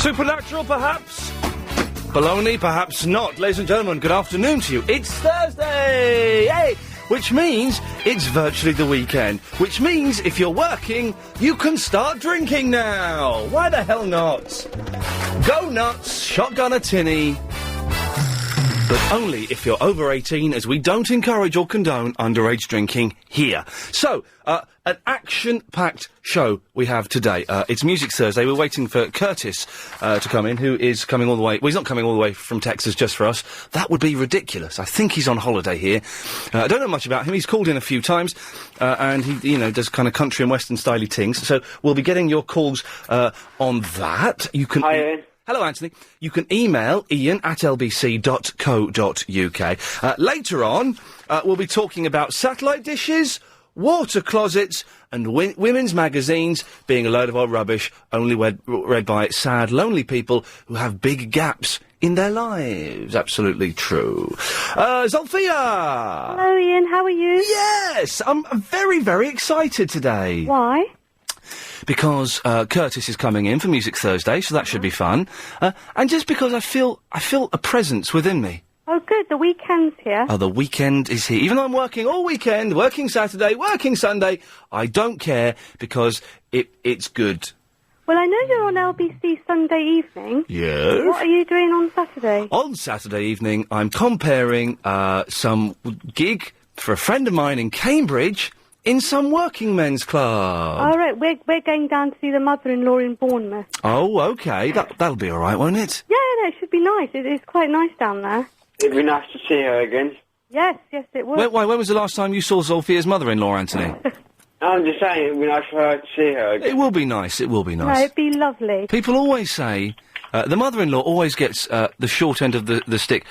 Supernatural, perhaps? Baloney, perhaps not. Ladies and gentlemen, good afternoon to you. It's Thursday! Hey! Which means it's virtually the weekend. Which means if you're working, you can start drinking now. Why the hell not? Go nuts, shotgun a tinny. But only if you're over 18, as we don't encourage or condone underage drinking here. So, an action-packed show we have today. It's Music Thursday. We're waiting for Curtis to come in, who is coming all the way... Well, he's not coming all the way from Texas just for us. That would be ridiculous. I think he's on holiday here. I don't know much about him. He's called in a few times, and he, does kind of country and western styly things. So we'll be getting your calls on that. You can... Hi, Ian. Hello, Anthony. You can email ian@lbc.co.uk. Later on, we'll be talking about satellite dishes, water closets, and women's magazines being a load of old rubbish, only read by sad, lonely people who have big gaps in their lives. Absolutely true. Zolfia! Hello, Ian. How are you? Yes! I'm very, very excited today. Why? Because Curtis is coming in for Music Thursday, so that should be fun. And just because I feel a presence within me. Oh, good. The weekend's here. Oh, the weekend is here. Even though I'm working all weekend, working Saturday, working Sunday, I don't care because it's good. Well, I know you're on LBC Sunday evening. Yes. What are you doing on Saturday? On Saturday evening, I'm comparing some gig for a friend of mine in Cambridge in some working men's club. All right, we're going down to see the mother-in-law in Bournemouth. Oh, okay. That'll be all right, won't it? Yeah, no, it should be nice. It's quite nice down there. It'd be nice to see her again. Yes, it would. When was the last time you saw Zolfia's mother-in-law, Anthony? I'm just saying, it'd be nice for her to see her again. It will be nice. It will be nice. No, it'd be lovely. People always say the mother-in-law always gets the short end of the stick.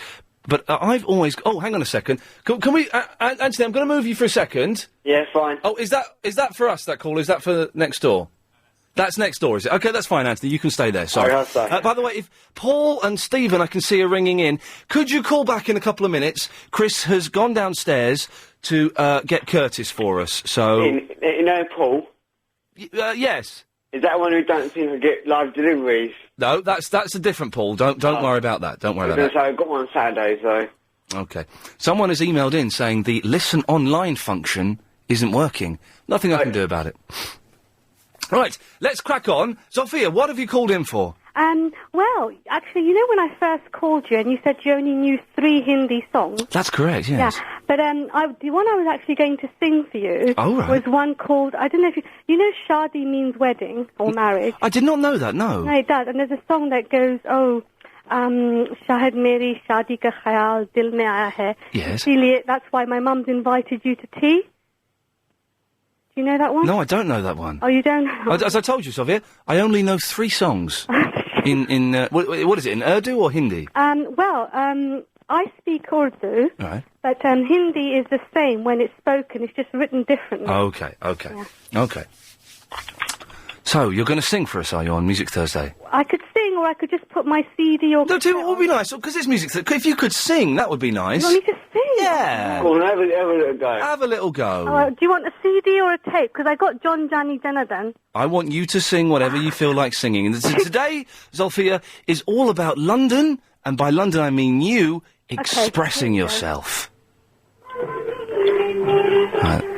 But I've always... Oh, hang on a second. Can we... Anthony, I'm going to move you for a second. Yeah, fine. Oh, is that for us, that call? Is that for next door? That's next door, is it? OK, that's fine, Anthony. You can stay there. Sorry. By the way, if Paul and Stephen, I can see are ringing in, could you call back in a couple of minutes? Chris has gone downstairs to get Curtis for us, so... You know Paul? Yes. Is that one who don't seem to get live deliveries? No, that's a different Paul. Don't worry about that. Don't worry about that. I've got one on Saturday, so... OK. Someone has emailed in saying the listen online function isn't working. Nothing I can do about it. Right, let's crack on. Sophia, what have you called in for? Well, actually, you know when I first called you and you said you only knew 3 Hindi songs? That's correct, yes. Yeah, but the one I was actually going to sing for you was one called, I don't know if you know Shadi means wedding or marriage. I did not know that, no. No, it does, and there's a song that goes, Shahid meri shadi ka khayal dil mein aaya hai. Yes. That's why my mum's invited you to tea. Do you know that one? No, I don't know that one. Oh, you don't know? As I told you, Sophia, I only know 3 songs. in what is it, in Urdu or Hindi? I speak Urdu, right. But Hindi is the same when it's spoken. It's just written differently. Okay. Yeah. Okay. So, you're going to sing for us, are you, on Music Thursday? I could sing, or I could just put my CD or... No, it would be nice, because it's Music Thursday. If you could sing, that would be nice. You want me to sing? Yeah. Go on, have a little go. Have a little go. Do you want a CD or a tape? Because I got John Jani Janardhan. I want you to sing whatever you feel like singing. And today, Zolfia, is all about London, and by London I mean you expressing yourself. Right.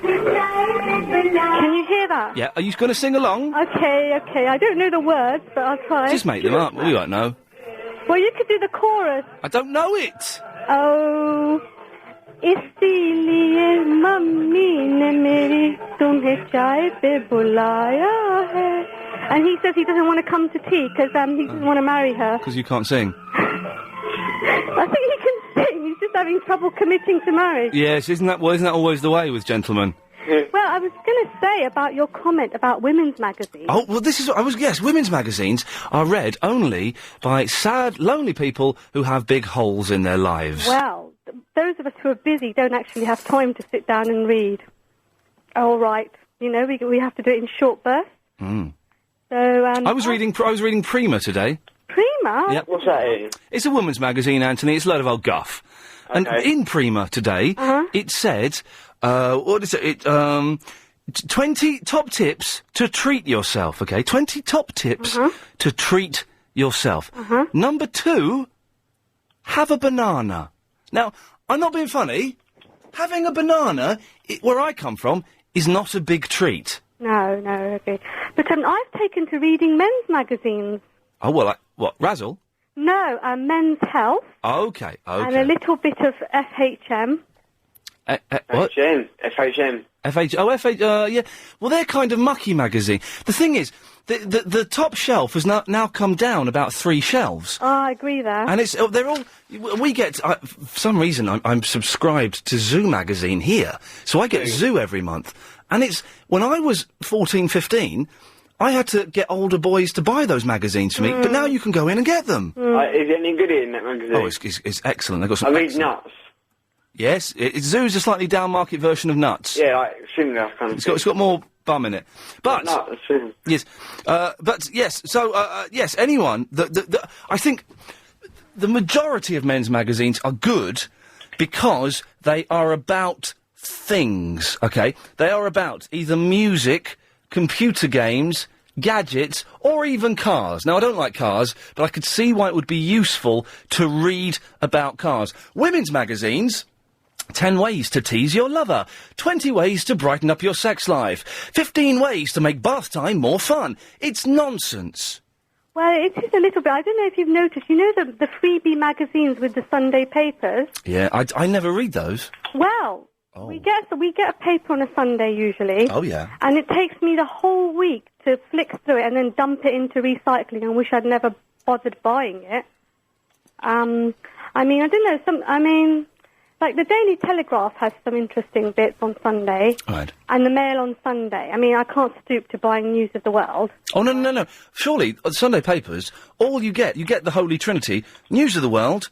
Can you hear that? Yeah, are you going to sing along? Okay. I don't know the words, but I'll try. Just make them up. We won't know. Well, you could do the chorus. I don't know it. Oh, इसीलिए mummy ने मेरी तुम्हें चाय पे बुलाया है. And he says he doesn't want to come to tea because he doesn't want to marry her. Because you can't sing. I think he can sing. He's just having trouble committing to marriage. Yes, isn't that always the way with gentlemen? Well, I was going to say about your comment about women's magazines. Oh, well, yes, women's magazines are read only by sad, lonely people who have big holes in their lives. Well, those of us who are busy don't actually have time to sit down and read. All right. You know, we have to do it in short bursts. Mm. So, I was reading Prima today. Prima? Yep. What's that? It's a woman's magazine, Anthony. It's a load of old guff. Okay. And in Prima today, it said, what is it? 20 top tips to treat yourself, okay? 20 top tips to treat yourself. Number 2, have a banana. Now, I'm not being funny. Having a banana, where I come from, is not a big treat. No, okay. But I've taken to reading men's magazines. Oh, well, what, Razzle? No, Men's Health. Okay. And a little bit of FHM. What? FHM. Yeah. Well, they're kind of mucky magazine. The thing is, the top shelf has now come down about 3 shelves. Oh, I agree there. And they're all, we get, for some reason, I'm subscribed to Zoo magazine here. So I get Zoo every month. And when I was 14, 15, I had to get older boys to buy those magazines for me, but now you can go in and get them. Is it any good in that magazine? Oh, it's excellent. They've got some I read Nuts. Yes, Zoo's a slightly down-market version of Nuts. Yeah, like similar kind of It's got more bum in it. But Nuts. yes, but yes. So yes, anyone. I think the majority of men's magazines are good because they are about things. Okay, they are about either music, computer games, gadgets, or even cars. Now, I don't like cars, but I could see why it would be useful to read about cars. Women's magazines. 10 ways to tease your lover. 20 ways to brighten up your sex life. 15 ways to make bath time more fun. It's nonsense. Well, it is a little bit. I don't know if you've noticed. You know the freebie magazines with the Sunday papers? Yeah, I never read those. Well, we get a paper on a Sunday usually. Oh, yeah. And it takes me the whole week to flick through it and then dump it into recycling and wish I'd never bothered buying it. I mean, I don't know, like the Daily Telegraph has some interesting bits on Sunday. Right. And the Mail on Sunday. I mean, I can't stoop to buying News of the World. Oh, no. Surely, Sunday papers, all you get the Holy Trinity, News of the World,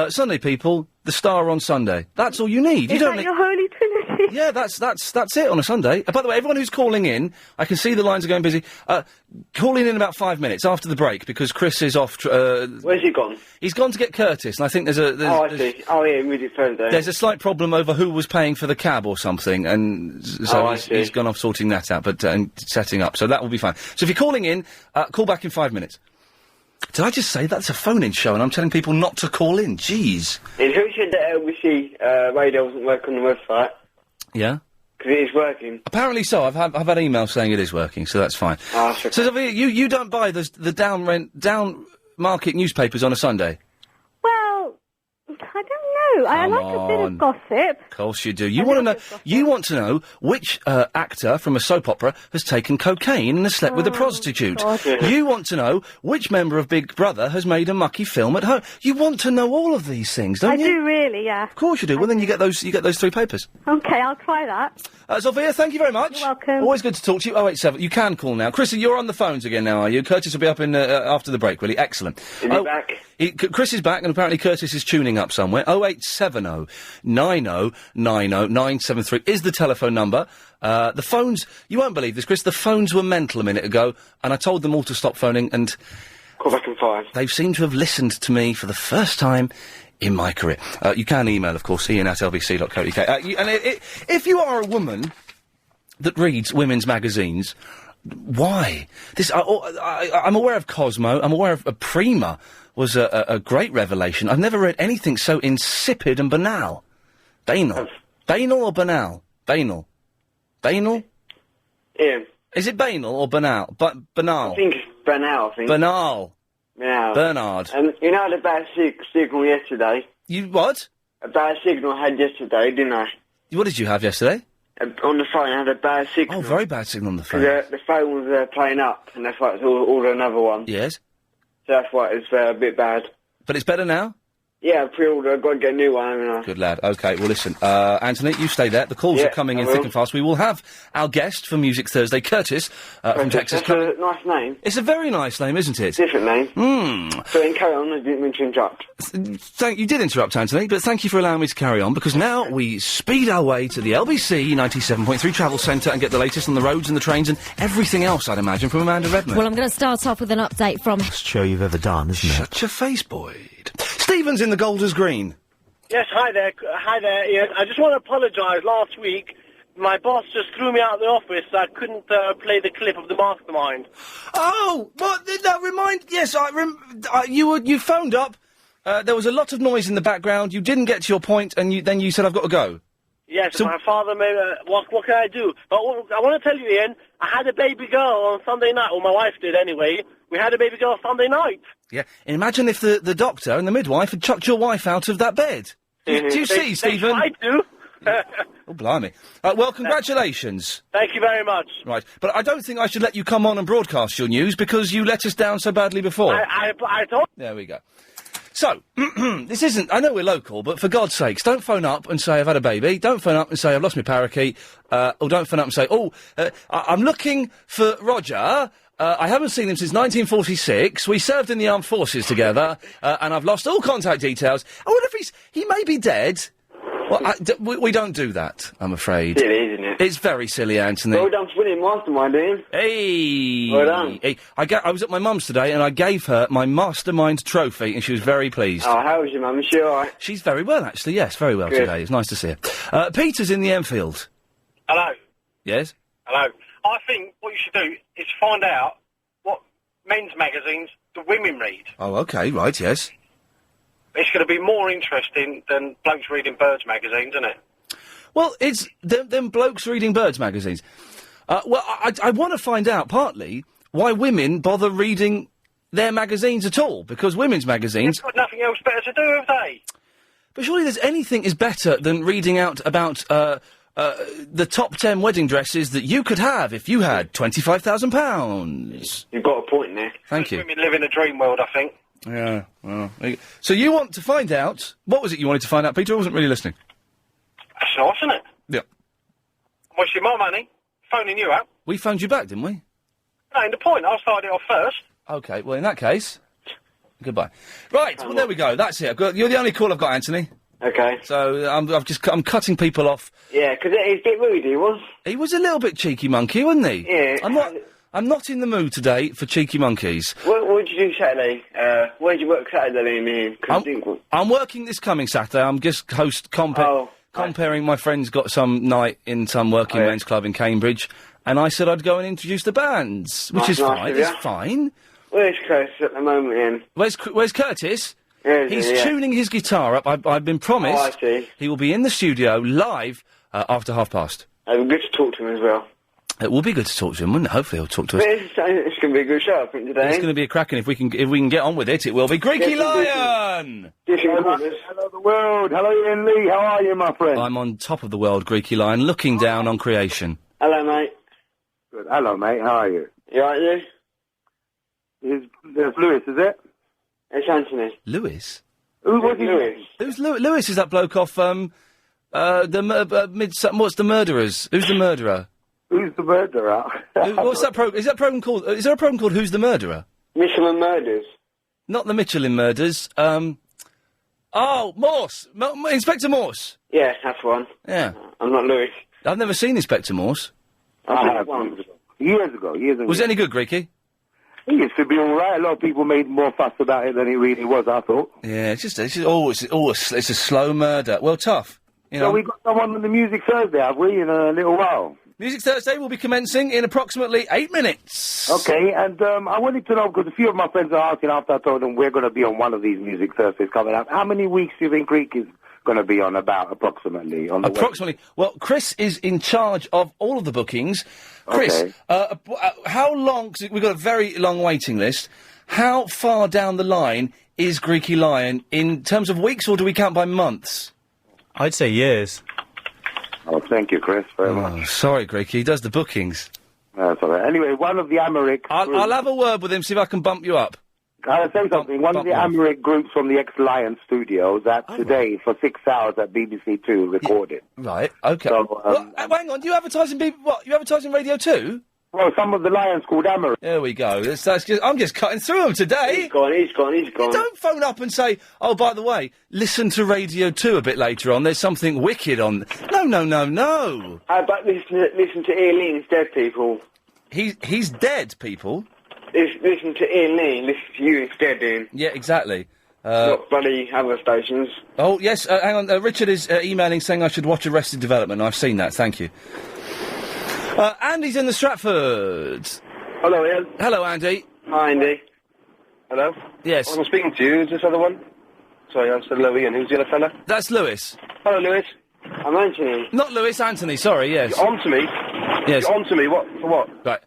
Sunday People, The Star on Sunday. That's all you need. Is that your Holy Trinity? Yeah, that's it on a Sunday. By the way, everyone who's calling in, I can see the lines are going busy. Calling in about 5 minutes after the break because Chris is off. Where's he gone? He's gone to get Curtis, and I think there's I see. Oh, yeah, Music Thursday. There's a slight problem over who was paying for the cab or something, and so he's gone off sorting that out, and setting up. So that will be fine. So if you're calling in, call back in 5 minutes. Did I just say that's a phone-in show and I'm telling people not to call in? Jeez. Who said that LBC radio wasn't working on the website? Yeah? Because it is working. Apparently so. I've had emails saying it is working, so that's fine. Oh, sure. So, Sophia, you don't buy the down market newspapers on a Sunday? Well, I don't know. I like a bit of gossip. Of course you do. You want to know which actor from a soap opera has taken cocaine and has slept with a prostitute. God. You want to know which member of Big Brother has made a mucky film at home. You want to know all of these things, don't you? I do really, yeah. Of course you do. Well, then you get those 3 papers. Okay, I'll try that. Sophia, thank you very much. You're welcome. Always good to talk to you. 087. You can call now. Chrissy, you're on the phones again now, are you? Curtis will be up in after the break, really. Excellent. Is he back? Chris is back, and apparently Curtis is tuning up somewhere. 0870 90 90 973 is the telephone number. The phones, you won't believe this, Chris, the phones were mental a minute ago, and I told them all to stop phoning, and call back in 5. They've seemed to have listened to me for the first time in my career. You can email, of course, iain@lbc.co.uk. If you are a woman that reads women's magazines, why? I'm aware of Cosmo, I'm aware of Prima was a great revelation. I've never read anything so insipid and banal. Banal. Banal or banal? Banal. Banal? Ian. Is it banal or banal? Banal. I think it's banal, Banal. Banal. Bernard. You know I had a bad signal yesterday? You what? A bad signal I had yesterday, didn't I? What did you have yesterday? On the phone I had a bad signal. Oh, very bad signal on the phone. The phone was playing up, and that's why it's ordered another one. Yes. So that's why it's a bit bad. But it's better now? Yeah, I pre-ordered. I've got to get a new one, haven't I? Good lad. OK, well, listen. Anthony, you stay there. The calls are coming in thick and fast. We will have our guest for Music Thursday, Curtis, from Texas. That's a nice name. It's a very nice name, isn't it? Different name. So then carry on. I didn't mean to interrupt. You did interrupt, Anthony, but thank you for allowing me to carry on, because now we speed our way to the LBC 97.3 Travel Centre and get the latest on the roads and the trains and everything else, I'd imagine, from Amanda Redmond. Well, I'm going to start off with an update from... Best show you've ever done, isn't it? Shut your face, Boyd. Stephen's in the Golders Green. Yes, hi there, Ian. I just want to apologise. Last week, my boss just threw me out of the office, so I couldn't play the clip of the mastermind. Oh, what? That remind... Yes, you phoned up. There was a lot of noise in the background. You didn't get to your point, and then you said, I've got to go. Yes, So- my father made... what can I do? But I want to tell you, Ian, I had a baby girl on Sunday night, or my wife did anyway. We had a baby girl Sunday night. Yeah, imagine if the doctor and the midwife had chucked your wife out of that bed. Do you see, Stephen? I do. Oh, blimey. Well, congratulations. Thank you very much. Right, but I don't think I should let you come on and broadcast your news because you let us down so badly before. I told... There we go. So, this isn't... I know we're local, but for God's sakes, don't phone up and say I've had a baby. Don't phone up and say I've lost my parakeet. Or don't phone up and say, I'm looking for Roger. I haven't seen him since 1946. We served in the armed forces together, and I've lost all contact details. I wonder if he may be dead. Well, we don't do that, I'm afraid. Silly, isn't it? It's very silly, Anthony. Well done for winning Mastermind, Ian. Hey! Well done. Hey, I was at my mum's today, and I gave her my Mastermind trophy, and she was very pleased. Oh, how was your mum? Is she all right? She's very well, actually, yes, very well Good. today. It's nice to see her. Peter's in the Enfield. Hello. Yes? Hello. I think what you should do is find out what men's magazines the women read. Oh, okay, right, yes. It's going to be more interesting than blokes reading birds magazines, isn't it? Well, it's them blokes reading birds magazines. Well, I want to find out, partly, why women bother reading their magazines at all, because women's magazines... They've got nothing else better to do, have they? But surely there's anything is better than reading out about the top 10 wedding dresses that you could have if you had £25,000. You've got a point there. Thank you. Women live in a dream world, I think. Yeah, well... So you want to find out... What was it you wanted to find out, Peter? I wasn't really listening. That's nice, isn't it? Yeah. I'm wasting my money, phoning you up. We phoned you back, didn't we? No, in the point, I started it off first. OK, well, in that case... Goodbye. Right, well, there we go. That's it. You're the only call I've got, Anthony. Okay. So I'm cutting people off. Yeah, because he's a bit rude, he was. He was a little bit cheeky monkey, wasn't he? Yeah. I'm not in the mood today for cheeky monkeys. What did you do Saturday? Where did you work Saturday, man? I'm working this coming Saturday. I'm just comparing. My friend's got some night in some working men's club in Cambridge, and I said I'd go and introduce the bands, which is fine. It's fine. Where's Curtis at the moment, Ian? Where's Curtis? He's tuning his guitar up. I've been promised. Oh, I see. He will be in the studio live after 12:30. It would be good to talk to him as well. It will be good to talk to him, wouldn't it? Hopefully he'll talk to us. It's going to be a good show, I think, today. It's going to be a cracking. If we can get on with it, it will be. Greeky Lion! Hello, the world. Hello, Ian Lee. How are you, my friend? I'm on top of the world, Greeky Lion, looking down on creation. Hello, mate. Good. Hello, mate. How are you? You all right, There's Lewis, is it? It's Anthony. Lewis? Who's Lewis? Who's Lewis? Lewis is that bloke off, what's the Murderers? Who's the murderer? Who's the murderer? What's that program? Is there a program called Who's the Murderer? Michelin Murders. Not the Michelin Murders. Morse. Inspector Morse. Yeah, that's one. Yeah. I'm not Lewis. I've never seen Inspector Morse. I have. Years ago. Was it any good, Greeky? It used to be all right. A lot of people made more fuss about it than it really was, I thought. Yeah, it's a slow murder. Well, tough. You know. So we got someone on the Music Thursday, have we, in a little while? Music Thursday will be commencing in approximately 8 minutes. Okay, and I wanted to know, because a few of my friends are asking after I told them we're going to be on one of these Music Thursdays coming up, how many weeks do you think Greek is going to be on about, approximately? Approximately. Well, Chris is in charge of all of the bookings. Chris, how long... 'cause we've got a very long waiting list. How far down the line is Greeky Lion in terms of weeks, or do we count by months? I'd say years. Oh, thank you, Chris, very much. Sorry, Greeky, he does the bookings. That's all right. Anyway, one of the Amharic... I'll have a word with him, see if I can bump you up. I'll say something. One of the Amharic groups from the ex-Lion studios that today, for 6 hours at BBC 2, recorded. Right, OK. So, hang on, do you advertise in You advertise in Radio 2? Well, some of the Lions called Amharic. There we go. I'm just cutting through them today. He's gone. You don't phone up and say, oh, by the way, listen to Radio 2 a bit later on. There's something wicked on... No. How about listen to Ian Lee instead, people? He's dead, people. Listen to Ian Lee, listen to you instead, Ian. Yeah, exactly. Not bloody other stations. Oh, yes, hang on. Richard is emailing saying I should watch Arrested Development. I've seen that, thank you. Andy's in the Stratford. Hello, Ian. Hello, Andy. Hi, Andy. Hello? Yes. I'm speaking to you. Is this other one? Sorry, I said hello, Ian. Who's the other fella? That's Lewis. Hello, Lewis. I'm Anthony. Not Lewis, Anthony, sorry, yes. You're on to me? Yes. You're on to me? What? For what? Right.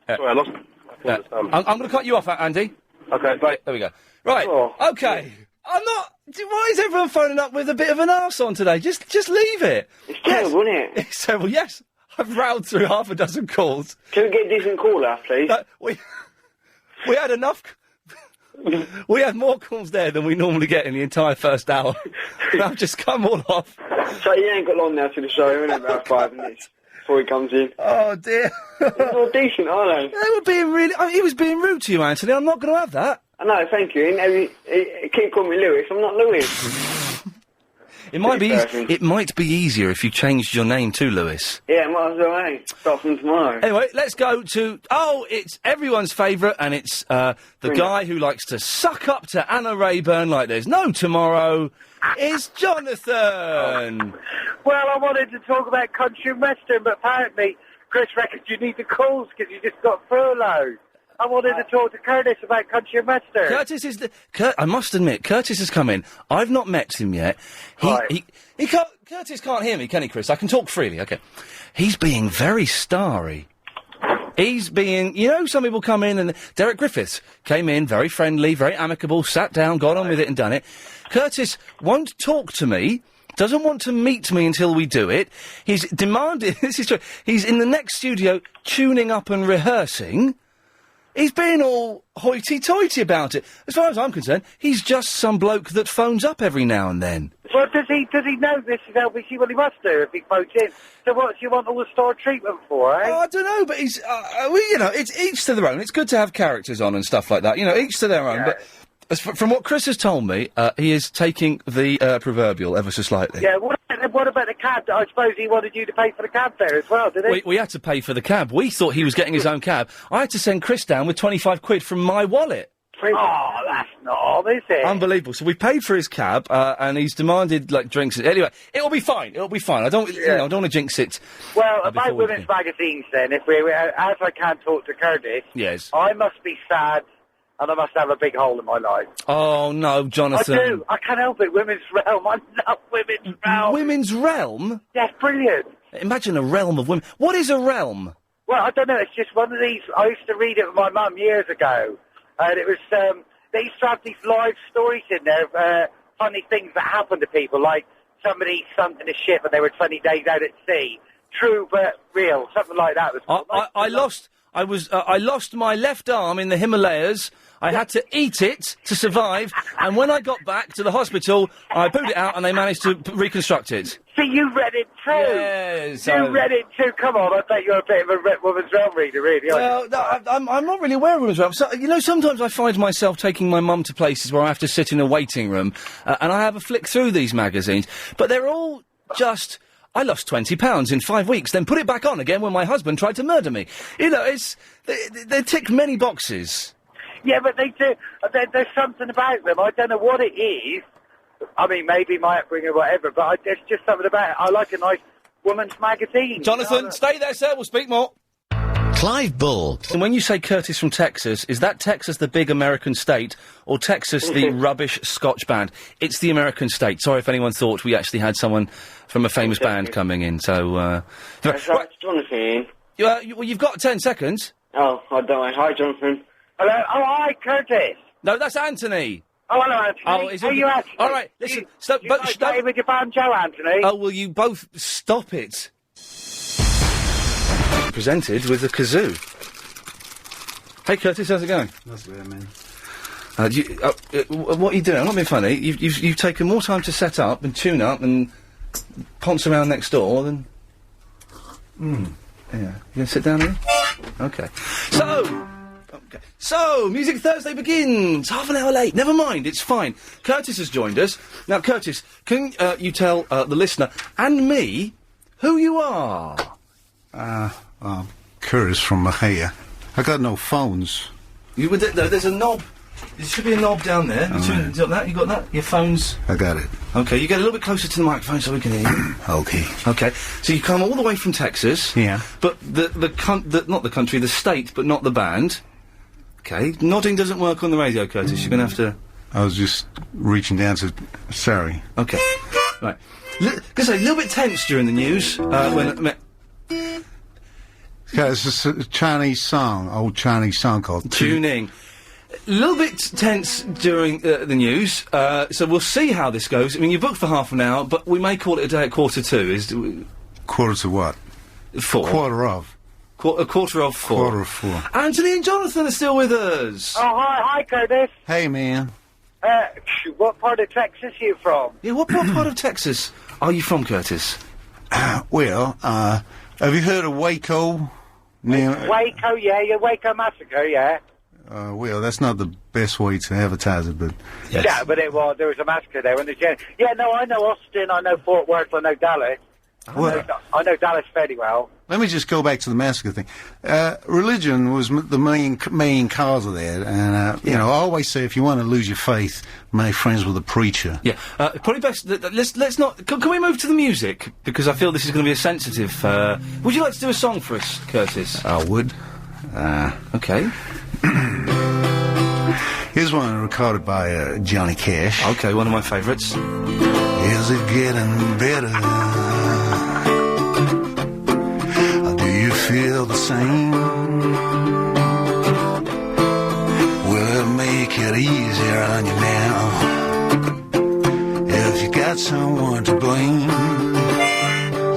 Sorry, I lost... I can't I'm understand. going to cut you off, Andy. Okay, bye. There we go. Right, Oh. okay. I'm not... Why is everyone phoning up with a bit of an arse on today? Just leave it. It's terrible, isn't it? It's terrible, yes. I've rounded through half a dozen calls. Can we get a decent caller, please? We had enough... We had more calls there than we normally get in the entire first hour. I've just come all off. So you ain't got long now to the show, innit? About 5 minutes before he comes in. Oh, dear. They're not decent, are they? They were being really... he was being rude to you, Anthony. I'm not going to have that. I know, thank you. He keep calling me Lewis. I'm not Lewis. It might be easier if you changed your name to Lewis. Yeah, might as well, eh? Start from tomorrow. Anyway, let's go to... Oh, it's everyone's favourite, and it's the guy who likes to suck up to Anna Rayburn like there's no tomorrow, is Jonathan. Well, I wanted to talk about country and western, but apparently Chris reckons you need the calls because you just got furloughed. I wanted to talk to Curtis about country and western. Curtis is the... I must admit, Curtis has come in. I've not met him yet. He can't... Curtis can't hear me, can he, Chris? I can talk freely, okay. He's being very starry. He's being... You know, some people come in and... Derek Griffiths came in, very friendly, very amicable, sat down, got on with it and done it. Curtis won't talk to me, doesn't want to meet me until we do it. He's demanded... This is true. He's in the next studio tuning up and rehearsing. He's being all hoity-toity about it. As far as I'm concerned, he's just some bloke that phones up every now and then. Well, does he know this is LBC? Well, he must do if he phones in. So what do you want all the star treatment for, eh? Oh, I don't know, but he's... you know, it's each to their own. It's good to have characters on and stuff like that. You know, each to their own. Yeah. But from what Chris has told me, he is taking the proverbial ever so slightly. Yeah, what about the cab? I suppose he wanted you to pay for the cab there as well, did he? We had to pay for the cab. We thought he was getting his own cab. I had to send Chris down with 25 quid from my wallet. Oh, that's not on, is it? Unbelievable. So we paid for his cab, and he's demanded, like, drinks. Anyway, it'll be fine. It'll be fine. I don't want to jinx it. Well, about women's magazines then, if as I can't talk to Curtis, yes, I must be sad, and I must have a big hole in my life. Oh, no, Jonathan. I do. I can't help it. Women's Realm. I love Women's Realm. Women's Realm? Yes, brilliant. Imagine a realm of women. What is a realm? Well, I don't know. It's just one of these. I used to read it with my mum years ago. And it was, they used to have these live stories in there, funny things that happened to people, like somebody sunk in a ship and they were 20 days out at sea. True but real, something like that. I lost my left arm in the Himalayas. I had to eat it to survive, and when I got back to the hospital, I pooed it out and they managed to reconstruct it. See, you read it too. Yes. You read it too. Come on, I bet you're a bit of a Woman's Realm reader, really. Well, I'm not really aware of Women's Realm. So, you know, sometimes I find myself taking my mum to places where I have to sit in a waiting room, and I have a flick through these magazines, but they're all just... I lost £20 in 5 weeks, then put it back on again when my husband tried to murder me. You know, they tick many boxes. Yeah, but they do. There's something about them. I don't know what it is. I mean, maybe my upbringing or whatever, but there's just something about it. I like a nice woman's magazine. Jonathan, stay there, sir. We'll speak more. Clive Bull. And when you say Curtis from Texas, is that Texas the big American state, or Texas the rubbish Scotch band? It's the American state. Sorry if anyone thought we actually had someone from a famous band coming in, so... Right, Jonathan. Well, you've got 10 seconds. Oh, I don't know. Hi, Jonathan. Hello? Oh, hi, Curtis. No, that's Anthony. Oh, hello, Anthony. Oh, is you Anthony? All right, listen. You like with your banjo, Anthony? Oh, will you both stop it? Presented with a kazoo. Hey, Curtis, how's it going? That's weird, man. What are you doing? I'm not being funny. You've taken more time to set up and tune up and ponce around next door than... Yeah. You gonna sit down here? Okay. So, Music Thursday begins. Half an hour late. Never mind, it's fine. Curtis has joined us. Now, Curtis, can you tell the listener and me who you are? Curtis from Mahia. I got no phones. There's a knob There should be a knob down there. You got that? You got that? Your phone's... I got it. Okay, you get a little bit closer to the microphone so we can hear you. Okay. Okay, so you come all the way from Texas. Yeah. But not the country, the state, but not the band. Okay, nodding doesn't work on the radio, Curtis. You're gonna have to... I was just reaching down to... Sorry. Okay. Right. Gonna say, a little bit tense during the news, when... Yeah, it's a Chinese song, old Chinese song called... Tuning. A little bit tense during the news, so we'll see how this goes. I mean, you're booked for half an hour, but we may call it a day at 1:45. Quarter to what? 4. Quarter of. A quarter of 4. Quarter of 4. Anthony and Jonathan are still with us. Oh, hi, Curtis. Hey, man. What part of Texas are you from? Yeah, what part of Texas are you from, Curtis? Well, have you heard of Waco? Waco, yeah, Waco Massacre, yeah. Well, that's not the best way to advertise it, but... Yes. Yeah, but there was a massacre there. Yeah, no, I know Austin, I know Fort Worth, I know Dallas. I know Dallas fairly well. Let me just go back to the massacre thing. Religion was the main cause of that, and, you know, I always say if you want to lose your faith, make friends with a preacher. Yeah, probably best, let's not, can we move to the music? Because I feel this is going to be a sensitive, would you like to do a song for us, Curtis? I would. Okay. Here's one recorded by Johnny Cash. Okay, one of my favourites. Is it getting better? Or do you feel the same? Will it make it easier on you now? If you got someone to blame,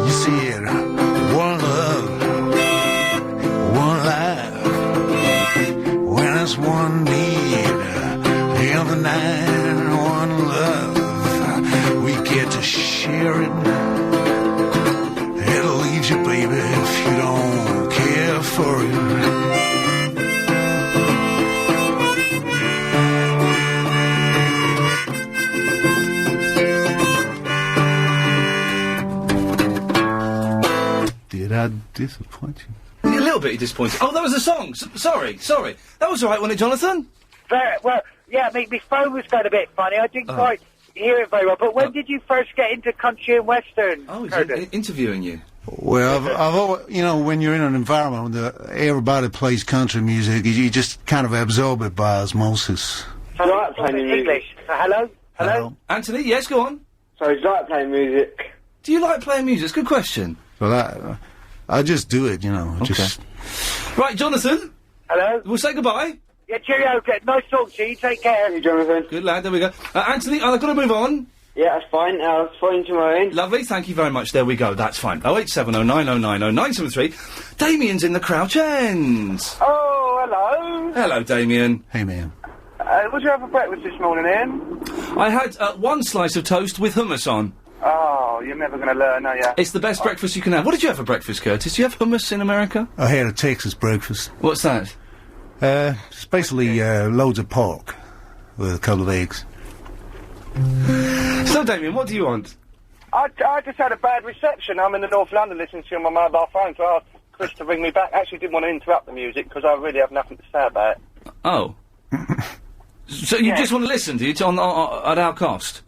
you see it, one love, one life. When it's one need, the other night, one love. We get to share it. It'll leave you, baby, if you don't care for it. Did I disappoint you? A little bit disappointed. Oh, that was a song. Sorry. That was all right, wasn't it, Jonathan? Very well. Yeah, my phone was going a bit funny. I didn't quite hear it very well. But when did you first get into country and western? Oh, he's interviewing you. Well, I've always, you know, when you're in an environment where everybody plays country music, you just kind of absorb it by osmosis. So I like playing English. Hello? Anthony, yes, go on. So do you like playing music? Do you like playing music? It's a good question. Well, I just do it, you know. Okay. Just... Right, Jonathan. Hello? We'll say goodbye. Yeah, cheerio. Nice talking to you. Take care. Hey, Jonathan. Good lad, there we go. Anthony, I've got to move on. Yeah, that's fine. I'll phone tomorrow in. Lovely, thank you very much. There we go, that's fine. 08709090973. Damien's in the Crouch End. Oh, hello. Hello, Damien. Hey, man. What did you have for breakfast this morning, Ian? I had one slice of toast with hummus on. Oh, you're never going to learn, are you? It's the best breakfast you can have. What did you have for breakfast, Curtis? Do you have hummus in America? I had a Texas breakfast. What's that? It's basically loads of pork with a couple of eggs. So, Damien, what do you want? I just had a bad reception. I'm in the North London listening to you on my mobile phone, so I asked Chris to ring me back. Actually, didn't want to interrupt the music because I really have nothing to say about it. Oh. So you just want to listen to it at our cost?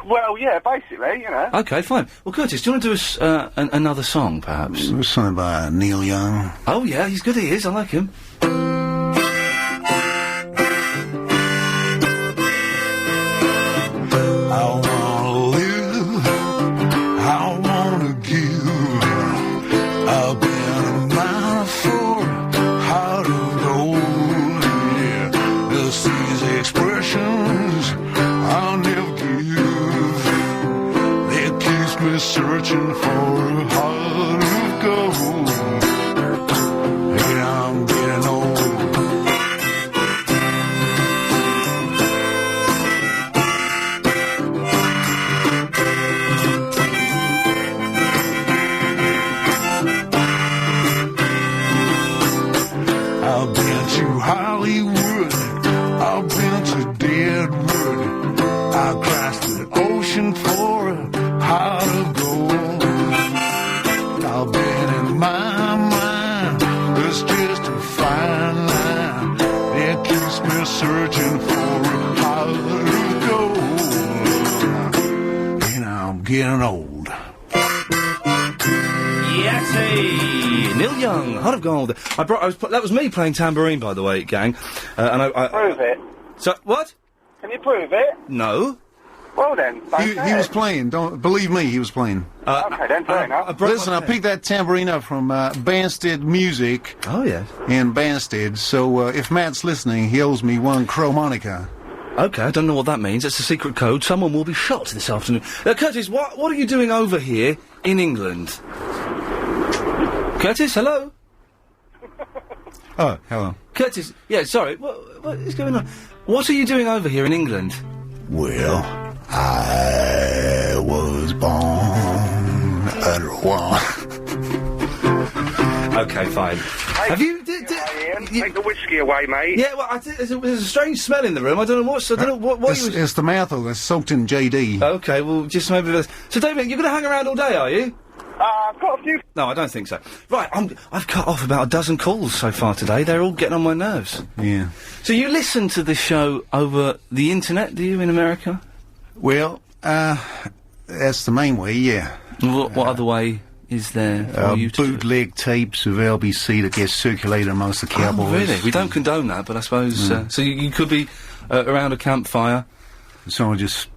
Well, yeah, basically, you know. Okay, fine. Well, Curtis, do you want to do us another song, perhaps? Something by Neil Young. Oh, yeah, he's good, he is. I like him. I wanna live, I wanna give. I've been a mile for heart of gold. Yeah, just these expressions I'll never give. They keeps me searching for a heart of gold. Yeah, I'm getting old. I've been to Hollywood, I've been to Deadwood, I crossed the ocean for a heart of gold. I've been in my getting old. Yeti! Neil Young, Heart of Gold. That was me playing tambourine, by the way, gang. And I Prove it. So, what? Can you prove it? No. Well then, He was playing. Don't believe me. He was playing. Okay, then fair enough. Listen, I picked that tambourine up from Banstead Music. Oh yes. In Banstead. So if Matt's listening, he owes me one chromonica. Okay, I don't know what that means. It's a secret code. Someone will be shot this afternoon. Curtis, what are you doing over here in England? Curtis, hello? Oh, hello. Curtis, yeah, sorry, what is going on? What are you doing over here in England? Well, I was born under one. Okay, fine. Have you... Ian, take the whiskey away, mate. Yeah, well, there's a strange smell in the room. I don't know what It's the methyl that's soaked in JD. Okay, well, just maybe... So, David, you're going to hang around all day, are you? I've got a few... No, I don't think so. Right, I've cut off about a dozen calls so far today. They're all getting on my nerves. Yeah. So you listen to this show over the internet, do you, in America? Well, that's the main way, yeah. What other way is there for you to... bootleg tapes of LBC that get circulated amongst the cowboys. Oh, really? We don't condone that, but I suppose... so you could be around a campfire... Someone just,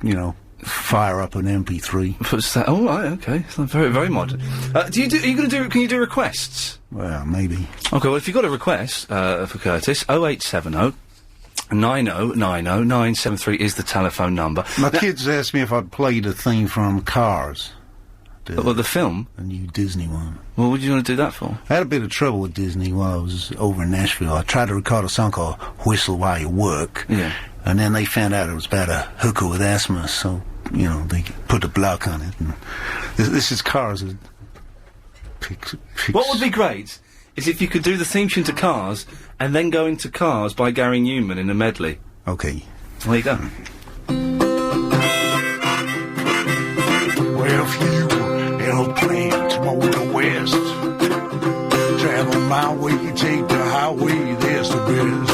fire up an MP3. Puts that... Oh, right, okay. So very, very modern. Can you do requests? Well, maybe. Okay, well, if you've got a request for Curtis, 0870 9090973 is the telephone number. My kids asked me if I'd play the theme from Cars. The film? The new Disney one. Well, what do you want to do that for? I had a bit of trouble with Disney while I was over in Nashville. I tried to record a song called Whistle While You Work. Yeah. And then they found out it was about a hooker with asthma, so, they put the block on it. And this is Cars. What would be great is if you could do the theme tune to Cars and then go into Cars by Gary Newman in a medley. Okay. There you go. Well, if you in a plane to the west, travel my way, take the highway, there's the best.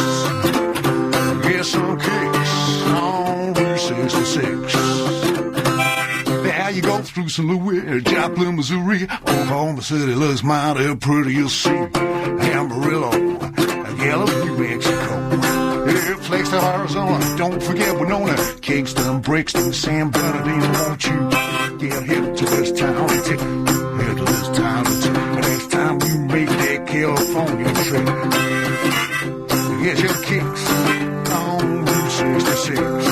Get some kicks on Route 66. Now you go through St. Louis, Joplin, Missouri, Oklahoma City looks mighty pretty, you'll see. Amarillo, Gallup, New Mexico. Flex to Arizona, don't forget Winona, Kingston, Brixton, San Bernardino, won't you get hip to this town and take hip to this town and take the next time you make that California trip. Get your kicks on Route 66.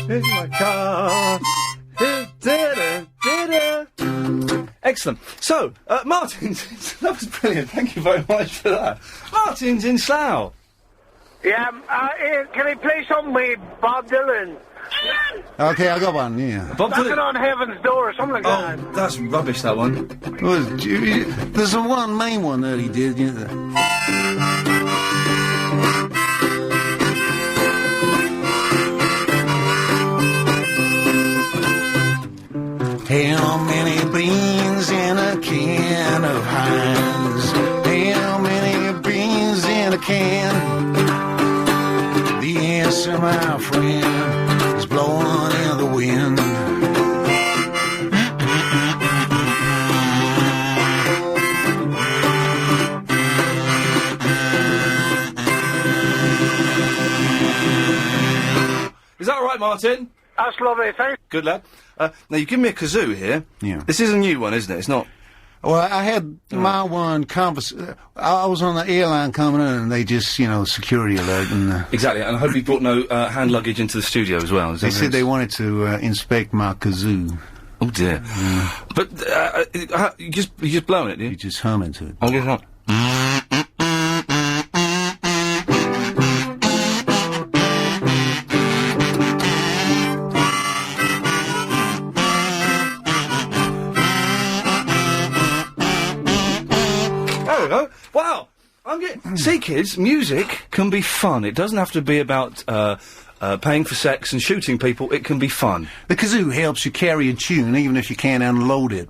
In my car. Excellent. So, Martin's... that was brilliant. Thank you very much for that. Martin's in Slough. Yeah, Ian, can he play something with Bob Dylan? Okay, I got one, yeah. Bob Knocking Dylan. on Heaven's Door or something like that. Oh, that's rubbish, that one. Well, there's one main one that he did, How many beans in a can of Heinz? How many beans in a can? The answer, my friend, is blowing in the wind. Is that all right, Martin? That's lovely, thanks. Good lad. Now, you've given me a kazoo here. Yeah. This is a new one, isn't it? It's not... Well, I had my one I was on the airline coming in, and they just, security alert, and... Exactly, and I hope you brought no hand luggage into the studio as well. They said they wanted to inspect my kazoo. Oh, dear. But, you're just blowing it, do you? You just hum into it. Oh, yes, not. There we go. Wow! I'm getting... See, kids, music can be fun. It doesn't have to be about, paying for sex and shooting people. It can be fun. The kazoo helps you carry a tune even if you can't unload it.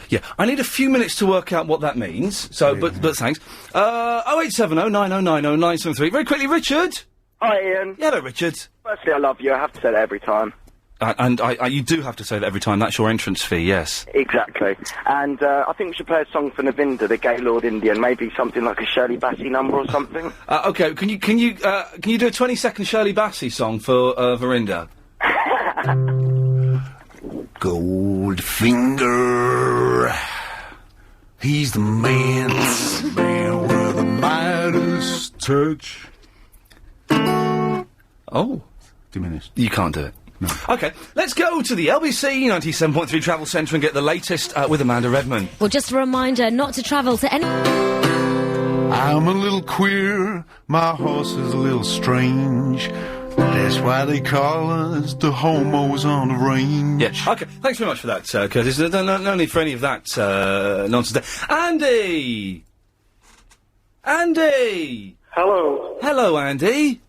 Yeah, I need a few minutes to work out what that means, so, but thanks. 0870 9090 973. Very quickly, Richard! Hi, Ian. Yeah, hello, Richard. Firstly, I love you. I have to say that every time. And you do have to say that every time. That's your entrance fee, yes. Exactly. And I think we should play a song for Navinda, the Gaylord Indian. Maybe something like a Shirley Bassey number or something. Okay, can you do a 20-second Shirley Bassey song for Verinda? Goldfinger, he's the man with the Midas touch. Oh. Diminished. You can't do it. No. Okay, let's go to the LBC 97.3 Travel Centre and get the latest with Amanda Redman. Well, just a reminder not to travel to any... I'm a little queer, my horse is a little strange. That's why they call us the homos on the range. Yeah, okay, thanks very much for that, Curtis. No need for any of that nonsense there. Andy! Andy! Hello. Hello, Andy.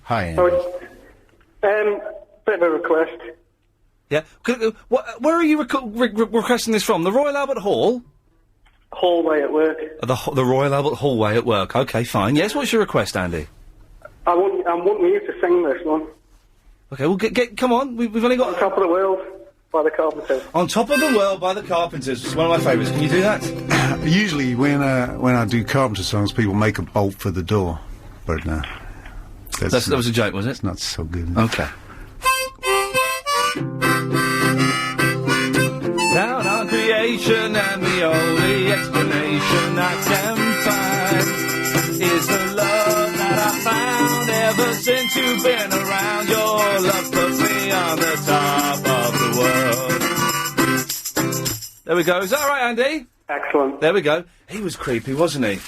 Hi, Andy. Bit of a request. Yeah, where are you requesting this from? The Royal Albert Hall? Hallway at work. The Royal Albert Hallway at work. Okay, fine. Yes, what's your request, Andy? I'm wanting you to sing this one. Okay, well, come on. We've only got... On Top of the World by the Carpenters. On Top of the World by the Carpenters. It's one of my favourites. Can you do that? Usually when I do Carpenter songs, people make a bolt for the door. But no. That was a joke, was it? It's not so good. Okay. Down on creation and the only explanation I can find is the love that I found ever since you've been around. Your love puts me on the top of the world. There we go. Is that all right, Andy? Excellent. There we go. He was creepy, wasn't he?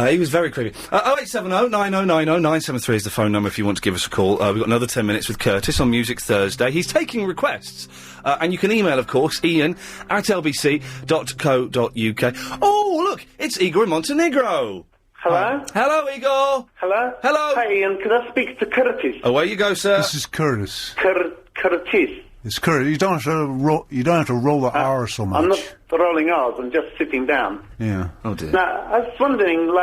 He was very creepy. 0870 9090 973 is the phone number if you want to give us a call. We've got another 10 minutes with Curtis on Music Thursday. He's taking requests. And you can email, of course, ian@lbc.co.uk. Oh, look, it's Igor in Montenegro. Hello? Hello, Igor. Hello? Hello. Hi, Ian. Can I speak to Curtis? Away you go, sir. This is Curtis. Curtis. It's Curtis. You don't have to roll the R so much. I'm not rolling R's. I'm just sitting down. Yeah. Oh, dear. Now, I was wondering, you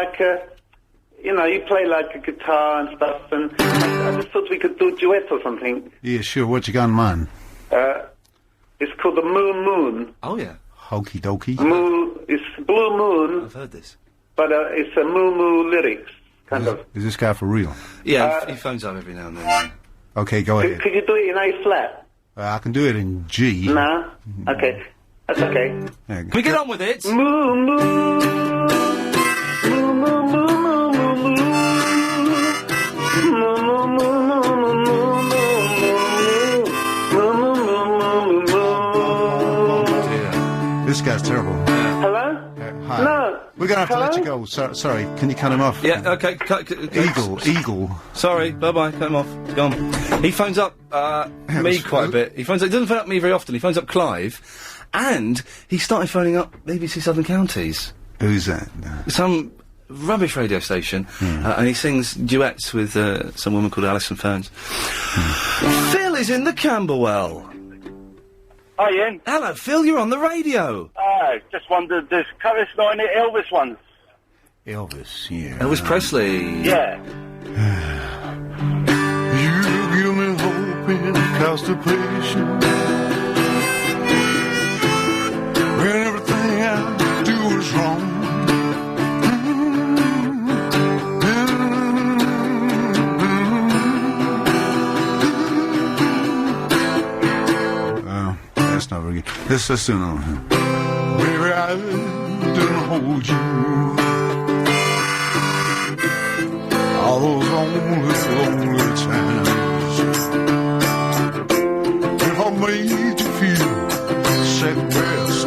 play like a guitar and stuff, and I just thought we could do duets or something. Yeah, sure. What you got in mind? It's called the Moon. Oh, yeah. Hokey dokey. It's Blue Moon. I've heard this. But it's a moo lyrics, kind of. Is this guy for real? Yeah, he phones up every now and then. Okay, go ahead. Could you do it in A flat? I can do it in G. No? Okay. That's okay. Yeah, Can we get on with it? Moo, moo. Moo, moo, moo, moo, moo, moo. Moo, moo, moo, moo, moo, moo, moo, moo. This guy's terrible. Hello? Hi. No. We're gonna have to let Hello? you go. Sorry, can you cut him off? Yeah, okay. Eagle. Sorry, bye-bye, cut him off. It's gone. He phones up, me quite a bit. He doesn't phone up me very often, he phones up Clive, and he started phoning up BBC Southern Counties. Who's that? Some rubbish radio station, and he sings duets with, some woman called Alison Ferns. Phil is in the Camberwell. Hi, Ian. Hello, Phil, you're on the radio. Just wondered, does Curtis know any Elvis ones? Elvis, yeah. Elvis Presley. Yeah. You give me hope in constipation. When everything I do is wrong. That's not very good. Let's do another one. Baby, I didn't hold you. All those lonely times. If I made you feel second best,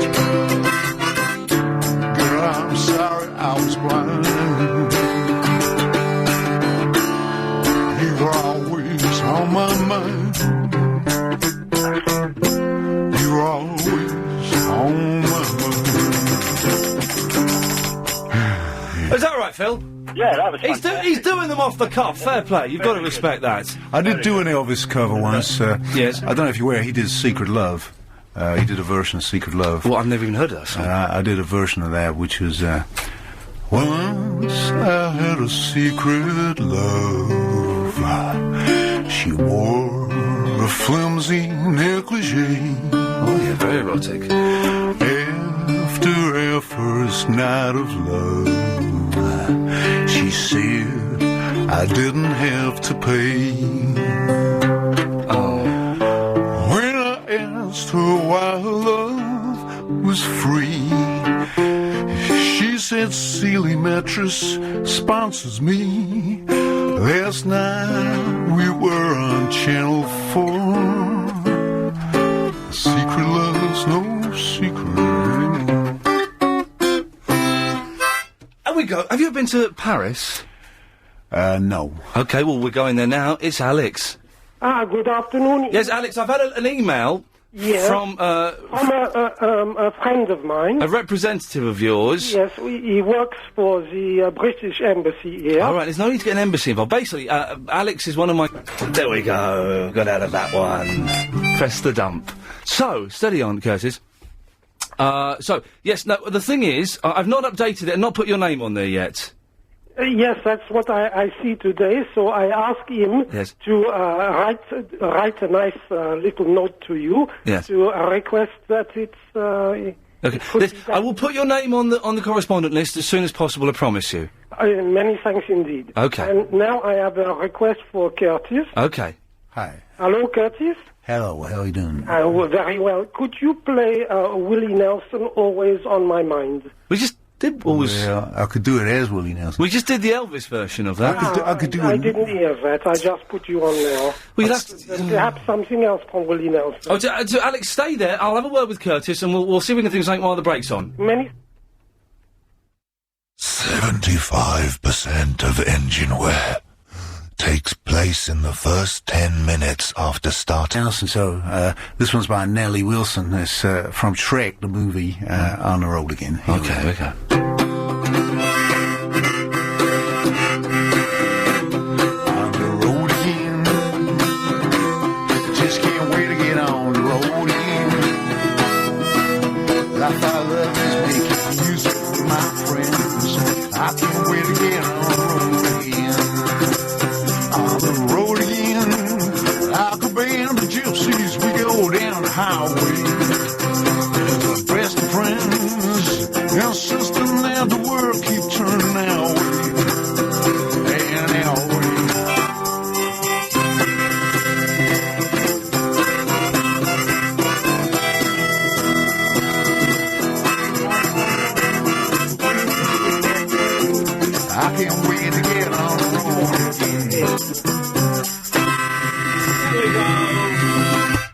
girl, I'm sorry I was blind. You were always on my mind. You were always on my mind. Is Yeah, that was He's doing them off the cuff. Fair play. You've got to respect that. I did do an Elvis cover once. Yes. I don't know if you're aware, he did Secret Love. He did a version of Secret Love. Well, I've never even heard of that song. I did a version of that, which was, once I had a secret love. She wore a flimsy negligee. Oh, yeah, very erotic. After our first night of love, she said I didn't have to pay. Oh. When I asked her why her love was free, she said Sealy Mattress sponsors me. Last night we were on Channel 4. Secret love's no secret anymore. And we go. Have you ever been to Paris? No. Okay, well, we're going there now. It's Alex. Good afternoon. Yes, Alex, I've had an email from a friend of mine. a representative of yours. Yes, he works for the British Embassy here. All right, there's no need to get an embassy involved. Basically, Alex is one of my... There we go. Got out of that one. Press the dump. So, steady on, Curtis. Yes, no, the thing is, I've not updated it and not put your name on there yet. Yes, that's what I see today. So I asked him to write a nice little note to you to request that it's. Okay, I will put your name on the correspondent list as soon as possible. I promise you. Many thanks indeed. Okay. And now I have a request for Curtis. Okay. Hi. Hello, Curtis. Hello, how are you doing? Very well. Could you play Willie Nelson, Always on My Mind? We just did always. Well, I could do it as Willie Nelson. We just did the Elvis version of that. I could do I it. didn't hear that. I just put you on now. Well, that's perhaps something else from Willie Nelson. Oh, so Alex, stay there. I'll have a word with Curtis, and we'll see if we can think of something while the break's on. 75% of engine wear takes place in the first 10 minutes after starting. Nelson, so this one's by Nellie Wilson. It's from Shrek, the movie, On the Road Again. Okay, we go. On the road again. Just can't wait to get on the road again. I thought love is making music with my friends. I can't wait to get on the road again. On the road again, like a band of gypsies, we go down the highway. With our best of friends, and sister, now the world keep turning our way. And our way. I can't wait to get on the road again.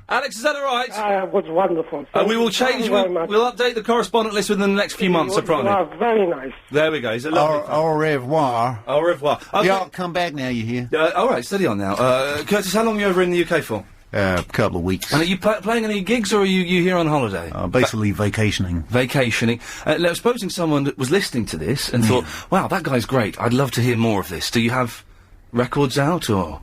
Alex, is that all right? It was wonderful. We will change. We'll update the correspondent list within the next few months. I promise. Very nice. There we go. He's a lovely. Au revoir. Au revoir. Okay. Y'all come back now, you hear? All right, steady on now. Curtis, how long are you over in the UK for? A couple of weeks. And are you playing any gigs, or are you here on holiday? Basically vacationing. Vacationing. Now, supposing someone was listening to this and thought, wow, that guy's great, I'd love to hear more of this. Do you have records out, or...?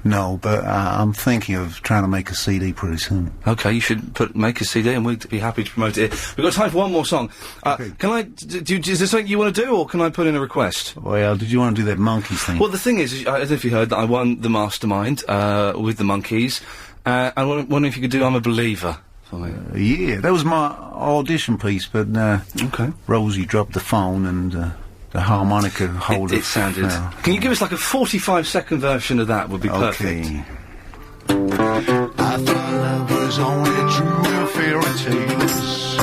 No, but I'm thinking of trying to make a CD pretty soon. Okay, you should make a CD, and we'd be happy to promote it here. We've got time for one more song. Can I... is there something you want to do, or can I put in a request? Well, did you want to do that Monkeys thing? Well, the thing is, I don't know if you heard that I won the Mastermind with the Monkeys. I wonder if you could do I'm a Believer. Yeah, that was my audition piece, but Rosie dropped the phone and... the harmonica holder. It sounded... Can you give us like a 45-second version of that? Would be perfect. I thought love was only true in fairy tales.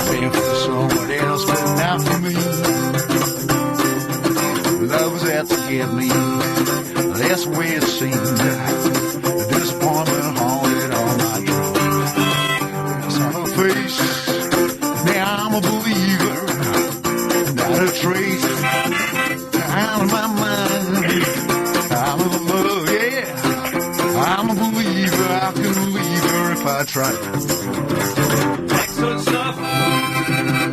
Waiting for someone else, but not for me. Love was out to get me. That's the way it seemed. Disappointment haunted all my dreams. Saw her face. Now I'm a believer. Not a trace out of my mind. I'm a love, yeah. I'm a believer. I can leave her if I try. Excellent stuff.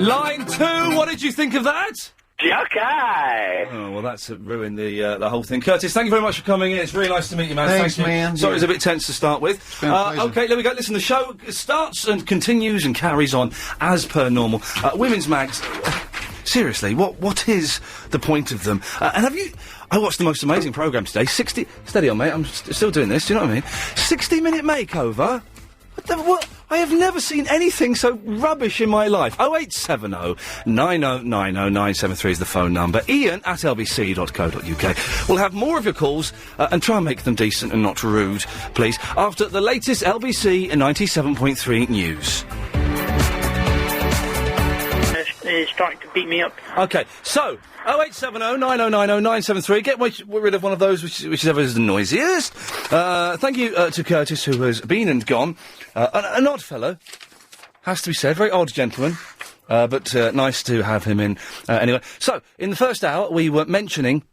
Line 2, what did you think of that? Yuck. Okay. Oh, well, that's ruined the whole thing. Curtis, thank you very much for coming in. It's really nice to meet you, man. Thanks, Thank you. man. Sorry, it was a bit tense to start with. been a pleasure. Okay, there we go. Listen, the show starts and continues and carries on as per normal. Women's mags. Seriously, what is the point of them? And have you... I watched the most amazing programme today. 60... Steady on, mate. I'm still doing this. Do you know what I mean? 60-minute makeover? What? I have never seen anything so rubbish in my life. 0870 9090 973 is the phone number. Iain at lbc.co.uk. We'll have more of your calls and try and make them decent and not rude, please, after the latest LBC 97.3 news. It's starting to beat me up. Okay, so 0870 9090 973. Get rid of one of those, whichever is the noisiest. Thank you to Curtis, who has been and gone. An odd fellow, has to be said. Very odd gentleman, but nice to have him in. Anyway, so in the first hour, we were mentioning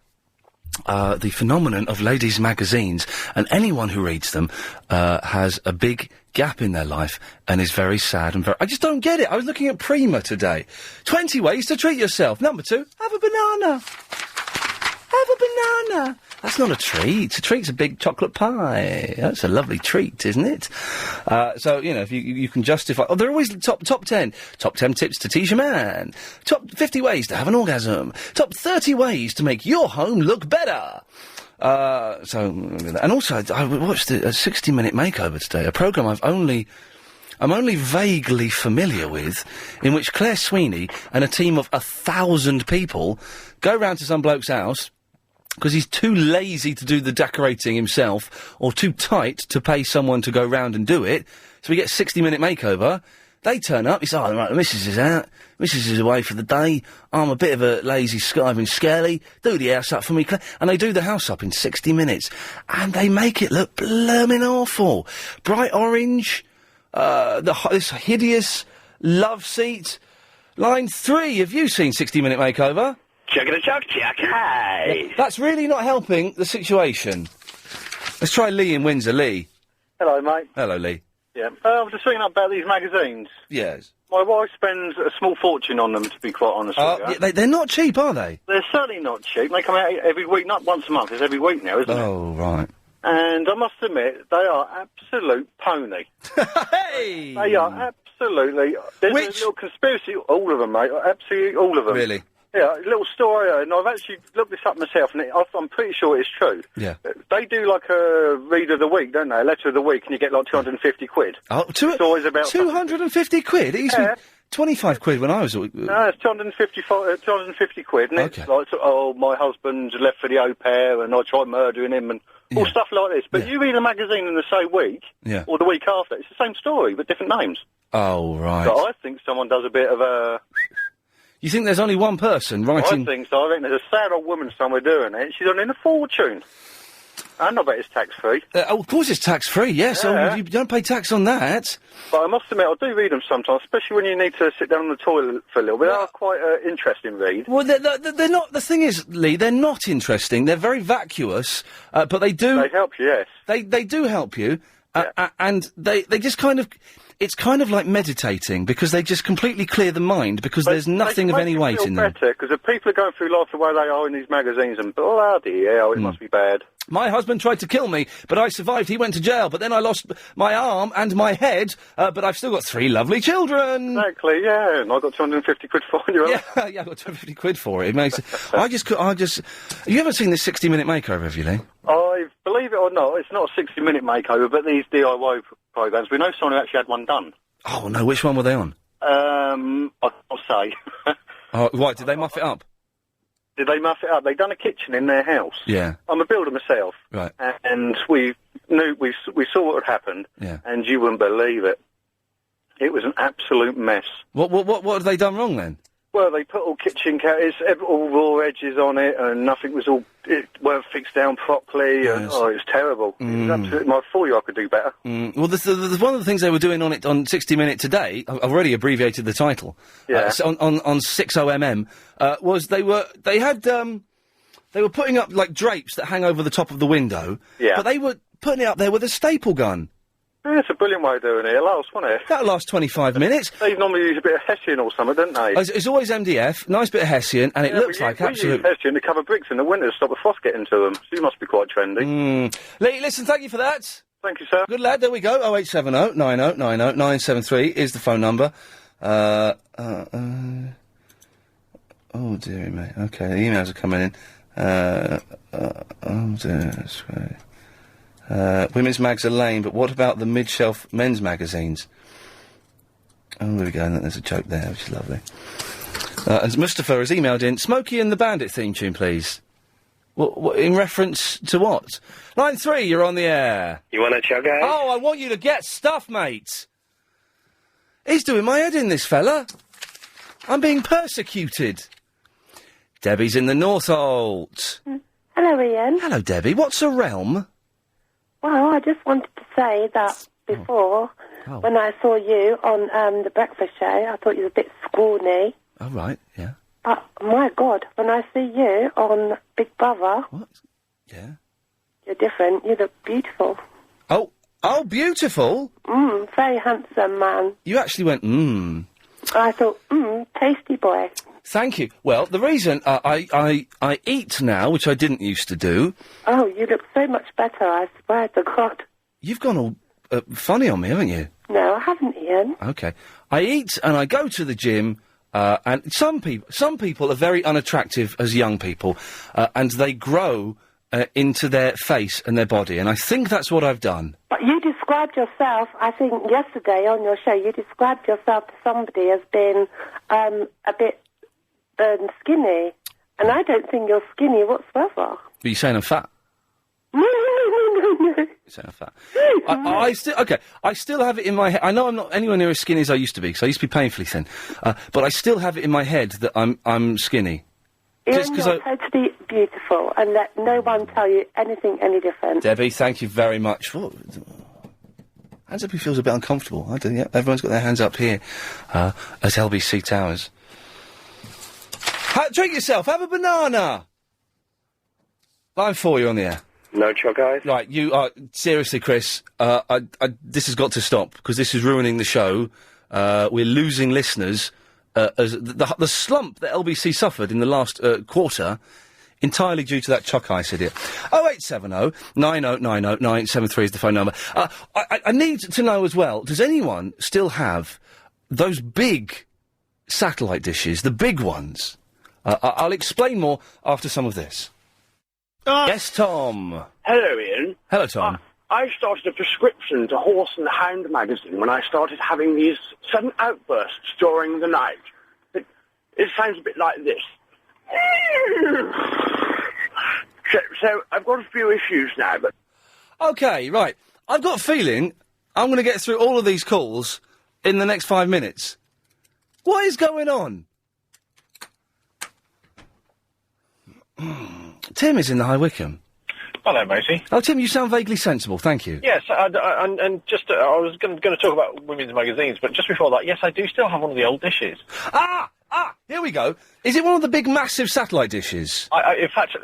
the phenomenon of ladies' magazines, and anyone who reads them has a big gap in their life and is very sad and very... I just don't get it. I was looking at Prima today. 20 ways to treat yourself. Number 2, have a banana. Have a banana. That's not a treat. A treat's a big chocolate pie. That's a lovely treat, isn't it? So, you know, if you can justify... Oh, they're always top 10. Top 10 tips to tease your man. Top 50 ways to have an orgasm. Top 30 ways to make your home look better. And also, I watched a 60-minute makeover today, a programme I'm only vaguely familiar with, in which Claire Sweeney and a team of 1,000 people go round to some bloke's house, because he's too lazy to do the decorating himself, or too tight to pay someone to go round and do it, so we get a 60-minute makeover. They turn up, it's, right, the missus is out, missus is away for the day, I'm a bit of a lazy skiving scaly, do the house up for me, and they do the house up in 60 minutes, and they make it look blooming awful. Bright orange, this hideous love seat. Line 3, have you seen 60-minute makeover? Hey. That's really not helping the situation. Let's try Lee in Windsor. Lee. Hello, mate. Hello, Lee. Yeah. I was just thinking about these magazines. Yes. My wife spends a small fortune on them, to be quite honest with you. They're not cheap, are they? They're certainly not cheap. They come out every week, not once a month. It's every week now, isn't it? Oh, right. And I must admit, they are absolute pony. Hey! They are absolutely... There's a little conspiracy... All of them, mate. Absolutely all of them. Really? Yeah, a little story, and I've actually looked this up myself, and I'm pretty sure it's true. Yeah. They do like a read of the week, don't they? A letter of the week, and you get like 250 quid. Oh, it's always about 250 quid? It used to be 25 quid when I was... No, it's 250 quid, and it's like, oh, my husband left for the au pair, and I tried murdering him, and all stuff like this. But you read a magazine in the same week, or the week after, it's the same story, but different names. Oh, right. So I think someone does a bit of a... You think there's only one person writing... I think so. I think there's a sad old woman somewhere doing it. She's earning a fortune. And I bet it's tax-free. Of course it's tax-free, yes. Yeah. So you don't pay tax on that. But I must admit, I do read them sometimes, especially when you need to sit down on the toilet for a little bit. They are quite an interesting read. Well, they're not... The thing is, Lee, they're not interesting. They're very vacuous, but they do... They help you, yes. They do help you, and they just kind of... It's kind of like meditating, because they just completely clear the mind, because there's nothing of any weight in them. Better, because if people are going through life the way they are in these magazines, and bloody hell, it must be bad. My husband tried to kill me, but I survived. He went to jail, but then I lost my arm and my head, but I've still got 3 lovely children. Exactly, yeah, and I got 250 quid for you. Yeah, I got 250 quid for it. It makes... I just... You ever seen this 60-minute makeover, have you, Lee? Believe it or not, it's not a 60-minute makeover, but these DIY programs, we know someone who actually had one done. Oh, no, which one were they on? I can't say. Oh, right, did they muff it up? Did they muff it up? They done a kitchen in their house. Yeah. I'm a builder myself. Right. And we saw what had happened. Yeah. And you wouldn't believe it. It was an absolute mess. What have they done wrong then? Well, they put all kitchen counters, all raw edges on it, and nothing was it weren't fixed down properly, and it was terrible. It was absolutely my fault. I could do better. Well, there's one of the things they were doing on 60 Minute today. I've already abbreviated the title. Yeah. On 60mm, was they were putting up like drapes that hang over the top of the window. Yeah. But they were putting it up there with a staple gun. Yeah, it's a brilliant way of doing it. It'll last, won't it? That'll last 25 minutes. They normally use a bit of Hessian or something, don't they? It's always MDF, nice bit of Hessian, and it looks like absolute... We use Hessian to cover bricks in the winter to stop the frost getting to them, so you must be quite trendy. Lee, listen, thank you for that. Thank you, sir. Good lad, there we go. 0870 90 90 973 is the phone number. Oh, dearie me. Okay, the emails are coming in. Oh, dear, that's great. Women's mags are lame, but what about the mid-shelf men's magazines? Oh, there we go, there's a joke there, which is lovely. As Mustafa has emailed in, Smokey and the Bandit theme tune, please. What, in reference to what? Line 3, you're on the air. You want to chug out? Oh, I want you to get stuff, mate. He's doing my head in, this fella. I'm being persecuted. Debbie's in the Northolt. Hello, Ian. Hello, Debbie. What's a realm? Well, I just wanted to say that before, when I saw you on the breakfast show, I thought you were a bit scrawny. Oh, right, yeah. But, my God, when I see you on Big Brother... What? Yeah? You're different. You look beautiful. Oh, beautiful? Very handsome man. You actually went, I thought, tasty boy. Thank you. Well, the reason I eat now, which I didn't used to do... Oh, you look so much better, I swear to God. You've gone all funny on me, haven't you? No, I haven't, Ian. Okay. I eat and I go to the gym, and some people are very unattractive as young people, and they grow into their face and their body, and I think that's what I've done. But you described yourself, I think yesterday on your show, you described yourself to somebody as being a bit... skinny, and I don't think you're skinny whatsoever. Are you saying I'm fat? No. You're saying I'm fat. I still have it in my head. I know I'm not anywhere near as skinny as I used to be, because I used to be painfully thin. But I still have it in my head that I'm skinny. Ian, you're totally beautiful, and let no one tell you anything any different. Debbie, thank you very much. Hands up who feels a bit uncomfortable. I do, yeah. Everyone's got their hands up here at LBC Towers. Drink yourself. Have a banana. Line 4, you're on the air. No chug, guys. Right, you are seriously, Chris. This has got to stop because this is ruining the show. We're losing listeners. As the slump that LBC suffered in the last quarter, entirely due to that Chuck Ice idiot. 0870 90 90 973 is the phone number. I need to know as well. Does anyone still have those big satellite dishes, the big ones? I'll explain more after some of this. Yes, Tom. Hello, Ian. Hello, Tom. I started a prescription to Horse and Hound magazine when I started having these sudden outbursts during the night. It sounds a bit like this. So I've got a few issues now, but... OK, right. I've got a feeling I'm going to get through all of these calls in the next 5 minutes. What is going on? Tim is in the High Wycombe. Hello, matey. Oh, Tim, you sound vaguely sensible, thank you. Yes, and just, I was going to talk about women's magazines, but just before that, yes, I do still have one of the old dishes. Here we go. Is it one of the big, massive satellite dishes? In fact,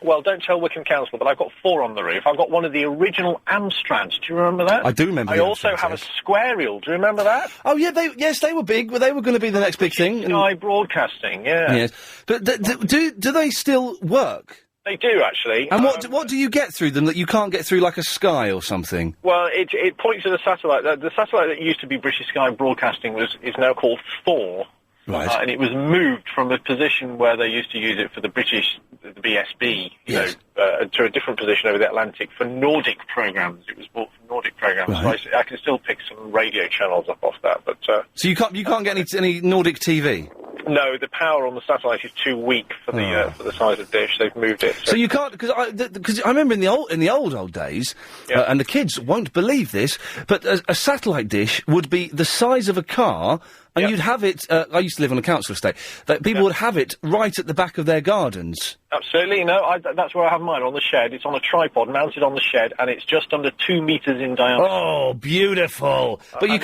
well, don't tell Wycombe Council, but I've got 4 on the roof. I've got one of the original Amstrads. Do you remember that? I do remember I also have a squarial. Do you remember that? Oh, yeah, they were big. They were going to be the next big thing. Sky Broadcasting, yeah. Yes. But do they still work? They do, actually. And what do you get through them that you can't get through, like a Sky or something? Well, it points to the satellite. The satellite that used to be British Sky Broadcasting is now called Thor. Right. And it was moved from the position where they used to use it for the BSB, to a different position over the Atlantic for Nordic programmes. It was bought for Nordic programmes. Right. So I can still pick some radio channels up off that, but... So you can't get any Nordic TV? No, the power on the satellite is too weak for the size of dish. They've moved it. So you can't, because I remember in the old days, and the kids won't believe this, but a satellite dish would be the size of a car, and you'd have it. I used to live on a council estate. That people would have it right at the back of their gardens. Absolutely, no. That's where I have mine, on the shed. It's on a tripod, mounted on the shed, and it's just under 2 metres in diameter. Oh, beautiful! But you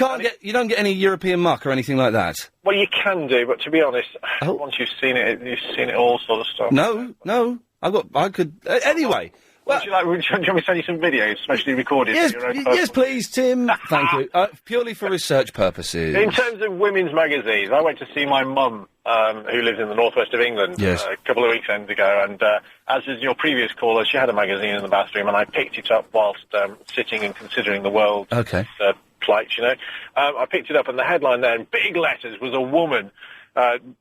don't get any European muck or anything like that. Well, you can do, but to be honest, once you've seen it all sort of stuff. No, I could anyway. Would you want me to send you some videos, especially recorded? Yes, for your own yes, personal- please, Tim. Thank you. Purely for research purposes. In terms of women's magazines, I went to see my mum, who lives in the northwest of England, Yes. a couple of weekends ago, and as is your previous caller, she had a magazine in the bathroom, and I picked it up whilst sitting and considering the world's plight, you know. I picked it up, and the headline there, in big letters, was a woman,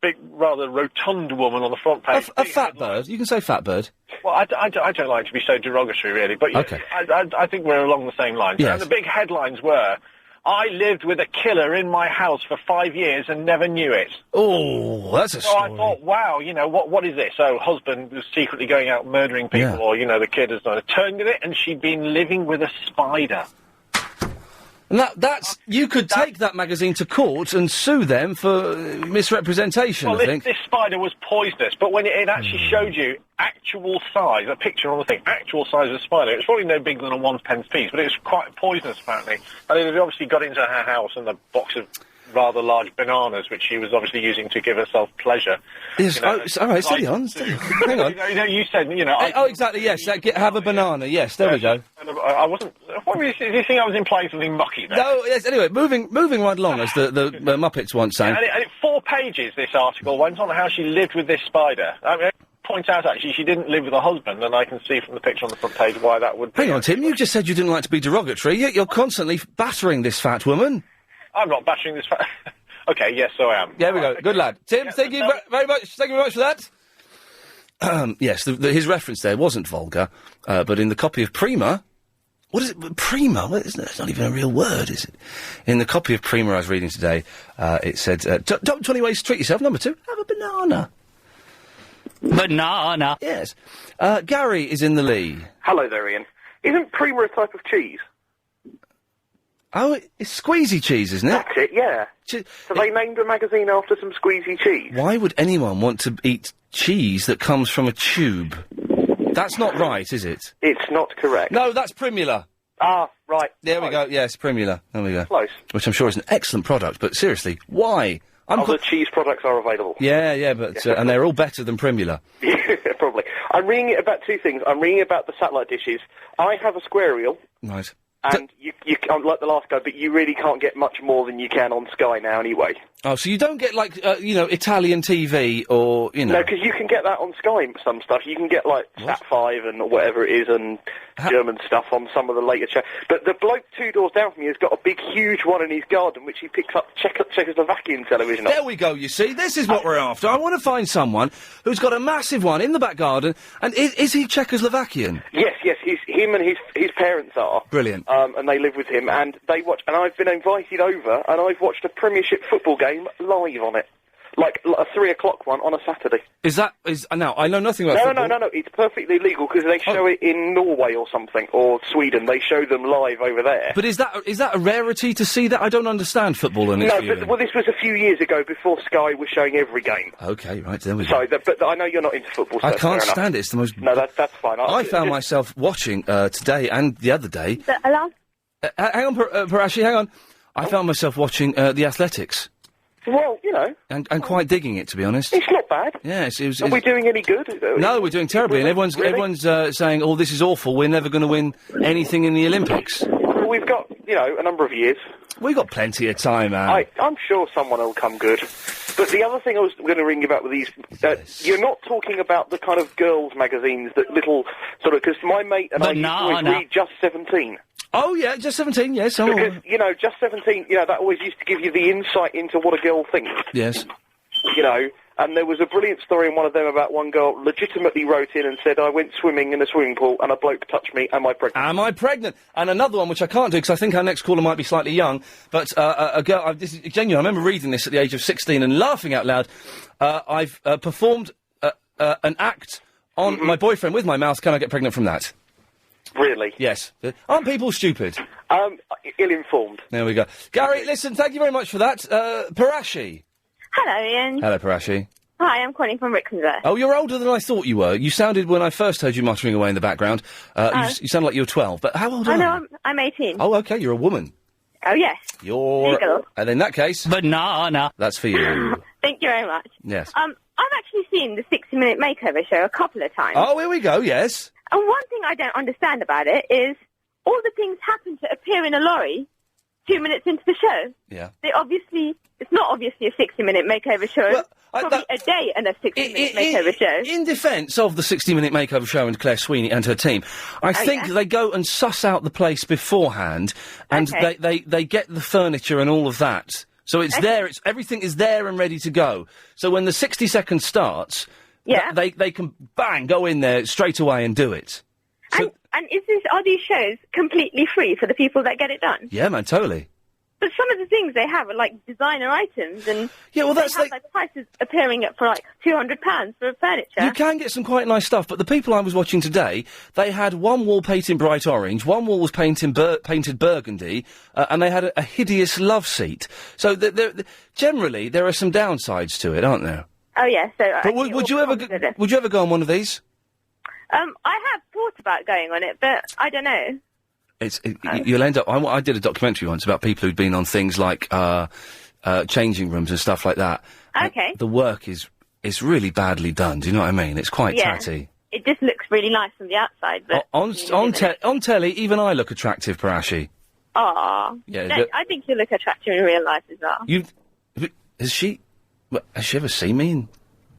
big, rather rotund woman on the front page. A fat bird. You can say fat bird. Well, I don't like to be so derogatory, really, but I think we're along the same lines. Yes. And the big headlines were, I lived with a killer in my house for 5 years and never knew it. Oh, that's a So story. I thought, wow, you know, what is this? So husband was secretly going out murdering people, or, you know, the kid has done it. Turned it, and she'd been living with a spider. And that's you could take that magazine to court and sue them for misrepresentation. Well, I think. this spider was poisonous, but when it actually showed you actual size, a picture on the thing, actual size of the spider, it was probably no bigger than a 1/10 piece, but it was quite poisonous, apparently. And it had obviously got into her house and a box of rather large bananas, which she was obviously using to give herself pleasure. Yes, You know, all right, steady on. Hang on. You know, you said, you know... exactly, yes, have a banana, yes, there we go. And I wasn't... What were you, did you think I was implying something mucky there? No, yes, anyway, moving right along, as the Muppets once sang. And it 4 pages, this article, went on how she lived with this spider. I mean, point out, actually, she didn't live with a husband, and I can see from the picture on the front page why that would be. Hang on, Tim, you just said you didn't like to be derogatory, yet you're constantly battering this fat woman. I'm not bashing this... Okay, yes, so I am. There we go. Good lad. Tim, thank you very much. Thank you very much for that. Yes, his reference there wasn't vulgar, but in the copy of Prima... What is it? Prima? It's not even a real word, is it? In the copy of Prima I was reading today, it said, top 20 ways to treat yourself. Number 2, have a banana. Banana. Yes. Gary is in the lead. Hello there, Ian. Isn't Prima a type of cheese? Oh, it's squeezy cheese, isn't it? That's it, yeah. So they named a magazine after some squeezy cheese. Why would anyone want to eat cheese that comes from a tube? That's not right, is it? It's not correct. No, that's Primula. Ah, right. There we go, yes, Primula. There we go. Close. Which I'm sure is an excellent product, but seriously, why? Other cheese products are available. Yeah, but and they're all better than Primula. Yeah, probably. I'm reading it about 2 things. I'm reading about the satellite dishes. I have a square reel. Right. And you can't, like the last guy, but you really can't get much more than you can on Sky now anyway. Oh, so you don't get, like, Italian TV or, No, because you can get that on Sky, some stuff. You can get, like, Sat5 and whatever it is and German stuff on some of the later But the bloke 2 doors down from you has got a big, huge one in his garden, which he picks up Czechoslovakian television on. There we go, you see. This is what we're after. I want to find someone who's got a massive one in the back garden, and is he Czechoslovakian? Yes, him and his parents are. Brilliant. And they live with him, and they watch, and I've been invited over, and I've watched a Premiership football game live on it. Like a 3 o'clock one on a Saturday. Now, I know nothing about football. No, it's perfectly legal, because they show it in Norway or something, or Sweden, they show them live over there. But is that a rarity to see that? I don't understand football and its viewing. Well, this was a few years ago, before Sky was showing every game. Okay, right, there we go. So, but I know you're not into football, so I can't fair stand enough. it, it's the most... No, that's fine. I found myself watching, today and the other day... Hello? Hang on, Parashi, hang on. I found myself watching, the Athletics. Well, you know... And quite digging it, to be honest. It's not bad. Yeah, it was... Are we doing any good? No, we're doing terribly, and everyone's saying, oh, this is awful, we're never going to win anything in the Olympics. Well, we've got, a number of years. We've got plenty of time, man. I'm sure someone will come good. But the other thing I was going to ring you about with these, you're not talking about the kind of girls' magazines, that little sort of, because my mate and I used to always read Just 17. Oh, yeah, Just 17, yes. Because, Just 17, that always used to give you the insight into what a girl thinks. Yes. And there was a brilliant story in one of them about one girl legitimately wrote in and said, I went swimming in a swimming pool and a bloke touched me, am I pregnant? Am I pregnant? And another one, which I can't do because I think our next caller might be slightly young, but a girl, this is genuine, I remember reading this at the age of 16 and laughing out loud. I've performed an act on my boyfriend with my mouth, can I get pregnant from that? Really? Yes. Aren't people stupid? Ill-informed. There we go. Gary, listen, thank you very much for that. Parashi. Hello, Ian. Hello, Parashi. Hi, I'm calling from Rixonville. Oh, you're older than I thought you were. You sounded, when I first heard you muttering away in the background, you sound like you were 12. But how old are you? No, I'm 18. Oh, OK, you're a woman. Oh, yes. You're... Legal. And in that case... Banana. That's for you. Thank you very much. Yes. I've actually seen the 60-Minute Makeover show a couple of times. Oh, here we go, yes. And one thing I don't understand about it is all the things happen to appear in a lorry 2 minutes into the show. Yeah. It's not obviously a 60-minute makeover show. Probably a day and a 60-minute makeover show. In defence of the 60-minute makeover show and Claire Sweeney and her team, I think they go and suss out the place beforehand, and they get the furniture and all of that. So it's there. Everything is there and ready to go. So when the 60 seconds starts, they can go in there straight away and do it. So, and are these shows completely free for the people that get it done? Yeah, man, totally. But some of the things they have are like designer items, and that's they have like prices appearing at for like £200 for furniture. You can get some quite nice stuff, but the people I was watching today, they had one wall painted bright orange, one wall was painted burgundy, and they had a hideous love seat. So generally, there are some downsides to it, aren't there? Oh yeah. So, but would you ever go on one of these? I have thought about going on it, but I don't know. You'll end up. I did a documentary once about people who'd been on things like changing rooms and stuff like that. Okay. The work is really badly done. Do you know what I mean? It's quite tatty. It just looks really nice from the outside, but on telly, even I look attractive, Parashi. Aw. Yeah. No, I think you look attractive in real life as well. Has she ever seen me in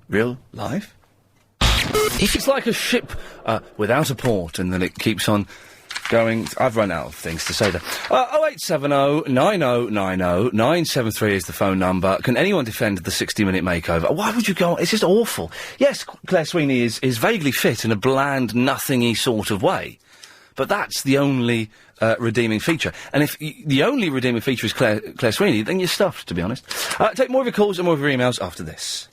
real life? If it's like a ship without a port, and then it keeps on going. I've run out of things to say there. 0870 9090 973 is the phone number. Can anyone defend the 60-minute makeover? Why would you go on? It's just awful. Yes, Claire Sweeney is vaguely fit in a bland, nothingy sort of way. But that's the only redeeming feature. And if the only redeeming feature is Claire Sweeney, then you're stuffed, to be honest. Take more of your calls and more of your emails after this.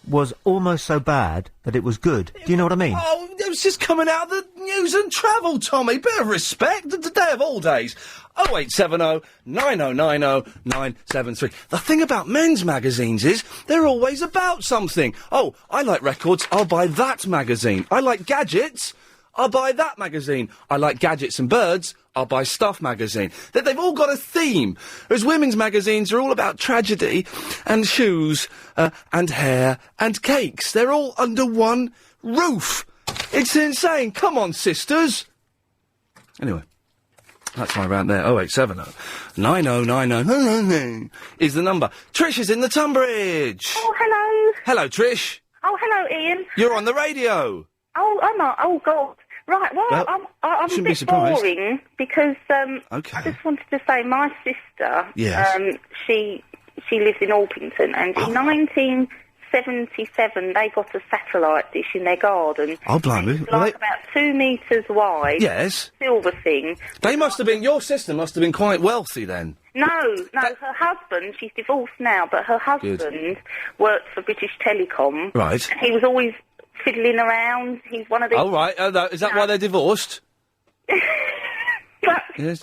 Was almost so bad that it was good. Do you know what I mean? Oh, it was just coming out of the news and travel, Tommy. Bit of respect. The day of all days. 0870 9090 973. The thing about men's magazines is they're always about something. Oh, I like records. I'll buy that magazine. I like gadgets. I'll buy that magazine. I like gadgets and birds. I'll buy Stuff magazine. They've all got a theme. Whereas women's magazines are all about tragedy and shoes and hair and cakes. They're all under one roof. It's insane. Come on, sisters. Anyway, that's my rant there. 0870 9090 is the number. Trish is in the Tunbridge. Oh, hello. Hello, Trish. Oh, hello, Ian. You're on the radio. Oh, am I? Oh, God. Right, well, I'm a bit boring because I just wanted to say my sister, she lives in Orpington, and in 1977 they got a satellite dish in their garden. Oh, blimey. It's like about 2 metres wide. Yes. Silver thing. Your sister must have been quite wealthy then. No, her husband, she's divorced now, but her husband worked for British Telecom. Right. And he was always fiddling around. He's one of these... Oh, right. Is that why they're divorced? Yes.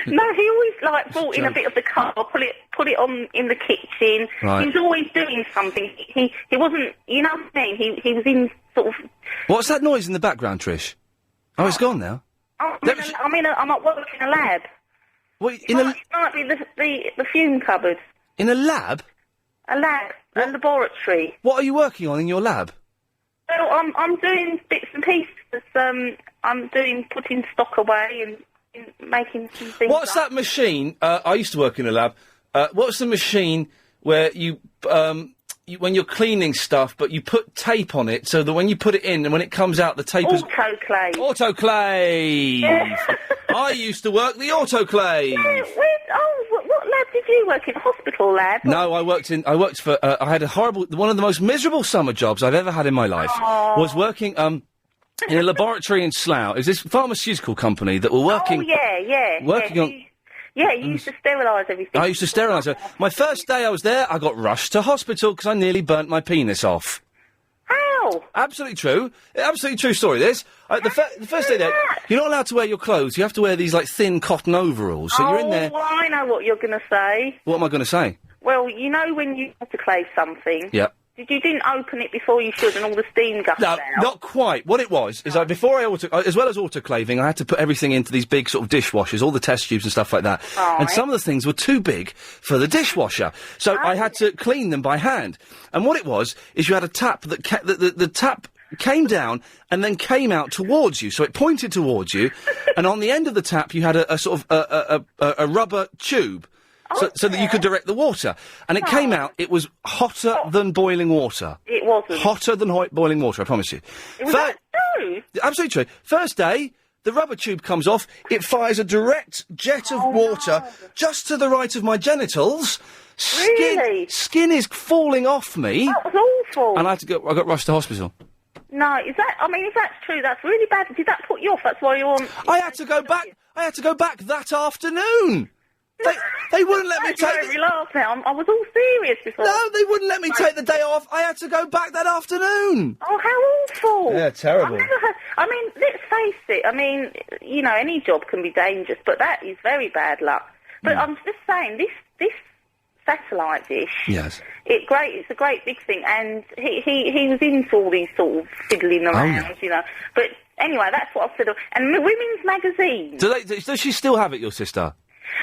No, he always, brought in a bit of the car, put it on in the kitchen. Right. He was always doing something. He wasn't, you know what I mean? He was in sort of... What's that noise in the background, Trish? Oh, it's gone now. I'm at work in a lab. What, It might be the fume cupboard. In a lab? A lab. A laboratory. What are you working on in your lab? Well, I'm doing bits and pieces. I'm putting stock away and making some things. What's that machine? I used to work in a lab. What's the machine where you when you're cleaning stuff, but you put tape on it so that when you put it in and when it comes out, the tape is... Autoclave. Autoclave. I used to work the autoclave. What lab did you work in? A hospital lab? No, I worked for, I had one of the most miserable summer jobs I've ever had in my life. Was working, in a laboratory in Slough. It was this pharmaceutical company that were working... Oh, yeah. Working on... Yeah, you used to sterilise everything. I used to sterilise it. My first day I was there, I got rushed to hospital because I nearly burnt my penis off. How? Absolutely true. Absolutely true story, this. The first day there, you're not allowed to wear your clothes. You have to wear these, thin cotton overalls. So you're in there... well, I know what you're going to say. What am I going to say? Well, you know when you autoclave something... Yeah. You didn't open it before you should and all the steam gushed out? No, not quite. What it was is before as well as autoclaving, I had to put everything into these big sort of dishwashers, all the test tubes and stuff like that. And some of the things were too big for the dishwasher. So I had to clean them by hand. And what it was is you had a tap that the tap came down and then came out towards you. So it pointed towards you, and on the end of the tap you had a sort of a rubber tube. So that you could direct the water. And it came out, it was hotter than boiling water. It wasn't. Hotter than boiling water, I promise you. It was that true? Absolutely true. First day, the rubber tube comes off, it fires a direct jet of water just to the right of my genitals. Really? Skin is falling off me. That was awful. And I got rushed to hospital. No, if that's true, that's really bad. Did that put you off? That's why you're on... I had to go back that afternoon. They wouldn't let me take... You laugh now. I was all serious before. No, they wouldn't let me take the day off. I had to go back that afternoon. Oh, how awful. Yeah, terrible. Let's face it. Any job can be dangerous, but that is very bad luck. But I'm just saying, this satellite dish... Yes. It's a great big thing, and he was into all these sort of fiddling around, But anyway, that's what I've said. And women's magazines... Does she still have it, your sister?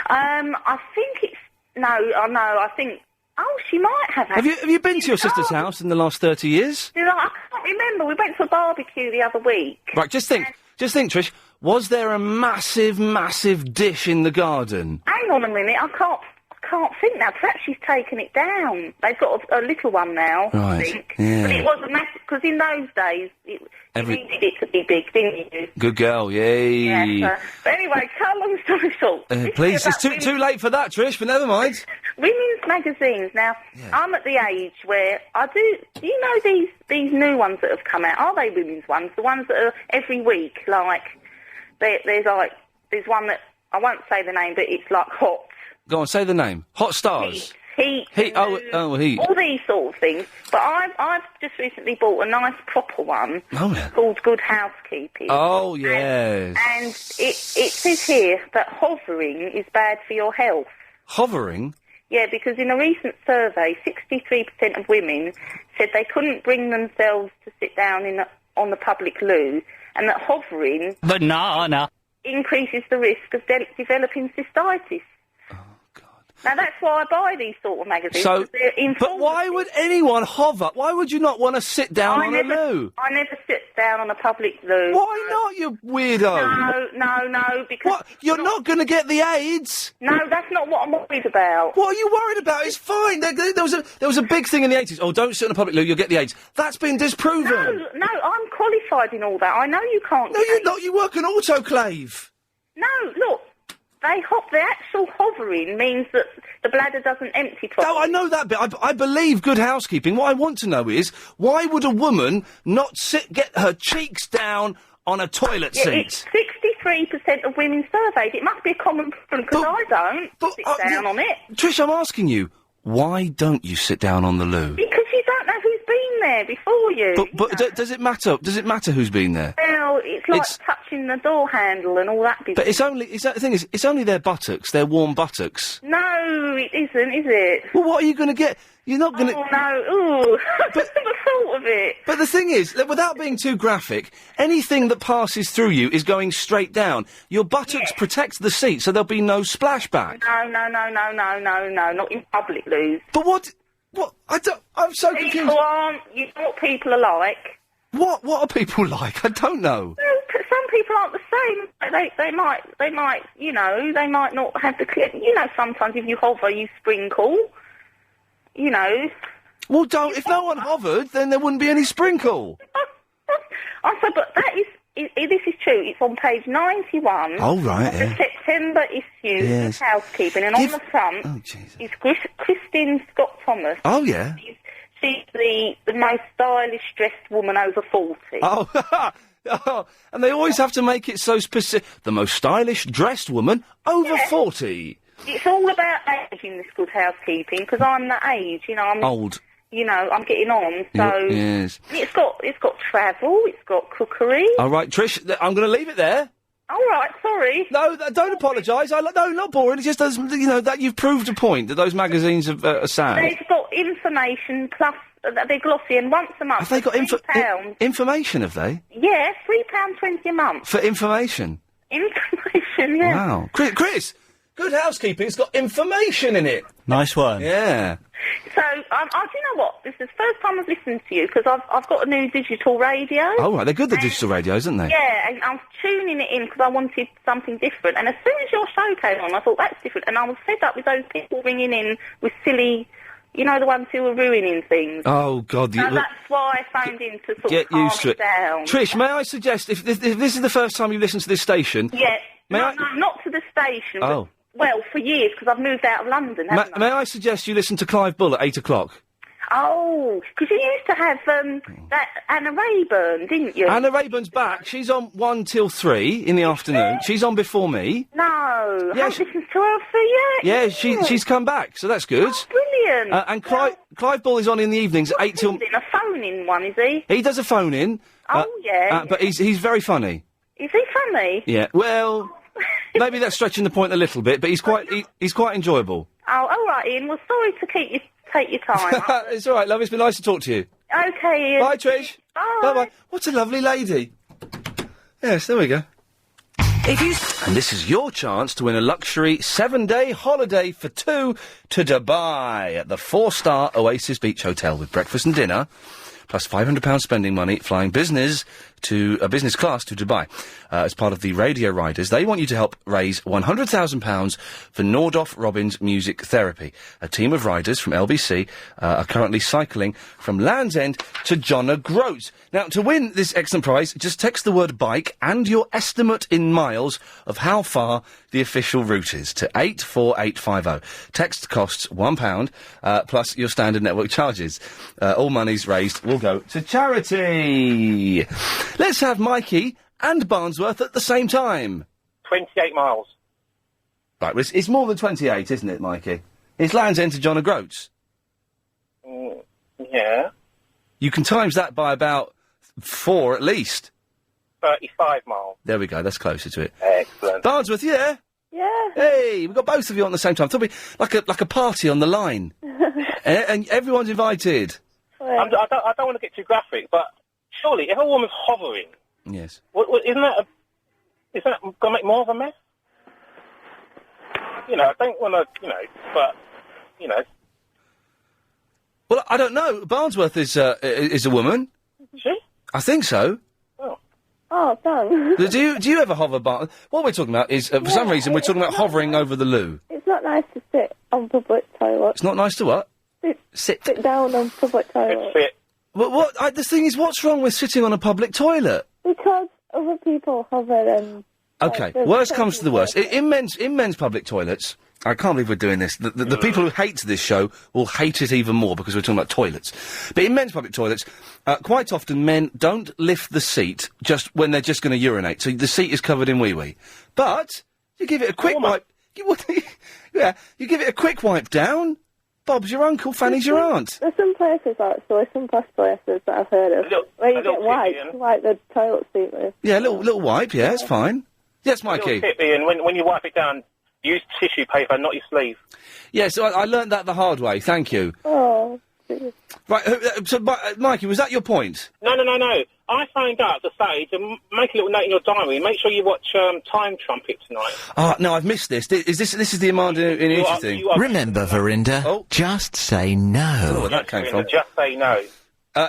I think it's... No, I think... Oh, she might have... Have you been to your sister's house in the last 30 years? I can't remember. We went to a barbecue the other week. Right, just think, Trish, was there a massive, massive dish in the garden? Hang on a minute, I can't think now. Perhaps she's taken it down. They've got a little one now, right. I think. Yeah. But it was a massive... Because in those days, you needed it to be big, didn't you? Good girl, yay. Yeah, but anyway, cut a long story short. Please, it's too late for that, Trish, but never mind. Women's magazines. Now, I'm at the age where do you know these new ones that have come out? Are they women's ones? The ones that are every week, like, there's one that, I won't say the name, but it's like Hot. Go on, say the name. Hot Stars. Heat. Heat. Heat. All these sort of things. But I've just recently bought a nice proper one called Good Housekeeping. Oh, yes. And it says here that hovering is bad for your health. Hovering? Yeah, because in a recent survey, 63% of women said they couldn't bring themselves to sit down on the public loo, and that hovering increases the risk of developing cystitis. Now, that's why I buy these sort of magazines. But why would anyone hover? Why would you not want to sit down on a loo? I never sit down on a public loo. Why not, you weirdo? No, because... What? You're not going to get the AIDS? No, that's not what I'm worried about. What are you worried about? It's fine. There was a big thing in the 80s. Oh, don't sit on a public loo, you'll get the AIDS. That's been disproven. No, I'm qualified in all that. I know you can't... No, you're not. You work an autoclave. No, look. The actual hovering means that the bladder doesn't empty properly. No, I know that bit. I believe Good Housekeeping. What I want to know is, why would a woman not get her cheeks down on a toilet seat? It's 63% of women surveyed. It must be a common problem, because I don't sit down on it. Trish, I'm asking you, why don't you sit down on the loo? Because you don't know who's been there before you. But does it matter? Does it matter who's been there? Well, it's like touching the door handle and all that business. But the thing is, it's only their buttocks, their warm buttocks. No, it isn't, is it? Well, what are you going to get? You're not going to... Oh, no, ooh, the thought of it. But the thing is, without being too graphic, anything that passes through you is going straight down. Your buttocks protect the seat, so there'll be no splashback. No, not in public loos. But what? I'm so confused. You know what people are like. What are people like? I don't know. Well, some people aren't the same. They might, they might not have the... sometimes if you hover, you sprinkle. Well, if no one hovered, then there wouldn't be any sprinkle. But this is true. It's on page 91. Oh, right, The September issue of Housekeeping, and on the front is Christine Scott Thomas. Oh, yeah. She's the most stylish dressed woman over 40. Oh, and they always have to make it so specific. The most stylish dressed woman over 40. It's all about age in this Good Housekeeping, because I'm that age, I'm... Old. I'm getting on, so... Yes. It's got travel, it's got cookery... All right, Trish, I'm going to leave it there. All right, sorry. No, don't apologise. No, not boring. It's just, that you've proved a point, that those magazines are sad. They've got information, plus they're glossy, and once a month... Have they got information, have they? Yeah, £3.20 a month. For information? Information, yeah. Wow. Chris, Good Housekeeping's got information in it. Nice one. Yeah. So, Do you know what? This is the first time I've listened to you, because I've got a new digital radio. Oh, right, they're good, the digital radios, aren't they? Yeah, and I was tuning it in because I wanted something different. And as soon as your show came on, I thought, that's different. And I was fed up with those people ringing in with silly, you know, the ones who were ruining things. Oh, God. So that's why I phoned in to sort Get of calm used to it. down. Trish, may I suggest, if this is the first time you listen to this station... Yeah, May no, I... no, not to the station. Oh. But, well, for years, because I've moved out of London, haven't I? May I suggest you listen to Clive Bull at 8 o'clock? Oh, because you used to have that Anna Rayburn, didn't you? Anna Rayburn's back. She's on 1 till 3 in the afternoon. She's on before me. No, I Yeah, haven't listened to her for years. Yeah, she's come back, so that's good. Oh, brilliant. And Clive Bull is on in the evenings at 8 till... He's in a phone-in one, is he? He does a phone-in. Oh, yeah. But he's very funny. Is he funny? Yeah, well, maybe that's stretching the point a little bit, but he's quite enjoyable. Oh, all right, Ian. Well, sorry to take your time. It's all right, love. It's been nice to talk to you. Okay, Ian. Bye, Trish. Bye. Bye-bye. What a lovely lady. Yes, there we go. And this is your chance to win a luxury 7-day holiday for two to Dubai at the 4-star Oasis Beach Hotel with breakfast and dinner, plus £500 spending money flying business class to Dubai. As part of the Radio Riders, they want you to help raise £100,000 for Nordoff Robbins Music Therapy. A team of riders from LBC are currently cycling from Land's End to John O'Groats. Now, to win this excellent prize, just text the word bike and your estimate in miles of how far the official route is to 84850. Text costs £1, plus your standard network charges. All monies raised will go to charity. Let's have Mikey and Barnsworth at the same time. 28 miles. Right, well, it's more than 28, isn't it, Mikey? It's Land's End to John O'Groats. Yeah. You can times that by about 4 at least. 35 miles. There we go, that's closer to it. Excellent. Barnsworth, yeah? Yeah. Hey, we've got both of you on the same time. It'll be like a party on the line. And everyone's invited. I don't want to get too graphic, but surely if a woman's hovering... Yes. Isn't that going to make more of a mess? You know, I don't want to, but, Well, I don't know. Barnsworth is a woman. She? I think so. Oh, thanks. Do you ever hover, What we're talking about is, for some reason, we're talking about hovering over the loo. It's not nice to sit on public toilets. It's not nice to what? Sit down on public toilets. Well, the thing is, what's wrong with sitting on a public toilet? Because other people hover and... Okay, worst comes to the worst. In men's public toilets, I can't believe we're doing this. The people who hate this show will hate it even more because we're talking about toilets. But in men's public toilets, quite often men don't lift the seat just when they're just going to urinate. So the seat is covered in wee-wee. But you give it a quick wipe. You give it a quick wipe down. Bob's your uncle, Fanny's your aunt. There's some places, actually, some posh places that I've heard of, where you get wipes, like the toilet seat with. Yeah, a little wipe, yeah, it's fine. Yes, Mikey. Little tip, Ian, when you wipe it down, use tissue paper, not your sleeve. Yeah, so I learnt that the hard way, thank you. Oh. Right, Mikey, was that your point? No. I signed up to say to make a little note in your diary. Make sure you watch Time Trumpet tonight. No, I've missed this. This is the Amanda Inucci thing. Remember, Verinda, just say no. I don't know where that came from. Just say no.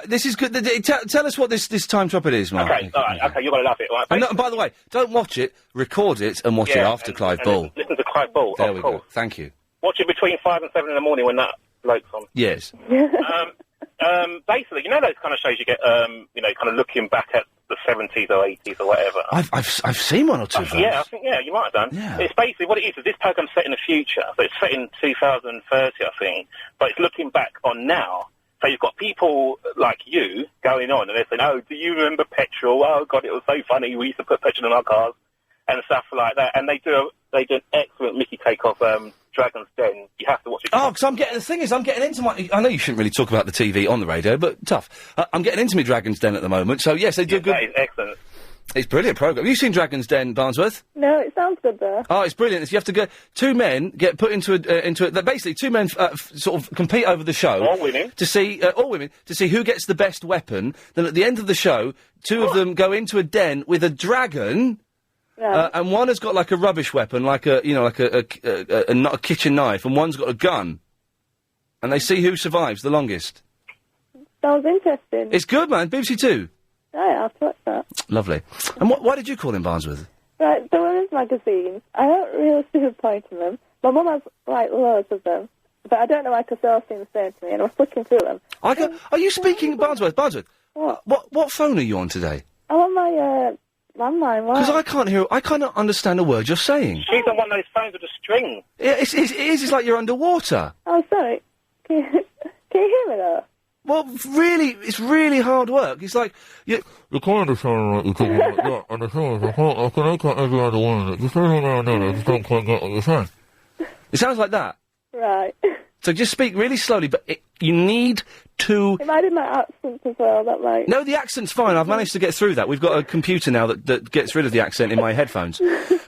This is good. Tell us what this Time Trumpet is, Mark. Okay, all right, okay, you're going to love it, right? And by the way, don't watch it, record it, and watch it after Clive Bull. Listen to Clive Bull, There we go. Thank you. Watch it between 5 and 7 in the morning when that bloke's on. Yes. Basically, you know those kind of shows you get, kind of looking back at the 70s or 80s or whatever? I've seen one or two of those. Yeah, I think, you might have done. Yeah. It's basically, what it is this program's set in the future. So it's set in 2030, I think. But it's looking back on now. So you've got people like you going on, and they're saying, oh, do you remember petrol? Oh, God, it was so funny. We used to put petrol in our cars and stuff like that. And they do an excellent Mickey take off Dragon's Den. You have to watch it. Oh, because the thing is, I'm getting into my... I know you shouldn't really talk about the TV on the radio, but tough. I'm getting into my Dragon's Den at the moment, so yes, they do good... That is excellent. It's a brilliant programme. Have you seen Dragon's Den, Barnsworth? No, it sounds good, though. Oh, it's brilliant. You have to go... Two men get put into a... basically, two men sort of compete over the show... All women. To see... all women. To see who gets the best weapon. Then at the end of the show, two of them go into a den with a dragon... and one has got like a rubbish weapon, like a not a kitchen knife, and one's got a gun. And they see who survives the longest. That was interesting. It's good, man. BBC Two. Right, I'll watch that. Lovely. And why did you call in Barnsworth? Right, the women's magazines, I don't really see the point in them. My mum has, like, loads of them. But I don't know why, because they all seem the same to me, and I was flicking through them. Are you speaking... Barnsworth? What? What phone are you on today? I'm on my, landline. Why? Because I can't understand a word you're saying. She's on one of those phones with a string. It is. It's like you're underwater. Oh, sorry. Can you hear me, though? Well, really, it's really hard work. It's like... You can't understand what you're talking about. Yeah, and the thing is, I can make out every other one of it. Just every now and then, I just don't quite get what you're saying. It sounds like that. Right. So just speak really slowly, but you need to... It might be my accent as well, that might... No, the accent's fine. I've managed to get through that. We've got a computer now that gets rid of the accent in my headphones.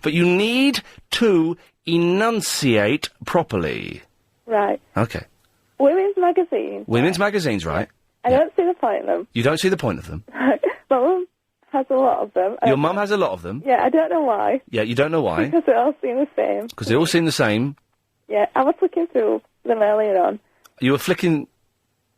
But you need to enunciate properly. Right. Okay. Women's magazines. Women's magazines, right? I don't see the point in them. You don't see the point of them. My mum has a lot of them. Your mum has a lot of them? Yeah, I don't know why. Yeah, you don't know why? Because they all seem the same. Because they all seem the same. Yeah, I was looking through them earlier on. You were flicking...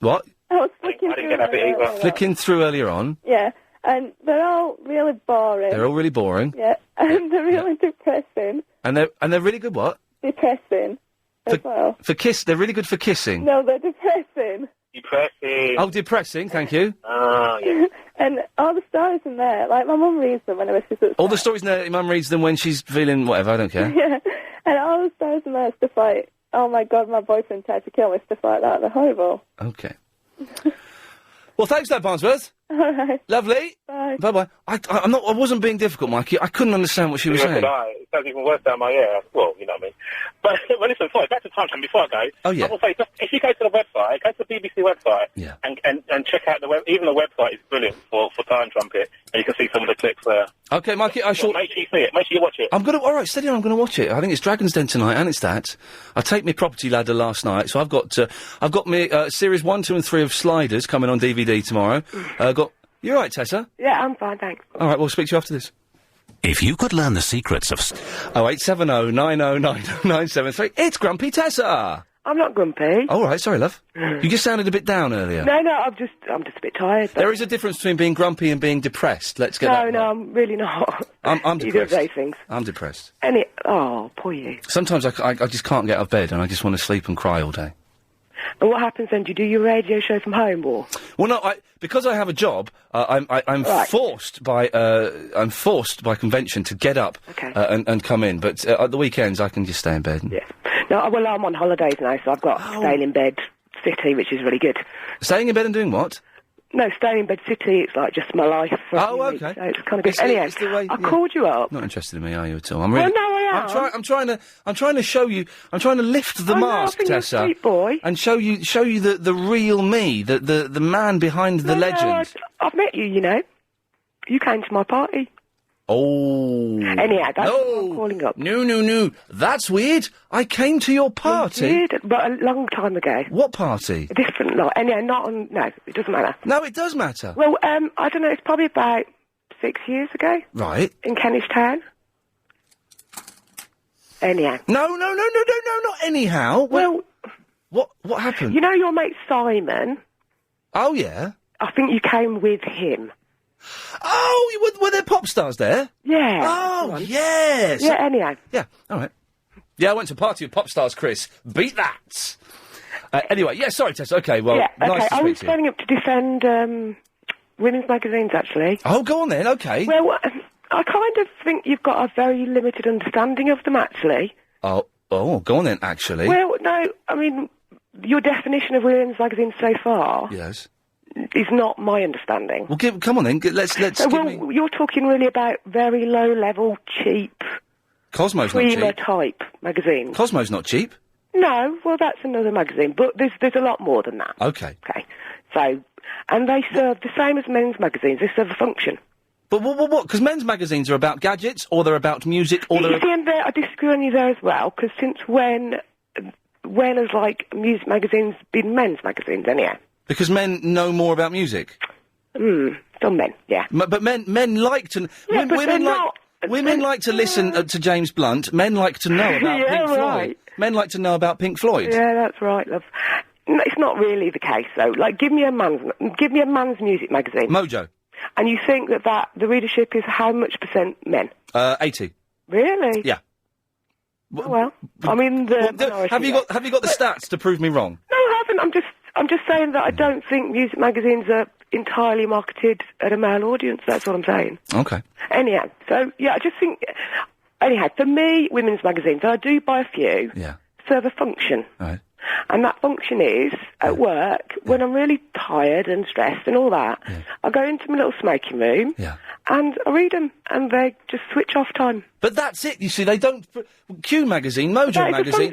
What? I was flicking through them earlier on. Flicking through earlier on. Yeah, and they're all really boring. They're all really boring. Yeah, and they're really depressing. And they're really good what? Depressing. As well. They're really good for kissing. No, they're depressing. Depressing. Oh, depressing, thank you. Oh, yeah. And all the stories in there, like my mum reads them whenever she's at All the stories in there, your mum reads them when she's feeling whatever, I don't care. Yeah, and all the stories in there, stuff like, oh my God, my boyfriend tried to kill me, stuff like that. They're horrible. Okay. Well, thanks for that, Barnsworth. All right. Lovely. Bye. Bye-bye. I wasn't being difficult, Mikey. I couldn't understand what she was saying. It sounds even worse down my ear. Well, you know what I mean. But, well, listen, sorry, back to time before I go. Oh, yeah. I will say, just, if you go to the website, go to the BBC website, yeah. and check out the web. Even the website is brilliant for Time Trumpet, and you can see some of the clips there. Okay, Mikey, I shall... Make sure you see it. Make sure you watch it. All right, steady on, I'm going to watch it. I think it's Dragon's Den tonight, and it's that. I take my property ladder last night, so I've got my series 1, 2 and 3 of Sliders coming on DVD tomorrow. You're right, Tessa? Yeah, I'm fine, thanks. All right, we'll speak to you after this. If you could learn the secrets of... 0870 90 973. It's Grumpy Tessa! I'm not grumpy. All right, sorry, love. You just sounded a bit down earlier. No, I'm just a bit tired. There is a difference between being grumpy and being depressed. Let's get that. No, I'm really not. I'm depressed. Either of those things. I'm depressed. Oh, poor you. Sometimes I just can't get out of bed and I just want to sleep and cry all day. And what happens then? Do you do your radio show from home, or? Well, no, because I have a job, I'm right. forced by convention to get up and come in. But at the weekends, I can just stay in bed. Yeah. No, well, I'm on holidays now, so I've got staying in bed city, which is really good. Staying in bed and doing what? No, staying in bed city. It's like just my life. For a few okay. weeks, so it's kind of good. Anyway, I called you up. Not interested in me, are you at all? I'm really. Well, no, I am. I'm trying to show you. I'm trying to lift the mask, Tessa, you're a sweet boy. and show you the real me, the man behind the legend. No, I've met you. You know, you came to my party. Oh. Anyhow, that's what I'm calling up. No. That's weird. I came to your party. You did, but a long time ago. What party? A different lot. Anyhow, not on... No, it doesn't matter. No, it does matter. Well, I don't know, it's probably about 6 years ago. Right. In Kentish Town. Anyhow. No, not anyhow. Well... What happened? You know your mate Simon? Oh, yeah. I think you came with him. Oh, were there pop stars there? Yeah. Oh, yes. Yeah, anyhow. Yeah, all right. Yeah, I went to a party with pop stars, Chris. Beat that. Anyway, yeah, sorry, Tess. Okay, well, yeah, okay. Nice to I was speak to you. phoning up to defend women's magazines, actually. Oh, go on then, okay. Well, I kind of think you've got a very limited understanding of them, actually. Oh, go on then, actually. Well, no, I mean, your definition of women's magazines so far... Yes. ...is not my understanding. Well, come on then, let's you're talking really about very low-level, cheap... Cosmo's not cheap. Creamer-type magazines. Cosmo's not cheap. No, well, that's another magazine, but there's a lot more than that. Okay. Okay. So, and they serve the same as men's magazines. They serve a function. But what? Because men's magazines are about gadgets, or they're about music, or You see, and I disagree on you there as well, because since when has, like, music magazines been men's magazines, anyhow? Because men know more about music? Some men, yeah. But men like to... Yeah, but women like to listen to James Blunt. Men like to know about Yeah, Pink Floyd. right. Men like to know about Pink Floyd. Yeah, that's right, love. No, it's not really the case, though. Like, give me a man's music magazine. Mojo. And you think that the readership is how much percent men? 80. Really? Yeah. Oh, well, I mean, have you got the stats to prove me wrong? No, I haven't. I'm just saying that I don't think music magazines are entirely marketed at a male audience. That's what I'm saying. Okay. Anyhow, so yeah, I just think. Anyhow, for me, women's magazines, I do buy a few. Yeah. Serve a function. Right. And that function is, at work, when I'm really tired and stressed and all that, I go into my little smoking room and I read them, and they just switch off time. But that's it, you see, they don't... Q magazine, Mojo magazine,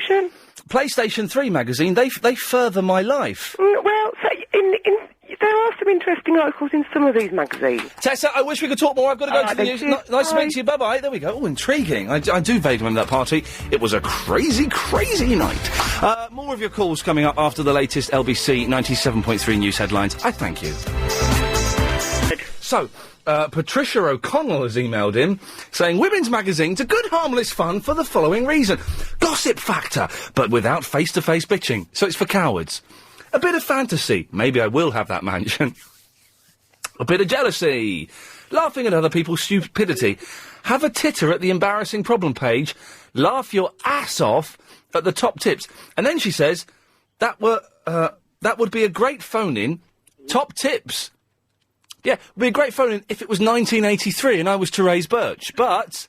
PlayStation 3 magazine, they further my life. Well, so there are some interesting articles in some of these magazines. Tessa, I wish we could talk more. I've got to go to the news. Nice to meet you. Bye-bye. There we go. Oh, intriguing. I do vaguely remember that party. It was a crazy, crazy night. More of your calls coming up after the latest LBC 97.3 news headlines. I thank you. So, Patricia O'Connell has emailed in saying women's magazines are good harmless fun for the following reason. Gossip factor, but without face-to-face bitching. So it's for cowards. A bit of fantasy. Maybe I will have that mansion. A bit of jealousy. Laughing at other people's stupidity. Have a titter at the embarrassing problem page. Laugh your ass off at the top tips. And then she says, that would be a great phone-in. Top tips. Yeah, it would be a great phone-in if it was 1983 and I was Therese Birch. But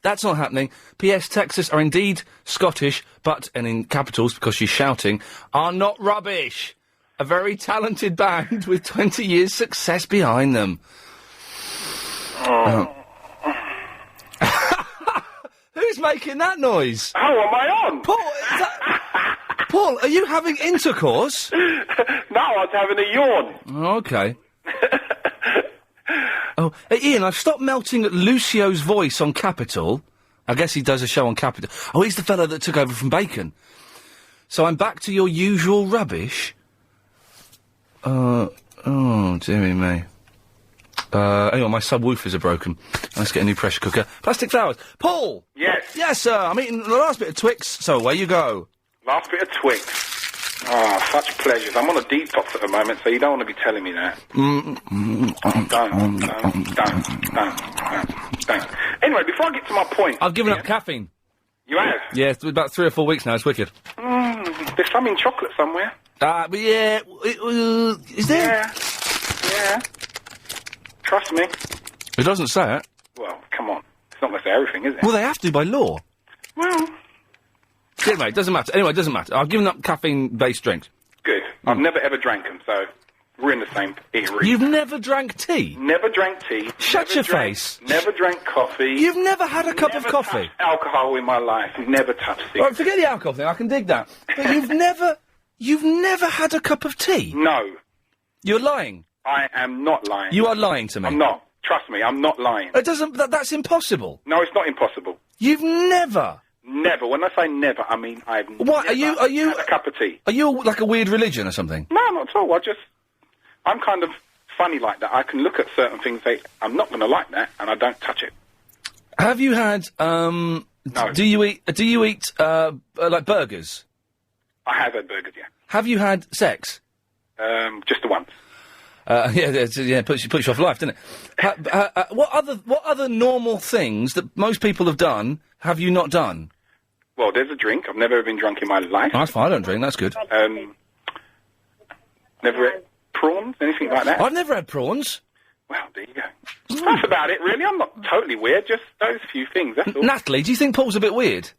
that's not happening. P.S. Texas are indeed Scottish, but, and in capitals because she's shouting, are not rubbish. A very talented band with 20 years' success behind them. Who's making that noise? How am I on? Paul, Paul, are you having intercourse? No, I was having a yawn. Okay. Oh, Ian, I've stopped melting at Lucio's voice on Capital. I guess he does a show on Capital. Oh, he's the fellow that took over from Bacon. So I'm back to your usual rubbish. Oh, dearie me. Hang on, my subwoofers are broken. Let's get a new pressure cooker. Plastic flowers. Paul! Yes? Yes, sir. I'm eating the last bit of Twix, so away you go. Last bit of Twix. Oh, such pleasures. I'm on a detox at the moment, so you don't want to be telling me that. Don't. Anyway, before I get to my point... I've given up caffeine. You have? Yeah, it's about 3 or 4 weeks now. It's wicked. There's some in chocolate somewhere. But yeah... is there? Yeah. Trust me. It doesn't say it. Well, come on. It's not going to say everything, is it? Well, they have to by law. Well... Anyway, it doesn't matter. Anyway, it doesn't matter. I've given up caffeine-based drinks. Good. I've never ever drank them, so we're in the same era. You've never drank tea? Never drank tea. Shut your face. Never drank coffee. You've never had a cup of coffee? Touched alcohol in my life. Never touched it. All right, forget the alcohol thing. I can dig that. But you've never had a cup of tea? No. You're lying. I am not lying. You are lying to me. I'm not. Trust me, I'm not lying. It doesn't. That's impossible. No, it's not impossible. You've never. Never. When I say never, I mean I've what, never are you had a cup of tea. Are you like a weird religion or something? No, not at all. I'm kind of funny like that. I can look at certain things, say, I'm not going to like that, and I don't touch it. Have you had, No. Do you eat, like burgers? I have had burgers, yeah. Have you had sex? Just the once. Yeah, puts you off life, doesn't it? What other normal things that most people have done have you not done? Well, there's a drink. I've never been drunk in my life. That's fine. I don't drink. That's good. Never had prawns, anything like that. I've never had prawns. Well, there you go. That's about it, really. I'm not totally weird. Just those few things. That's all. Natalie, do you think Paul's a bit weird?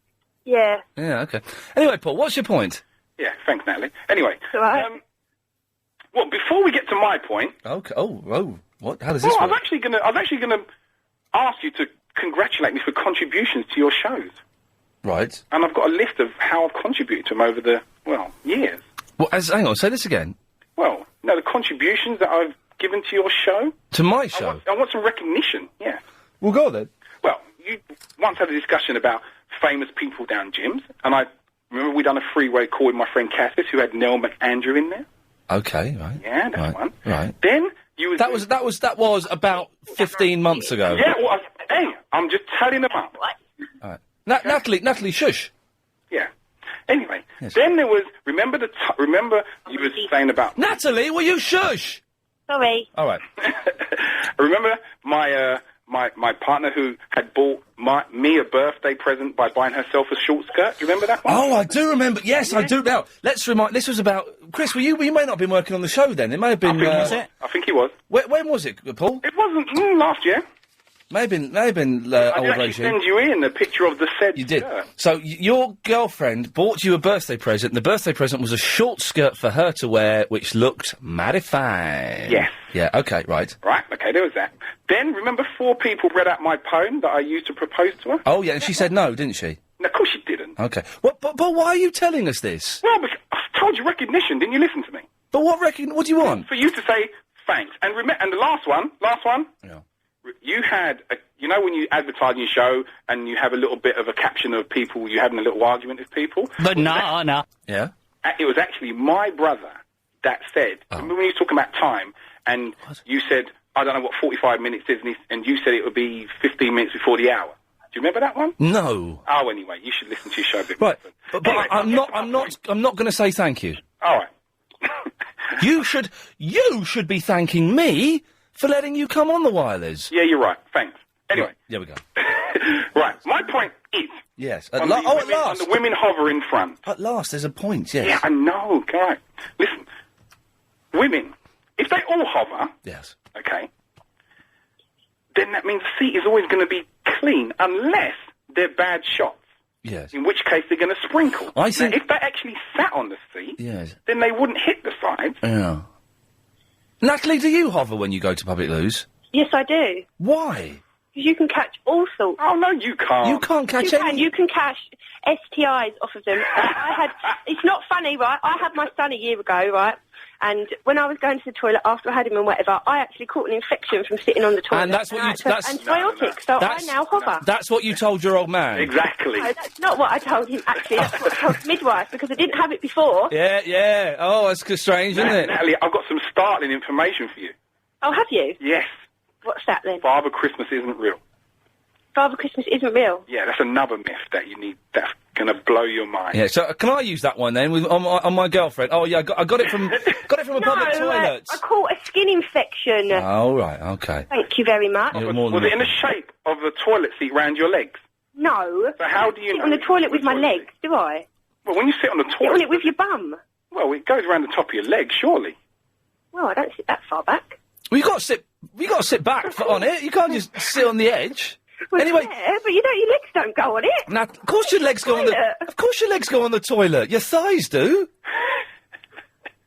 Yeah. Yeah. Okay. Anyway, Paul, what's your point? Yeah. Thanks, Natalie. Anyway. Right. Well, before we get to my point... Okay. Oh, what? How does this work? I was actually gonna ask you to congratulate me for contributions to your shows. Right. And I've got a list of how I've contributed to them over the, years. Well, hang on, say this again. Well, no, the contributions that I've given to your show. To my show? I want some recognition, yeah. Well, go on then. Well, you once had a discussion about famous people down gyms, and I remember we done a three-way call with my friend Cassis, who had Neil McAndrew in there. Okay, right. Yeah, that's one. Right. Then you was... That was about 15 months ago. Yeah, well, hey, I'm just telling them up. All right. Natalie, shush. Yeah. Anyway, Yes. Then there was, remember you were saying about... Natalie, will you shush? Sorry. All right. Remember my partner who had bought me a birthday present by buying herself a short skirt? Do you remember that one? Oh, I do remember. Yes, I do. Now, let's remind... This was about... Chris, you may not have been working on the show then. It may have been... I think he was. When was it, Paul? It wasn't last year. May have been I old did actually regime. send you in a picture of the said You did. skirt. So your girlfriend bought you a birthday present. The birthday present was a short skirt for her to wear, which looked mighty fine. Yes. Yeah, okay, right. Right, okay, there was that. Then, remember 4 people read out my poem that I used to propose to her? Oh, yeah, and she said no, didn't she? No, of course she didn't. Okay. But why are you telling us this? Well, because I told you recognition, didn't you listen to me? But what do you want? For you to say thanks. And and the last one, yeah. You had, you know when you advertise your show and you have a little bit of a caption of people, you having a little argument with people? Banana. Yeah. It was actually my brother that said, remember when you were talking about time, and you said, I don't know what 45 minutes is, and you said it would be 15 minutes before the hour. Do you remember that one? No. Oh, anyway, you should listen to your show a bit Right, more. but Anyway, I'm not going to say thank you. All right. You should be thanking me for letting you come on the wireless. Yeah, you're right. Thanks. Anyway. Right, there we go. Right, my point is... Yes. At At last. last. On the women hover in front. At last, there's a point, yes. Yeah, I know. All right. Listen, women, if they all hover... Yes. Okay, then that means the seat is always going to be clean, unless they're bad shots. Yes. In which case they're going to sprinkle. I think... Now, if they actually sat on the seat, Yes. then they wouldn't hit the sides. Yeah. Natalie, do you hover when you go to public loos? Yes, I do. Why? Because you can catch all sorts. Oh, no, you can't. You can't catch any... You can catch STIs off of them. It's not funny, right? I had my son a year ago, right? And when I was going to the toilet after I had him and whatever, I actually caught an infection from sitting on the toilet. And that's what you... That's antibiotics, so I now hover. That's what you told your old man? Exactly. No, that's not what I told him, actually. That's what I told the midwife, because I didn't have it before. Yeah. Oh, that's strange, isn't it? Natalie, I've got some startling information for you. Oh, have you? Yes. What's that, then? Father Christmas isn't real. Father Christmas isn't real? Yeah, that's another myth that you need, that's going to blow your mind. Yeah, so can I use that one then on my girlfriend? Oh yeah, I got it from a public toilet. I caught a skin infection. Oh right, okay. Thank you very much. Was it in the shape of the toilet seat round your legs? No. So how do you sit know on the it's toilet with my legs, do I? Well, when you sit on the Sit toilet... on it with your bum. Well, it goes around the top of your leg, surely. Well, I don't sit that far back. Well, you got to sit back on it. You can't just sit on the edge. Well, Anyway, yeah, but you know your legs don't go on it. now, of course your legs go on the. Of course your legs go on the toilet. Your thighs do.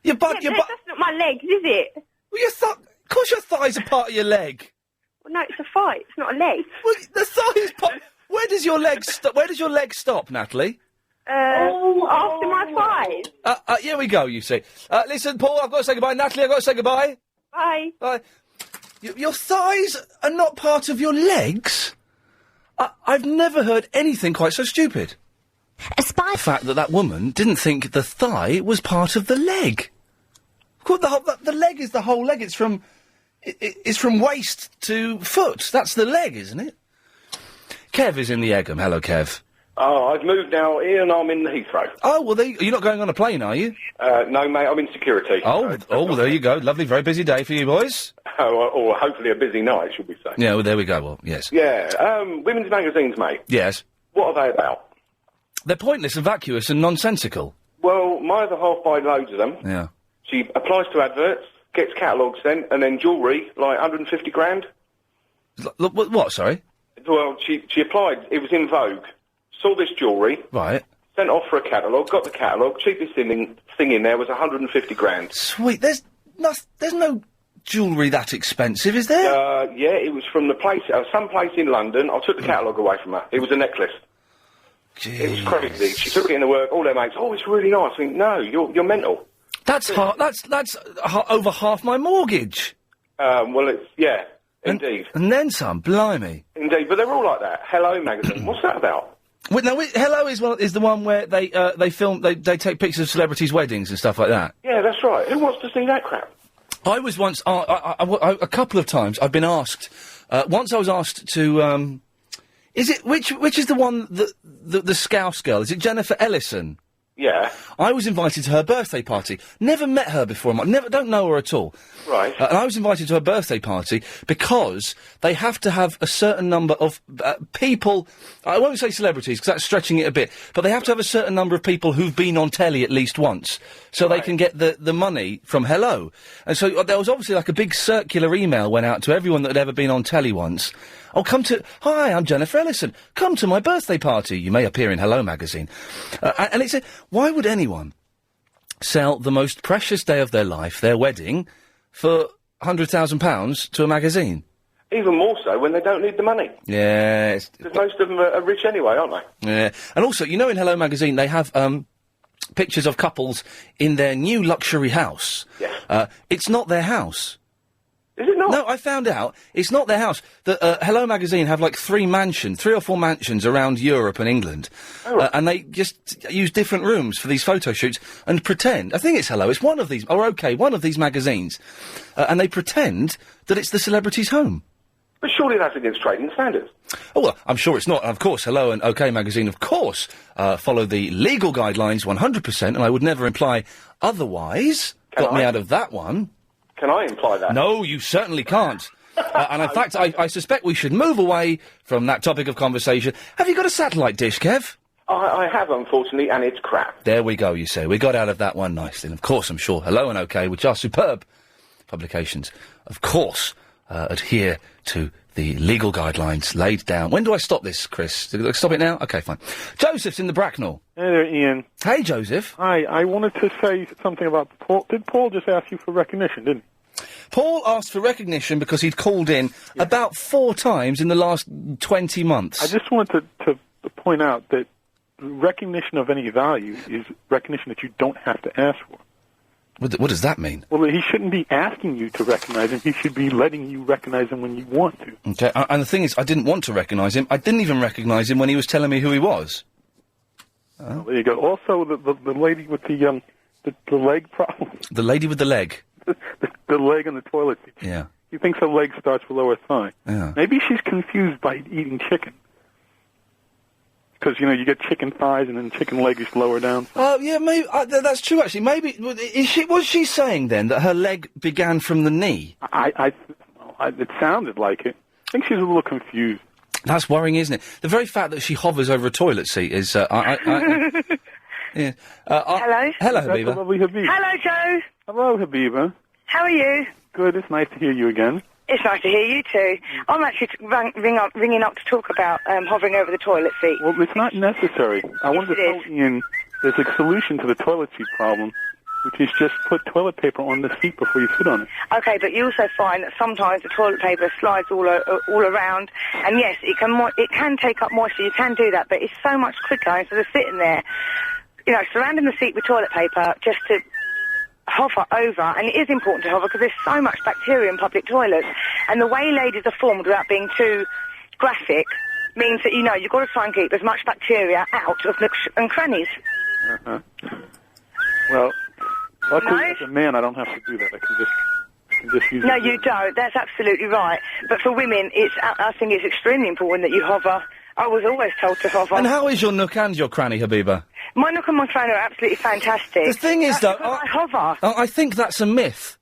Your butt. Yeah, that's not my legs, is it? Well, of course your thighs are part of your leg. Well, no, it's a thigh. It's not a leg. Well, the thigh is part. Where does your leg stop? Where does your leg stop, Natalie? After my thighs. Here we go. You see. Listen, Paul. I've got to say goodbye. Natalie, I've got to say goodbye. Bye. Bye. Your thighs are not part of your legs? I've never heard anything quite so stupid. The fact that woman didn't think the thigh was part of the leg. The leg is the whole leg. It's from waist to foot. That's the leg, isn't it? Kev is in the Egham. Hello, Kev. Oh, I've moved now, Ian. I'm in the Heathrow. Oh, well, you're not going on a plane, are you? No, mate, I'm in security. Oh, there you go. Lovely, very busy day for you boys. Or hopefully a busy night, should we say. Yeah, well, there we go. Well, yes. Yeah, women's magazines, mate. Yes. What are they about? They're pointless and vacuous and nonsensical. Well, my other half buys loads of them. Yeah. She applies to adverts, gets catalogues sent, and then jewellery, like 150 grand. What, sorry? Well, she applied, it was in Vogue, saw this jewellery. Right. Sent off for a catalogue, got the catalogue, cheapest thing in there was 150 grand. Sweet, there's no jewellery that expensive, is there? Yeah, it was from the place, some place in London. I took the catalogue away from her. It was a necklace. Jeez. It was crazy. She took it into work, all their mates, oh, it's really nice. I think, no, you're mental. That's over half my mortgage. Well, it's, yeah, indeed. And then some, blimey. Indeed, but they're all like that. Hello magazine, what's that about? Wait, no, Hello is the one where they take pictures of celebrities' weddings and stuff like that. Yeah, that's right. Who wants to see that crap? I was once, a couple of times, I've been asked. Once I was asked to, which is the one, the Scouse girl? Is it Jennifer Ellison? Yeah. I was invited to her birthday party. Never met her before. Don't know her at all. Right. And I was invited to her birthday party because they have to have a certain number of people. I won't say celebrities because that's stretching it a bit, but they have to have a certain number of people who've been on telly at least once, so they can get the money from Hello. And so there was obviously like a big circular email went out to everyone that had ever been on telly once. Oh, hi, I'm Jennifer Ellison. Come to my birthday party. You may appear in Hello magazine. And it said, why would anyone sell the most precious day of their life, their wedding, for £100,000 to a magazine? Even more so when they don't need the money. Yeah. Because most of them are rich anyway, aren't they? Yeah. And also, in Hello magazine, they have pictures of couples in their new luxury house. Yes. It's not their house. Is it not? No, I found out it's not their house. Hello magazine have like 3 or 4 mansions around Europe and England, and they just use different rooms for these photo shoots and pretend. I think it's Hello. It's one of these, one of these magazines, and they pretend that it's the celebrity's home. But surely that's against trading standards. Oh, well, I'm sure it's not. Of course, Hello and OK magazine, of course, follow the legal guidelines 100%, and I would never imply otherwise. Got me out of that one. Can I imply that? No, you certainly can't. And in fact, I suspect we should move away from that topic of conversation. Have you got a satellite dish, Kev? I have, unfortunately, and it's crap. There we go, you say. We got out of that one nicely. And of course, I'm sure Hello and OK, which are superb publications, of course, adhere to the legal guidelines laid down. When do I stop this, Chris? Do I stop it now? OK, fine. Joseph's in the Bracknell. Hey there, Ian. Hey, Joseph. Hi, I wanted to say something about Paul. Did Paul just ask you for recognition, didn't he? Paul asked for recognition because he'd called in about 4 times in the last 20 months. I just wanted to point out that recognition of any value is recognition that you don't have to ask for. What does that mean? Well, he shouldn't be asking you to recognize him. He should be letting you recognize him when you want to. Okay, and the thing is, I didn't want to recognise him. I didn't even recognise him when he was telling me who he was. Well, there you go. Also, the lady with the leg problem. The lady with the leg? the leg on the toilet seat. Yeah. He thinks her leg starts below her thigh. Yeah. Maybe she's confused by eating chicken. Because, you get chicken thighs and then chicken leg is lower down. Oh, yeah, maybe, that's true, actually. Maybe, was she saying, then, that her leg began from the knee? It sounded like it. I think she's a little confused. That's worrying, isn't it? The very fact that she hovers over a toilet seat is, yeah. Hello? Hello, That's Habiba. the lovely Habiba. Hello, Joe. Hello, Habiba. How are you? Good, it's nice to hear you again. It's nice to hear you too. I'm actually ringing up to talk about hovering over the toilet seat. Well, it's not necessary. I wanted to tell Ian there's a solution to the toilet seat problem, which is just put toilet paper on the seat before you sit on it. Okay, but you also find that sometimes the toilet paper slides all around, and yes, it can take up moisture. You can do that, but it's so much quicker instead of sitting there, surrounding the seat with toilet paper just to hover over. And it is important to hover because there's so much bacteria in public toilets, and the way ladies are formed, without being too graphic, means that you've got to try and keep as much bacteria out of nooks and crannies. Well, luckily as a man, I don't have to do that. I can just use. No, you don't. That's absolutely right. But for women, I think it's extremely important that you hover. I was always told to hover. And how is your nook and your cranny, Habiba? My nook and my cranny are absolutely fantastic. The thing is, though, I hover. I think that's a myth.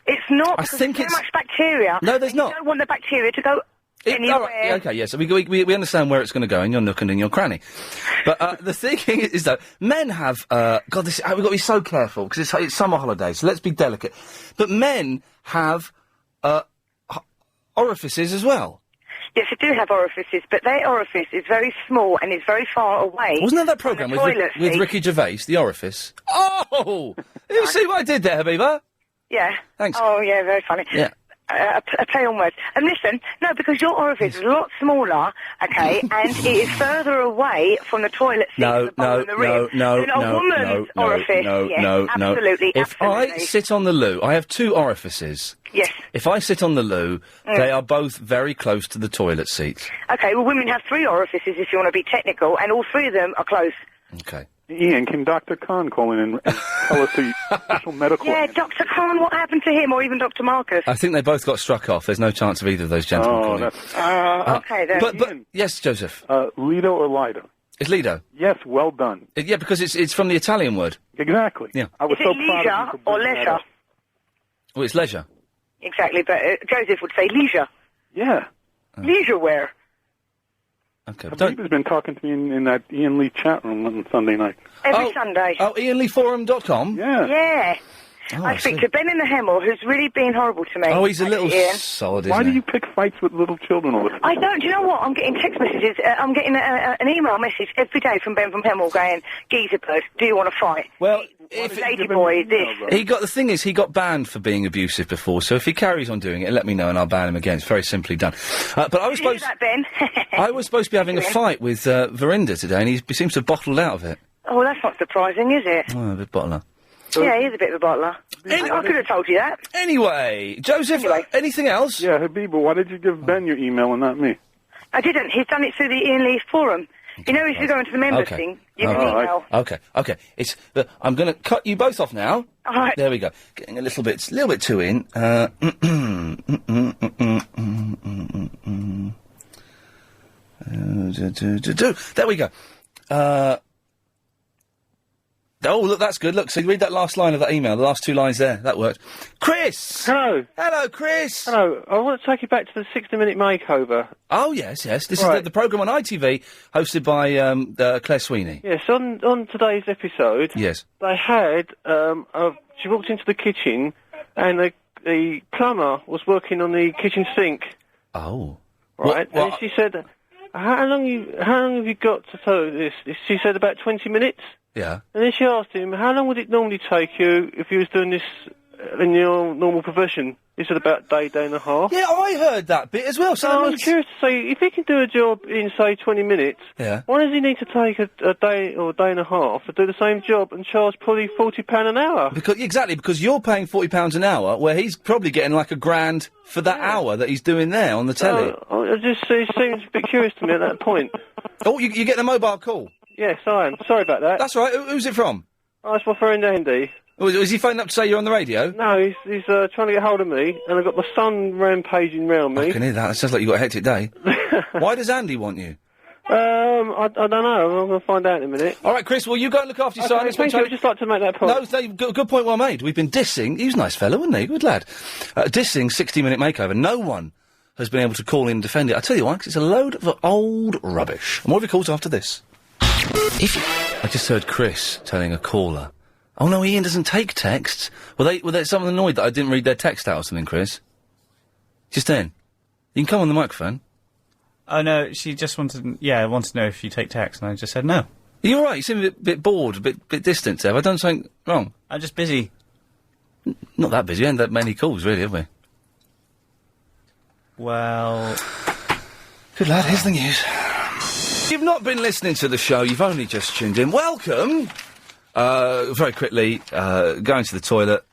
It's not. I think there's so much bacteria. No, there's not. You don't want the bacteria to go anywhere. All right, okay, yes. We understand where it's going to go in your nook and in your cranny. But the thing is, though, men have. God, we've got to be so careful because it's summer holidays, so let's be delicate. But men have orifices as well. Yes, they do have orifices, but their orifice is very small and is very far away. Wasn't there that programme with Ricky Gervais, The Orifice? Oh! You see what I did there, Habiba? Yeah. Thanks. Oh, yeah, very funny. Yeah. A play on words. And listen, no, because your orifice is a lot smaller, okay, and it is further away from the toilet seat than a woman's orifice. Absolutely. If I sit on the loo, I have 2 orifices. Yes. If I sit on the loo, they are both very close to the toilet seat. Okay, well, women have 3 orifices if you want to be technical, and all 3 of them are close. Okay. Ian, can Dr. Khan call in and tell us the official medical... Yeah, Dr. Khan, what happened to him, or even Dr. Marcus? I think they both got struck off. There's no chance of either of those gentlemen calling. Okay, then. But yes, Joseph. Lido or Lido? It's Lido. Yes, well done. Yeah, because it's from the Italian word. Exactly. Yeah. I was Is so it proud of you leisure for or bringing that leisure? up. Oh, it's leisure. Exactly, but Joseph would say leisure. Yeah. Leisure wear. Okay. Habib has been talking to me in that Ian Lee chat room on Sunday night. Every Sunday. Oh, IanLeeForum.com? Yeah. Yeah. Oh, I I speak see. to Ben in the Hemel, who's really been horrible to me. Oh, he's a little Ian. sod, Why isn't do he? you pick fights with little children all the time? I don't. Do you know what? I'm getting text messages. I'm getting an email message every day from Ben from Hemel going, "Geezer bird, do you want to fight?" Well, lady boy, this. The thing is, he got banned for being abusive before, so if he carries on doing it, let me know and I'll ban him again. It's very simply done. But I was Did you hear supposed... that, Ben? I was supposed to be having a fight with Verinda today, and he seems to have bottled out of it. Oh, that's not surprising, is it? Oh, a bit bottler. Yeah, he is a bit of a bottler. I could have told you that. Anyway, Joseph, anything else? Yeah, Habiba, why did you give Ben your email and not me? I didn't. He's done it through the Ian Lee Forum. You know, if you go into the members thing, you can email. Okay. I'm going to cut you both off now. All right. There we go. Getting a little bit too in. There we go. Oh, look, that's good. Look, so you read that last line of that email, the last two lines there. That worked. Chris! Hello. Hello, Chris! Hello. I want to take you back to the 60-minute makeover. Oh, yes. This is the programme on ITV, hosted by Claire Sweeney. Yes, on today's episode, Yes. they had, she walked into the kitchen, and the plumber was working on the kitchen sink. Oh. Right, What- and she said, how long have you got to do this? She said about 20 minutes. Yeah. And then she asked him, how long would it normally take you if you was doing this in your normal profession? He said about day and a half. Yeah, I heard that bit as well. So I was curious to see, if he can do a job in, say, 20 minutes, Yeah. why does he need to take a day or a day and a half to do the same job and charge probably £40 an hour? Because you're paying £40 an hour, where he's probably getting like £1,000 for that hour that he's doing there on the telly. It seems a bit curious to me at that point. Oh, you're getting a mobile call? Yes, I am. Sorry about that. That's all right. Who's it from? Oh, it's my friend Andy. Was he phoning up to say you're on the radio? No, he's trying to get hold of me, and I've got my son rampaging round me. I can hear that. It sounds like you've got a hectic day. Why does Andy want you? I don't know. I'm going to find out in a minute. All right, Chris, well, you go and look after your son. Thank you. I'd just like to make that point. No, good point well made. We've been dissing... He was a nice fellow, wasn't he? Good lad. Dissing 60-minute makeover. No one has been able to call in and defend it. I tell you why, 'cause it's a load of old rubbish. More of your calls after this. I just heard Chris telling a caller... Oh, no, Ian doesn't take texts. Were they someone annoyed that I didn't read their text out or something, Chris? Just then. You can come on the microphone. Oh, no, she just wanted to know if you take text, and I just said no. Are you all right? You seem a bit bored, a bit distant there. Have I done something wrong? I'm just busy. Not that busy. We haven't that many calls, really, have we? Well... Good lad, here's the news. If you've not been listening to the show, you've only just tuned in. Welcome! Very quickly, going to the toilet,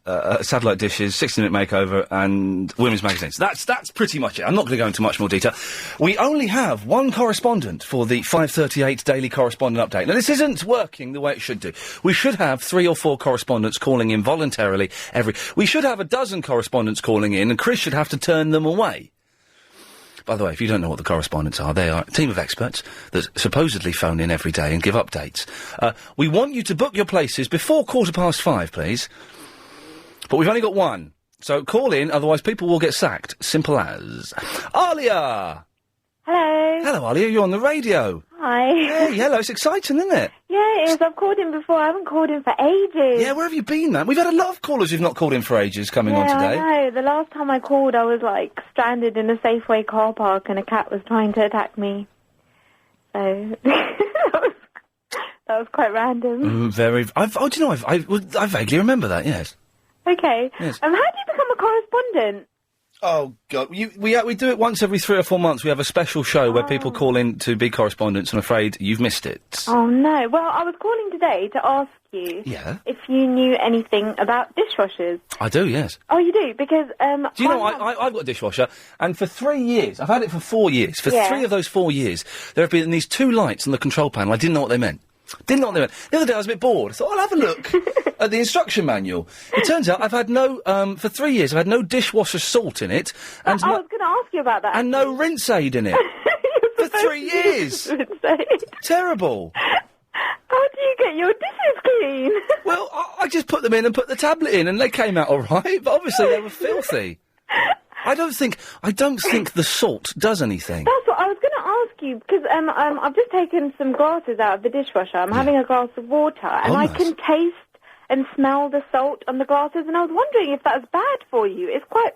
satellite dishes, 60-minute makeover, and women's magazines. That's pretty much it. I'm not going to go into much more detail. We only have one correspondent for the 5:38 Daily Correspondent Update. Now, this isn't working the way it should do. We should have 3 or 4 correspondents calling in voluntarily We should have a dozen correspondents calling in, and Chris should have to turn them away. By the way, if you don't know what the correspondents are, they are a team of experts that supposedly phone in every day and give updates. We want you to book your places before 5:15, please. But we've only got one. So call in, otherwise people will get sacked. Simple as. Alia! Hello. Hello, Alia, you're on the radio. Hi. Hey, hello, it's exciting, isn't it? Yeah, it is. I've called in before. I haven't called in for ages. Yeah, where have you been, man? We've had a lot of callers who've not called in for ages coming on today. I know. The last time I called, I was, stranded in a Safeway car park and a cat was trying to attack me. So, that was quite random. Do you know, I vaguely remember that, yes. Okay. Yes. How do you become a correspondent? Oh, God. We do it once every 3 or 4 months. We have a special show where people call in to be correspondents. I'm afraid you've missed it. Oh, no. Well, I was calling today to ask you if you knew anything about dishwashers. I do, yes. Oh, you do? Because, Do you know, I've got a dishwasher, and for 3 years, I've had it for 4 years. For 3 of those 4 years, there have been these 2 lights on the control panel. I didn't know what they meant. The other day I was a bit bored. I thought, I'll have a look at the instruction manual. It turns out I've had for 3 years, I've had no dishwasher salt in it. And I was going to ask you about that. And no rinse aid in it. For 3 years. Terrible. How do you get your dishes clean? Well, I just put them in and put the tablet in, and they came out all right. But obviously they were filthy. I don't think the salt does anything. That's what I was going to ask you, because I've just taken some glasses out of the dishwasher. I'm having a glass of water, and I can taste and smell the salt on the glasses, and I was wondering if that's bad for you. It's quite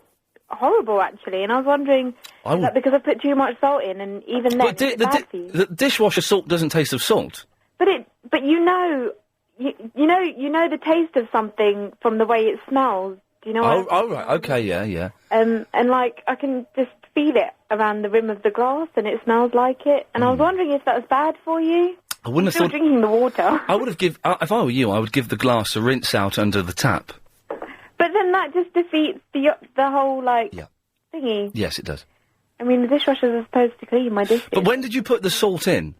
horrible, actually, and I was wondering, is that because I put too much salt in, and even then, is it bad for you? The dishwasher salt doesn't taste of salt. But you know the taste of something from the way it smells. Do you know what Oh, right, okay, yeah. and like, I can just feel it around the rim of the glass, and it smells like it, and I was wondering if that was bad for you. I wouldn't have Still thought... drinking the water. I would have if I were you, I would give the glass a rinse out under the tap. But then that just defeats the whole, like, thingy. Yes, it does. I mean, the dishwashers are supposed to clean my dishes. But when did you put the salt in?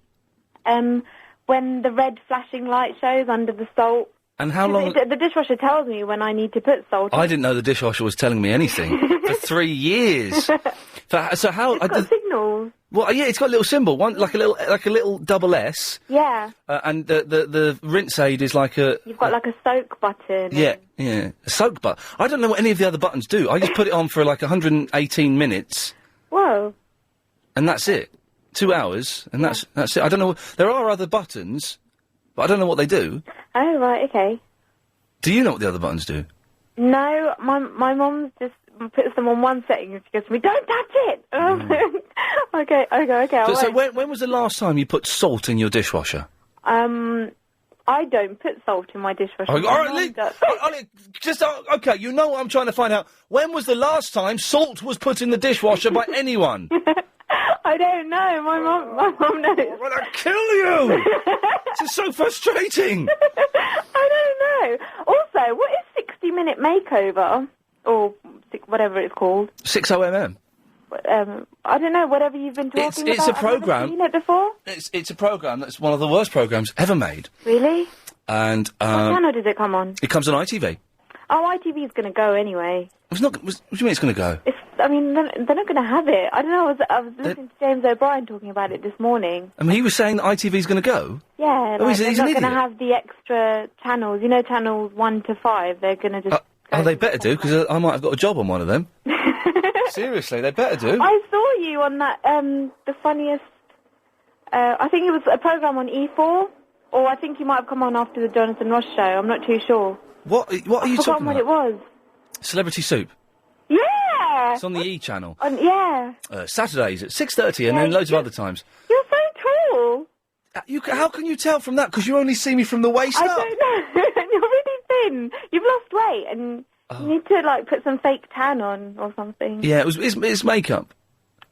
When the red flashing light shows under the salt. And how long... The dishwasher tells me when I need to put salt in. I didn't know the dishwasher was telling me anything for 3 years. So how... It's got signals. Well, yeah, it's got a little symbol, one like a little double S. Yeah. And the rinse aid is like a... You've got like a soak button. Yeah, a soak button. I don't know what any of the other buttons do. I just put it on for like 118 minutes. Whoa. And that's it. 2 hours, and that's it. I don't know. There are other buttons, but I don't know what they do. Oh, right, okay. Do you know what the other buttons do? No, my mum just puts them on one setting and she goes to me, "Don't touch it!" Okay. So when was the last time you put salt in your dishwasher? I don't put salt in my dishwasher. All right, okay, you know what I'm trying to find out. When was the last time salt was put in the dishwasher by anyone? I don't know. My mum knows. I'm gonna kill you! This is so frustrating. I don't know. Also, what is 60-minute makeover? Or whatever it's called. 60mm. I don't know, whatever you've been talking about. It's a programme. I've never seen it before. It's a programme that's one of the worst programmes ever made. Really? And, what channel does it come on? It comes on ITV. Oh, ITV's going to go anyway. What do you mean it's going to go? I mean, they're not going to have it. I don't know, I was listening to James O'Brien talking about it this morning. I mean, he was saying that ITV's going to go? Yeah, he's they're an not going idiot. to have the extra channels. You know, channels 1 to 5, they're going to just... they better do, because I might have got a job on one of them. Seriously, they better do. I saw you on that, the funniest... I think it was a programme on E4, or I think you might have come on after the Jonathan Ross show. I'm not too sure. What are you talking about? I forgot what it was. Celebrity Soup. Yeah! It's on the E channel. Yeah. Saturdays at 6:30 and then loads of other times. You're so tall. How can you tell from that? Because you only see me from the waist I up. don't know. You're really thin. You've lost weight and you need to, like, put some fake tan on or something. Yeah, it's makeup.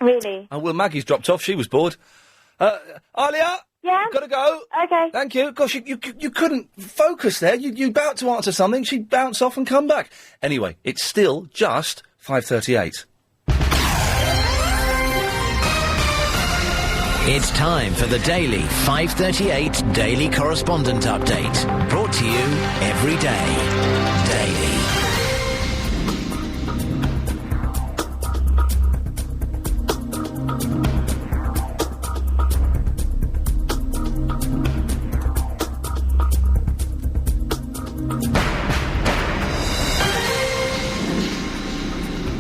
Really? Oh, well, Maggie's dropped off. She was bored. Alia? Yeah? Gotta go. Okay. Thank you. Gosh, you couldn't focus there. You about to answer something. She'd bounce off and come back. Anyway, it's still just 5:38. It's time for the daily 5:38 Daily Correspondent Update. Brought to you every day. Daily.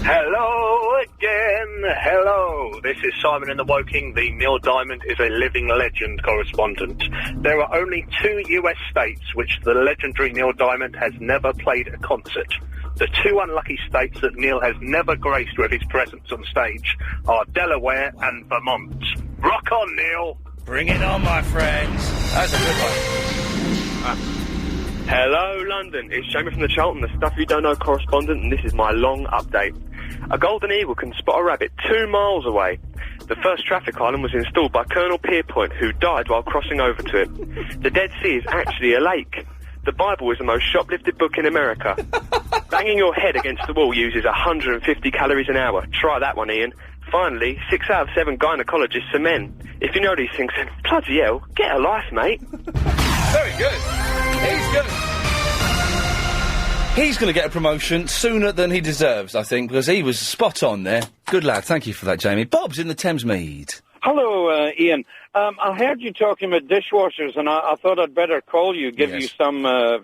Hello again. Hello. This is Simon in the Woking. The Neil Diamond is a living legend correspondent. There are only 2 US states which the legendary Neil Diamond has never played a concert. The 2 unlucky states that Neil has never graced with his presence on stage are Delaware and Vermont. Rock on, Neil. Bring it on, my friends. That's a good one. Hello, London. It's Jamie from the Charlton, the Stuff You Don't Know correspondent, and this is my long update. A golden eagle can spot a rabbit 2 miles away. The first traffic island was installed by Colonel Pierpoint, who died while crossing over to it. The Dead Sea is actually a lake. The Bible is the most shoplifted book in America. Banging your head against the wall uses 150 calories an hour. Try that one, Ian. Finally, 6 out of 7 gynecologists are men. If you know these things, then bloody hell, get a life, mate. Very good. He's good. He's going to get a promotion sooner than he deserves, I think, because he was spot on there. Good lad. Thank you for that, Jamie. Bob's in the Thamesmead. Hello, Ian. I heard you talking about dishwashers, and I thought I'd better call you, give you some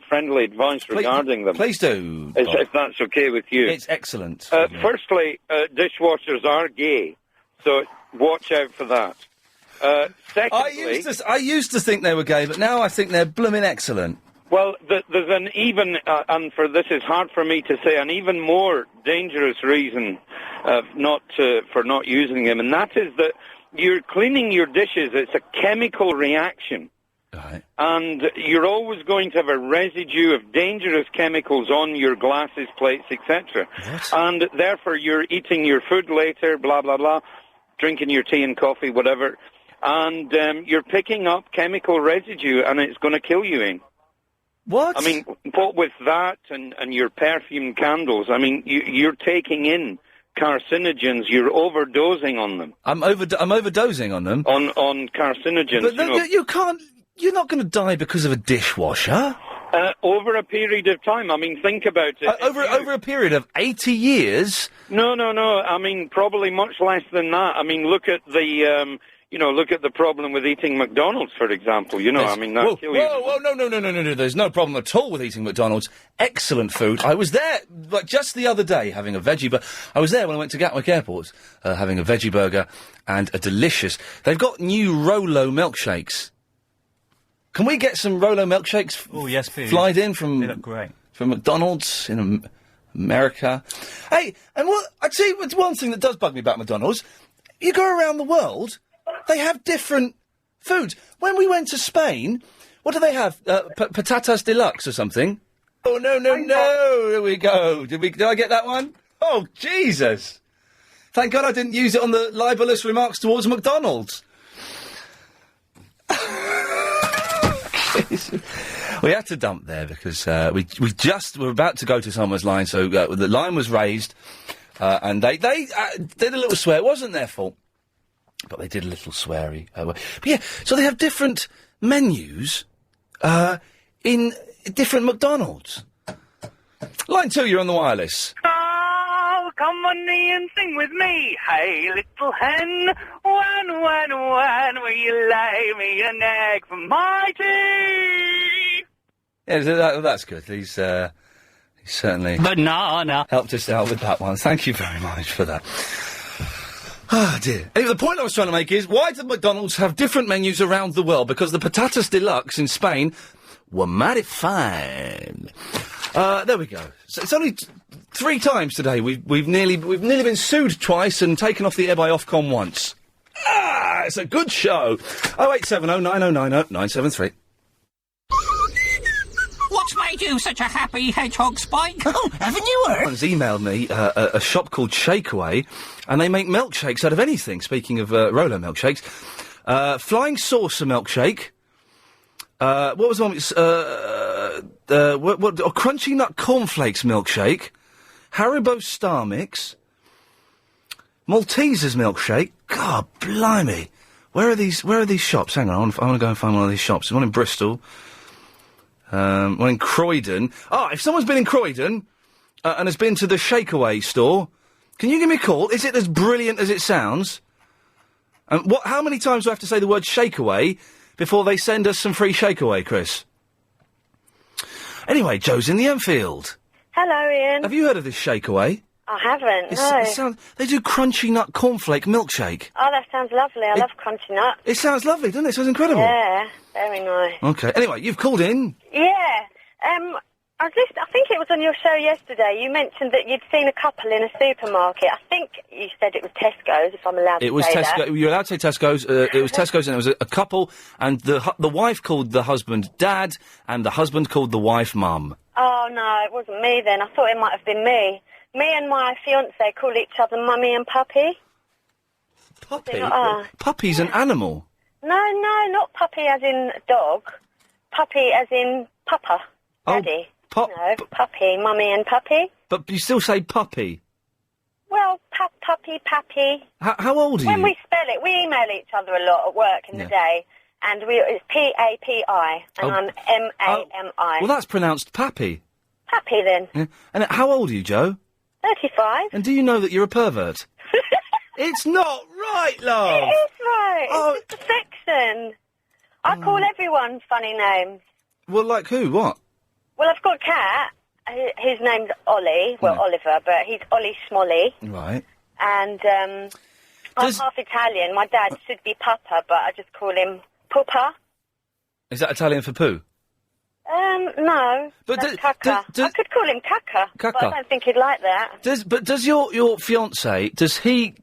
friendly advice regarding them. Please do. If that's okay with you. It's excellent. Firstly, dishwashers are gay, so watch out for that. Secondly... I used to think they were gay, but now I think they're blooming excellent. Well, there's an even, and for this is hard for me to say, an even more dangerous reason for not using them, and that is that you're cleaning your dishes. It's a chemical reaction. Right. And you're always going to have a residue of dangerous chemicals on your glasses, plates, etc. And therefore you're eating your food later, blah, blah, blah, drinking your tea and coffee, whatever, and you're picking up chemical residue, and it's going to kill you, Ian. What? I mean, what with that and your perfume candles, I mean, you're taking in carcinogens, you're overdosing on them. I'm overdosing on them? On carcinogens. But you can't... You're not going to die because of a dishwasher? Over a period of time. I mean, think about it. Over a period of 80 years? No. I mean, probably much less than that. I mean, look at the... look at the problem with eating McDonald's, for example. I mean, that kills you. Whoa, no. There's no problem at all with eating McDonald's. Excellent food. I was there, just the other day, having a veggie burger. I was there when I went to Gatwick Airport, having a veggie burger and a delicious... They've got new Rolo milkshakes. Can we get some Rolo milkshakes? Oh, yes, please. Flied in from... They look great. From McDonald's in America. Hey, and I'd say it's one thing that does bug me about McDonald's. You go around the world... They have different foods. When we went to Spain, what do they have? Patatas deluxe or something? Oh, no. Here we go. Did I get that one? Oh, Jesus. Thank God I didn't use it on the libelous remarks towards McDonald's. We had to dump there because we just were about to go to someone's line, so the line was raised, and they did a little swear. It wasn't their fault. But they did a little sweary. But yeah, so they have different menus in different McDonald's. Line 2, you're on the wireless. Oh, come on and sing with me. Hey, little hen, when will you lay me an egg for my tea? Yeah, that's good. He's certainly... Banana. Helped us out with that one. Thank you very much for that. Ah, dear. Anyway, the point I was trying to make is, why do McDonald's have different menus around the world? Because the patatas deluxe in Spain were mighty fine. There we go. So it's only 3 times today we've nearly been sued twice and taken off the air by Ofcom once. Ah, it's a good show. 0870 9090 973. What's made you such a happy hedgehog, Spike? Oh, haven't you heard? Someone's emailed me a shop called Shakeaway, and they make milkshakes out of anything. Speaking of Rolo milkshakes, Flying Saucer milkshake. What was the one? Crunchy Nut Cornflakes milkshake. Haribo Star Mix. Maltesers milkshake. God, blimey! Where are these shops? Hang on, I want to go and find one of these shops. There's one in Bristol. One in Croydon. If someone's been in Croydon and has been to the Shakeaway store, can you give me a call? Is it as brilliant as it sounds? And how many times do I have to say the word Shakeaway before they send us some free Shakeaway, Chris? Anyway, Joe's in the Enfield. Hello, Ian. Have you heard of this Shakeaway? I haven't, no. They do Crunchy Nut Cornflake milkshake. Oh, that sounds lovely. I love crunchy nuts. It sounds lovely, doesn't it? It sounds incredible. Yeah, very nice. Okay, anyway, you've called in. Yeah. I think it was on your show yesterday. You mentioned that you'd seen a couple in a supermarket. I think you said it was Tesco's, if I'm allowed to say that. It was Tesco. You're allowed to say Tesco's. It was Tesco's, and it was a couple, and the wife called the husband Dad, and the husband called the wife Mum. Oh, no, it wasn't me then. I thought it might have been me. Me and my fiancé call each other Mummy and Puppy. Puppy? Puppy's an animal. No, not puppy as in dog. Puppy as in papa, daddy. Puppy, Mummy and Puppy. But you still say puppy? Well, puppy, pappy. How old are you? When we spell it, we email each other a lot at work in the day, and it's P-A-P-I, and I'm M-A-M-I. Well, that's pronounced pappy. Pappy, then. Yeah. And how old are you, Joe? 35. And do you know that you're a pervert? It's not right, love. It is right. Oh. It's just affection. I call everyone funny names. Well, like who? What? Well, I've got a cat. His name's Ollie. Well, Oliver, but he's Ollie Smolly. Right. And I'm half Italian. My dad should be Papa, but I just call him Puppa. Is that Italian for poo? No. But that's Caca. I could call him Caca, but I Caca. don't think he'd like that. Does your fiancé, does he...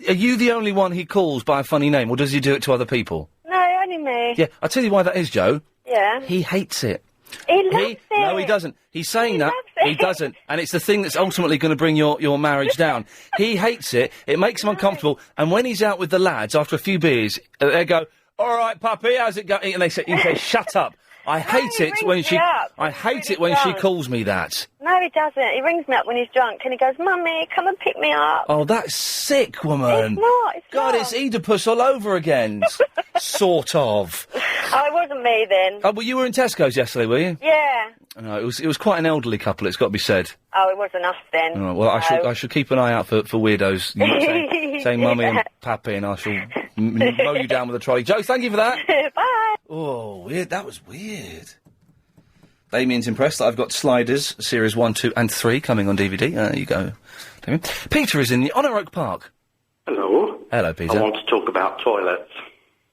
Are you the only one he calls by a funny name, or does he do it to other people? No, only me. Yeah, I'll tell you why that is, Joe. Yeah. He hates it. He loves it. No, he doesn't. He's saying that. He doesn't. And it's the thing that's ultimately going to bring your marriage down. He hates it. It makes him uncomfortable. And when he's out with the lads, after a few beers, they go, "All right, puppy, how's it going?" And you say, "Shut up." I hate it when she. I hate it when she calls me that. No, he doesn't. He rings me up when he's drunk and he goes, "Mummy, come and pick me up." Oh, that's sick, woman. It's not. It's God, not. it's Oedipus all over again. Sort of. Oh, it wasn't me then. Oh, well, you were in Tesco's yesterday, were you? Yeah. No, it was quite an elderly couple. It's got to be said. Oh, it wasn't us then. All right, well, No. I should keep an eye out for weirdos saying mummy and pappy, and I shall mow you down with a trolley. Joe, thank you for that. Bye. Oh, weird. That was weird. Damien's impressed that I've got Sliders, Series 1, 2 and 3 coming on DVD. There you go, Damien. Peter is in the Honor Oak Park. Hello. Hello, Peter. I want to talk about toilets.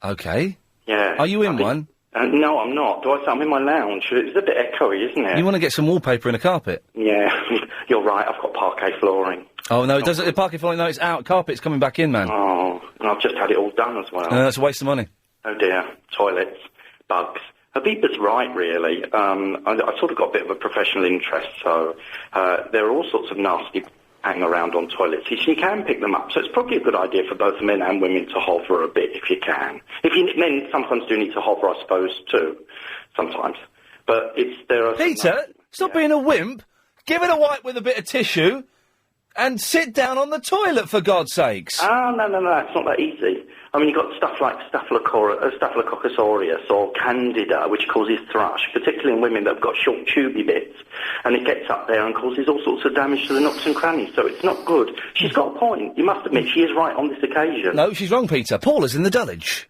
Okay. Yeah. Are you in one? No, I'm not. I'm in my lounge. It's a bit echoey, isn't it? You want to get some wallpaper in a carpet? Yeah, you're right. I've got parquet flooring. Oh, no, it doesn't. The parquet flooring, no, it's out. Carpet's coming back in, man. Oh, and I've just had it all done as well. That's a waste of money. Oh, dear. Toilets. Bugs. Habiba's right, really. I sort of got a bit of a professional interest, so there are all sorts of nasty hang around on toilets. You can pick them up, so it's probably a good idea for both men and women to hover a bit if you can. Men sometimes do need to hover, I suppose, too, sometimes. But there are... Peter, stop being a wimp. Give it a wipe with a bit of tissue and sit down on the toilet, for God's sakes. Oh, no, it's not that easy. I mean, you've got stuff like Staphylococcus aureus or Candida, which causes thrush, particularly in women that have got short tubey bits, and it gets up there and causes all sorts of damage to the nooks and crannies, so it's not good. She's got a point. You must admit, she is right on this occasion. No, she's wrong, Peter. Paula's in the Dulwich.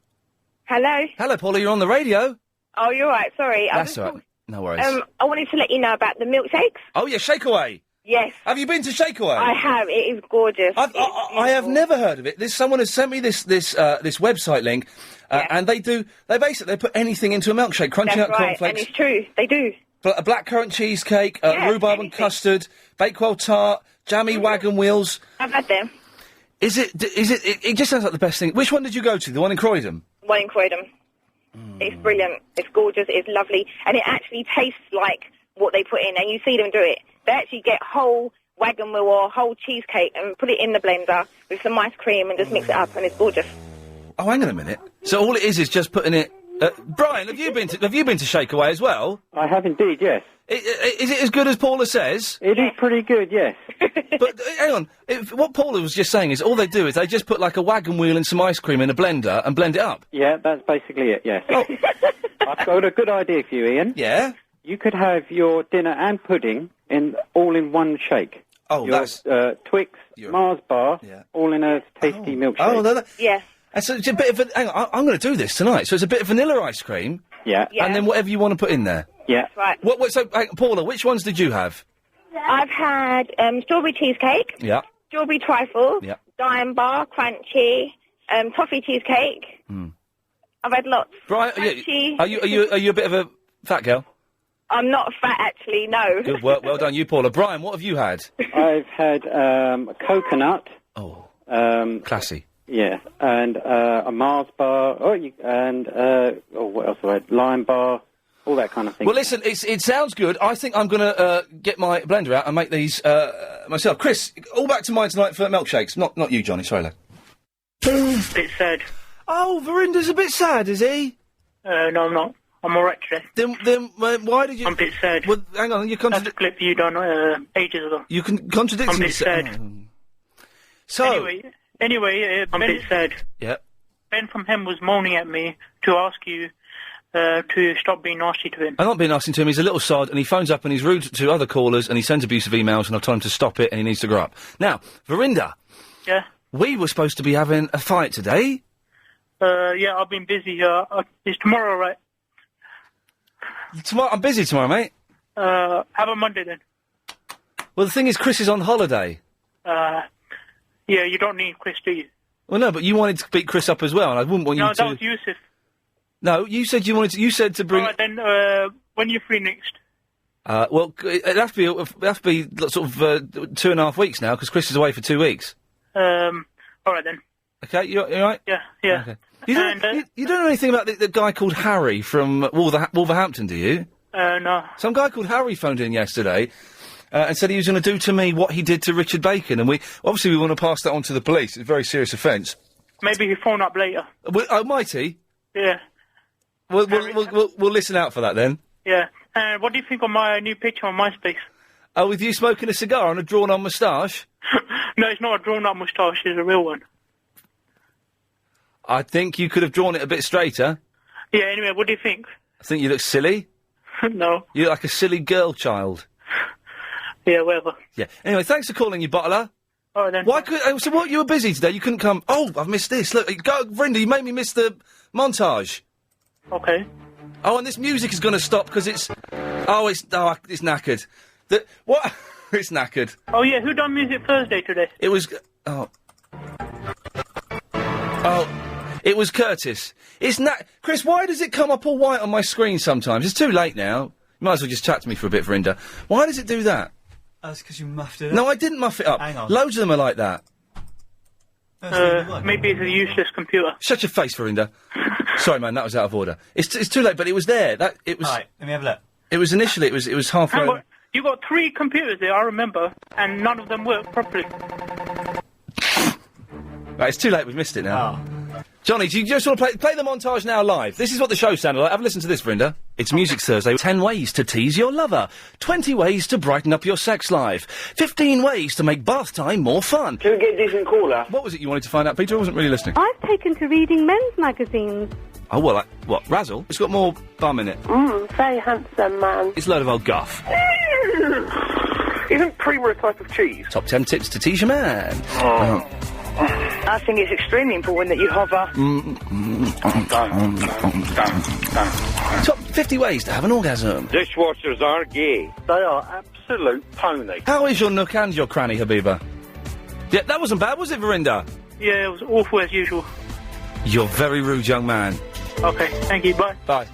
Hello. Hello, Paula, you're on the radio. Oh, you're right. Sorry. That's all right. No worries. I wanted to let you know about the milkshakes. Oh, yeah, Shakeaway. Yes. Have you been to Shakeaway? I have. It is gorgeous. I have never heard of it. Someone has sent me this website link, and they put anything into a milkshake, crunchy nut cornflakes. And it's true. They do. A blackcurrant cheesecake, rhubarb and custard, Bakewell tart, jammy wagon wheels. I've had them. Is it? It just sounds like the best thing. Which one did you go to? The one in Croydon? One in Croydon. It's brilliant. It's gorgeous. It's lovely, and it actually tastes like what they put in, and you see them do it. They actually get whole wagon wheel or whole cheesecake and put it in the blender with some ice cream and just mix it up, and it's gorgeous. Oh, hang on a minute. So all it is just putting it. Brian, have you been to Shakeaway as well? I have indeed, yes. Is it as good as Paula says? It is pretty good, yes. But hang on, what Paula was just saying is all they do is they just put like a wagon wheel and some ice cream in a blender and blend it up. Yeah, that's basically it, yes. Oh. I've got a good idea for you, Ian. Yeah? You could have your dinner and pudding all in one shake. Oh, that's... Twix, Mars bar, all in a tasty milkshake. Oh, no, yeah. And so it's a bit of hang on, I'm going to do this tonight. So it's a bit of vanilla ice cream. Yeah. And then whatever you want to put in there. Yeah. Right. So, Paula, which ones did you have? I've had strawberry cheesecake. Yeah. Strawberry trifle. Yeah. Dime bar, crunchy. Toffee cheesecake. I've had lots. Brian, are you a bit of a fat girl? I'm not fat, actually, no. Good work, well done, you, Paula. Brian, what have you had? I've had coconut. Oh. Classy. Yeah, and a Mars bar. What else have I had? Lime bar. All that kind of thing. Well, listen, it sounds good. I think I'm going to get my blender out and make these myself. Chris, all back to mine tonight for milkshakes. Not you, Johnny. Sorry, lad. Bit sad. Oh, Verinda's a bit sad, is he? No, I'm not. I'm alright today. Then why did you... I'm a bit sad. Well, hang on, you That's a clip you done ages ago. You can contradict I'm a bit sad. So... Anyway, I'm a bit sad. Yeah. Ben from Hem was moaning at me to ask you to stop being nasty to him. I'm not being nasty to him. He's a little sod, and he phones up and he's rude to other callers, and he sends abusive emails, and I've told him to stop it, and he needs to grow up. Now, Verinda. Yeah? We were supposed to be having a fight today. Yeah, I've been busy. Is tomorrow right? I'm busy tomorrow, mate. How about Monday then? Well, the thing is, Chris is on holiday. Yeah, you don't need Chris, do you? Well, no, but you wanted to beat Chris up as well, and I wouldn't want you No, to... that was Yusuf. No, you said you wanted to... You said to bring... All right, then, when are you free next? Well, it'd have to be sort of 2.5 weeks now, because Chris is away for 2 weeks. All right then. Okay, you all right? Yeah. Okay. You don't know anything about the guy called Harry from Wolverhampton, do you? No. Some guy called Harry phoned in yesterday and said he was going to do to me what he did to Richard Bacon, and we want to pass that on to the police. It's a very serious offence. Maybe he'll phone up later. Might he? Yeah. We'll listen out for that then. Yeah. What do you think of my new picture on MySpace? Oh, with you smoking a cigar and a drawn-on moustache? No, it's not a drawn-up moustache. It's a real one. I think you could have drawn it a bit straighter. Yeah, anyway, what do you think? I think you look silly. No. You look like a silly girl child. Yeah, whatever. Yeah. Anyway, thanks for calling, you bottler. All right, then. Why so what, you were busy today? You couldn't come... Oh, I've missed this. Look, Brenda, you made me miss the montage. Okay. Oh, and this music is going to stop because it's... it's knackered. What? It's knackered. Oh, yeah, who done Music Thursday today? It was... it was Curtis. It's Chris, why does it come up all white on my screen sometimes? It's too late now. You might as well just chat to me for a bit, Verinda. Why does it do that? That's because you muffed it up. No, I didn't muff it up. Hang on. Loads of them are like that. Maybe it's a useless computer. Shut your face, Verinda. Sorry, man, that was out of order. It's too late, but it was there. It was. All right, let me have a look. It was initially. It was halfway. Hang on. You got 3 computers there, I remember, and none of them work properly. Right, it's too late. We've missed it now. Johnny, do you just want to play the montage now live? This is what the show sounded like. Have a listen to this, Verinda. It's Music Thursday. 10 ways to tease your lover. 20 ways to brighten up your sex life. 15 ways to make bath time more fun. Can we get a decent caller? What was it you wanted to find out, Peter? I wasn't really listening. I've taken to reading men's magazines. Oh, well, what, Razzle? It's got more bum in it. Very handsome man. It's a load of old guff. Isn't Prima a type of cheese? Top 10 tips to tease your man. I think it's extremely important that you hover. Top 50 ways to have an orgasm. Dishwashers are gay. They are absolute pony. How is your nook and your cranny, Habiba? Yeah, that wasn't bad, was it, Verinda? Yeah, it was awful as usual. You're very rude, young man. Okay, thank you, bye. Bye.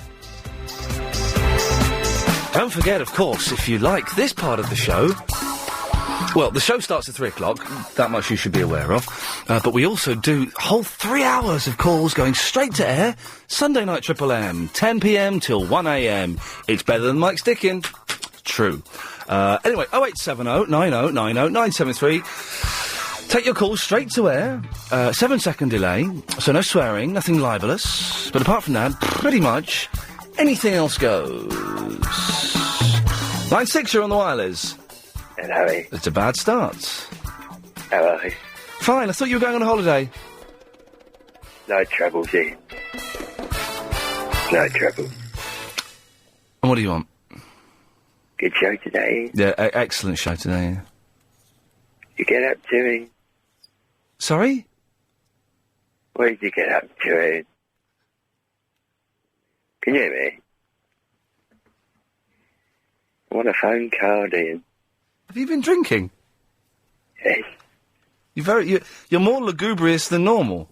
Don't forget, of course, if you like this part of the show... Well, the show starts at 3 o'clock, that much you should be aware of, but we also do a whole 3 hours of calls going straight to air, Sunday night Triple M, 10 p.m. till 1 a.m. It's better than Mike's Dickin. True. Anyway, 0870 90 90 973. Take your calls straight to air, 7-second delay, so no swearing, nothing libelous, but apart from that, pretty much anything else goes. Line 6, you're on the wireless. Hello. It's a bad start. Hello. Fine, I thought you were going on a holiday. No trouble, G. No trouble. And what do you want? Good show today. Yeah, excellent show today. You get up to it. Sorry? What did you get up to it? Can you hear me? I want a phone card, Ian. Have you been drinking? Yes. You're more lugubrious than normal.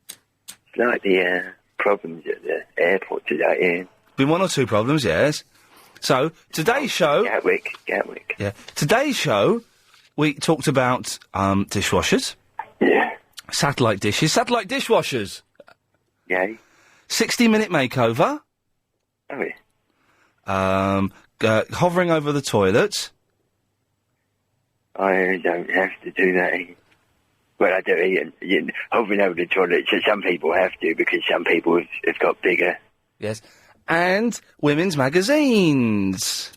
It's like the problems at the airport today, Ian. Been 1 or 2 problems, yes. So, today's show... Gatwick. Yeah. Today's show, we talked about dishwashers. Yeah. Satellite dishes. Satellite dishwashers. Yeah. 60-minute makeover. Oh, yeah. Hovering over the toilet. I don't have to do that. Well, I do, Ian. Hovering over the toilet, so some people have to, because some people have got bigger. Yes. And women's magazines.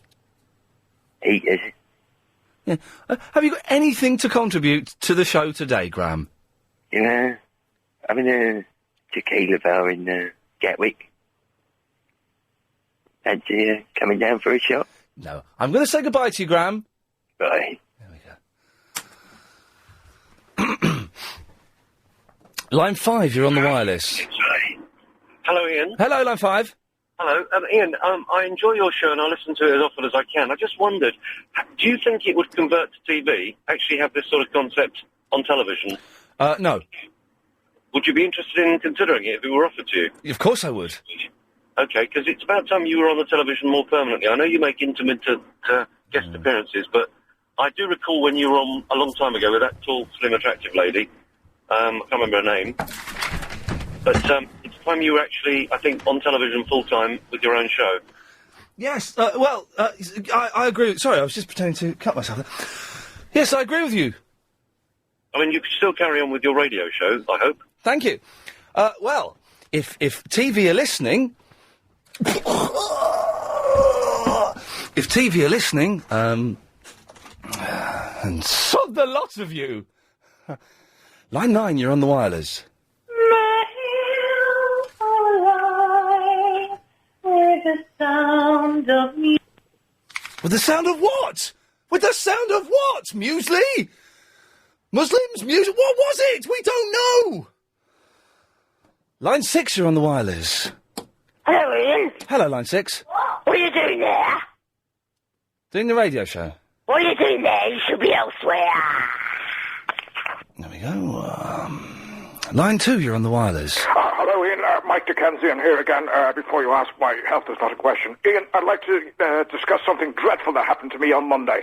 Heaters. Yeah. Have you got anything to contribute to the show today, Graham? Yeah. I'm in a tequila bar in Gatwick. Fancy coming down for a shot? No. I'm going to say goodbye to you, Graham. Bye. Line 5, you're on the wireless. Hello, Ian. Hello, line 5. Hello, Ian. I enjoy your show and I listen to it as often as I can. I just wondered, do you think it would convert to TV? Actually, have this sort of concept on television? No. Would you be interested in considering it if it were offered to you? Of course I would. Okay, because it's about time you were on the television more permanently. I know you make intermittent guest appearances, but I do recall when you were on a long time ago with that tall, slim, attractive lady. I can't remember her name. But it's time you were actually, I think, on television full-time with your own show. Yes, I agree. Sorry, I was just pretending to cut myself there. Yes, I agree with you. I mean, you could still carry on with your radio show, I hope. Thank you. Well, if TV are listening... if TV are listening, and sod the lot of you! Line 9, you're on the wireless. With the sound of music. With the sound of what? With the sound of what? Muesli? Muslims? Music? What was it? We don't know! Line 6, you're on the wireless. Hello, Ian. Hello, line 6. What are you doing there? Doing the radio show. What are you doing there? You should be elsewhere. There we go. Line 2, you're on the wireless. Hello, Ian. Mike Dickensian here again. Before you ask, my health is not a question. Ian, I'd like to discuss something dreadful that happened to me on Monday.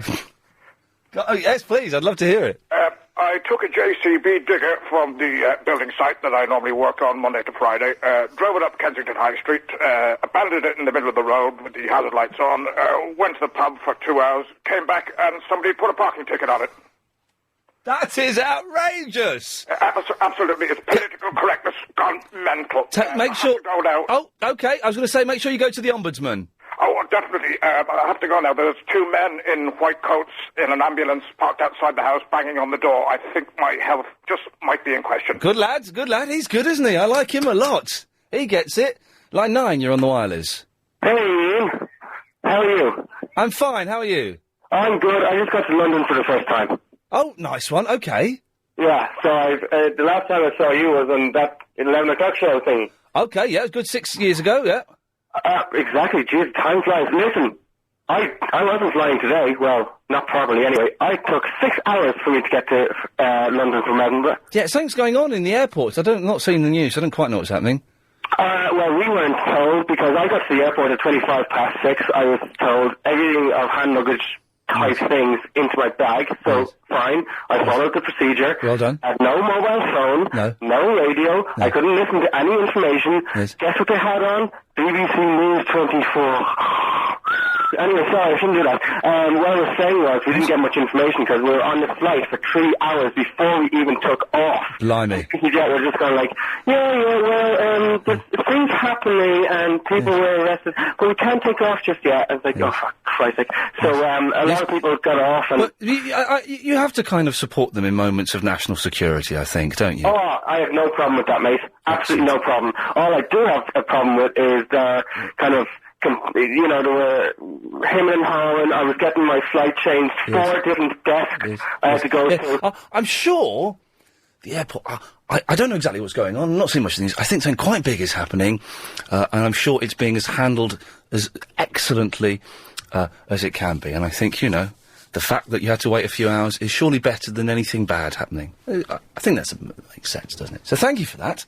Oh, yes, please. I'd love to hear it. I took a JCB digger from the building site that I normally work on Monday to Friday, drove it up Kensington High Street, abandoned it in the middle of the road with the hazard lights on, went to the pub for 2 hours, came back, and somebody put a parking ticket on it. That is outrageous! Absolutely. It's political correctness gone mental. Make sure... I have to go now. Oh, OK. I was going to say, make sure you go to the Ombudsman. Oh, definitely. I have to go now. There's 2 men in white coats in an ambulance parked outside the house banging on the door. I think my health just might be in question. Good lad. He's good, isn't he? I like him a lot. He gets it. Line 9, you're on the wireless. Hey, Ian. How are you? I'm fine. How are you? I'm good. I just got to London for the first time. Oh, nice one. OK. Yeah, so the last time I saw you was on that 11 o'clock show thing. OK, yeah, it was good 6 years ago, yeah. Exactly. Jeez, time flies. Listen, I wasn't flying today. Well, not properly anyway. I took 6 hours for me to get to London from Edinburgh. Yeah, something's going on in the airports. Not seeing the news. I don't quite know what's happening. Well, we weren't told because I got to the airport at 6:25. I was told everything of hand luggage type things into my bag, so fine. I followed the procedure. Well done. Had no mobile phone, no radio. No. I couldn't listen to any information. Yes. Guess what they had on? BBC News 24. Anyway, sorry, I shouldn't do that. What I was saying was we didn't get much information because we were on the flight for 3 hours before we even took off. Blimey. Yeah, we're just going like, well, there's things happening and people were arrested, but we can't take off just yet. And it's like, oh, for Christ's sake. So a lot of people got off. And but you have to kind of support them in moments of national security, I think, don't you? Oh, I have no problem with that, mate. Absolutely no problem. All I do have a problem with is the kind of, you know, there were him and hawing. I was getting my flight changed, 4 different desks I had to go to. I'm sure the airport... I don't know exactly what's going on. I'm not seeing much of things. I think something quite big is happening, and I'm sure it's being handled as excellently as it can be. And I think, you know, the fact that you had to wait a few hours is surely better than anything bad happening. I think that makes sense, doesn't it? So thank you for that.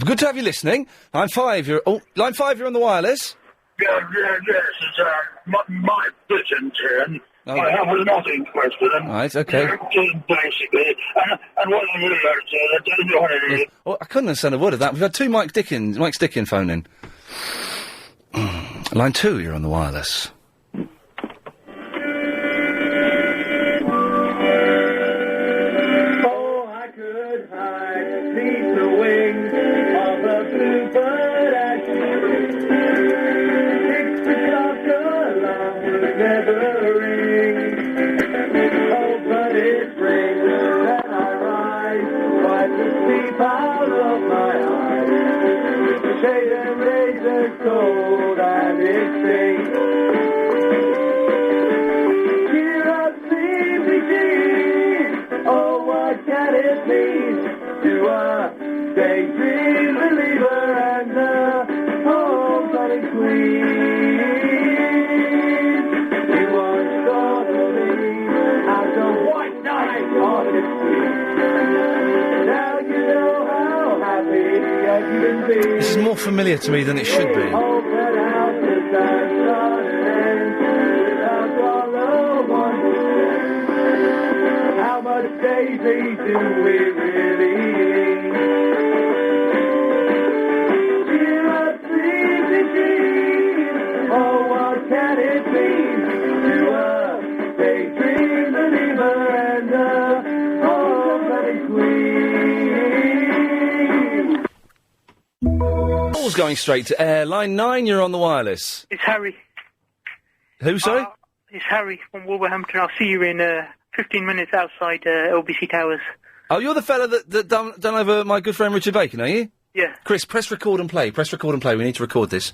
Good to have you listening. Line 5, you're on the wireless. Yes, it's my pigeon turn. Oh. I have a nothing question. Right, okay. Basically, and what I really like to say, I don't know what it is. Well, I couldn't understand a word of that. We've had 2 Mike Dickin phone in. Line 2, you're on the wireless. Oh, I could hide beneath the wings of a bluebird at six o'clock alarm would never ring. Oh, but it rings and I rise, wipe the sleep out of my eyes. Shade and razor cold and it stings. This is more familiar to me than it should be. How much daisy do we really eat? Cheer up, sleepy dream. Oh, what can it mean to a daydream believer and a homecoming queen? Call's going straight to air. Line 9, you're on the wireless. It's Harry. Who, sorry? It's Harry from Wolverhampton. I'll see you in 15 minutes outside LBC Towers. Oh, you're the fella that done over my good friend Richard Bacon, are you? Yeah. Chris, press record and play. Press record and play. We need to record this.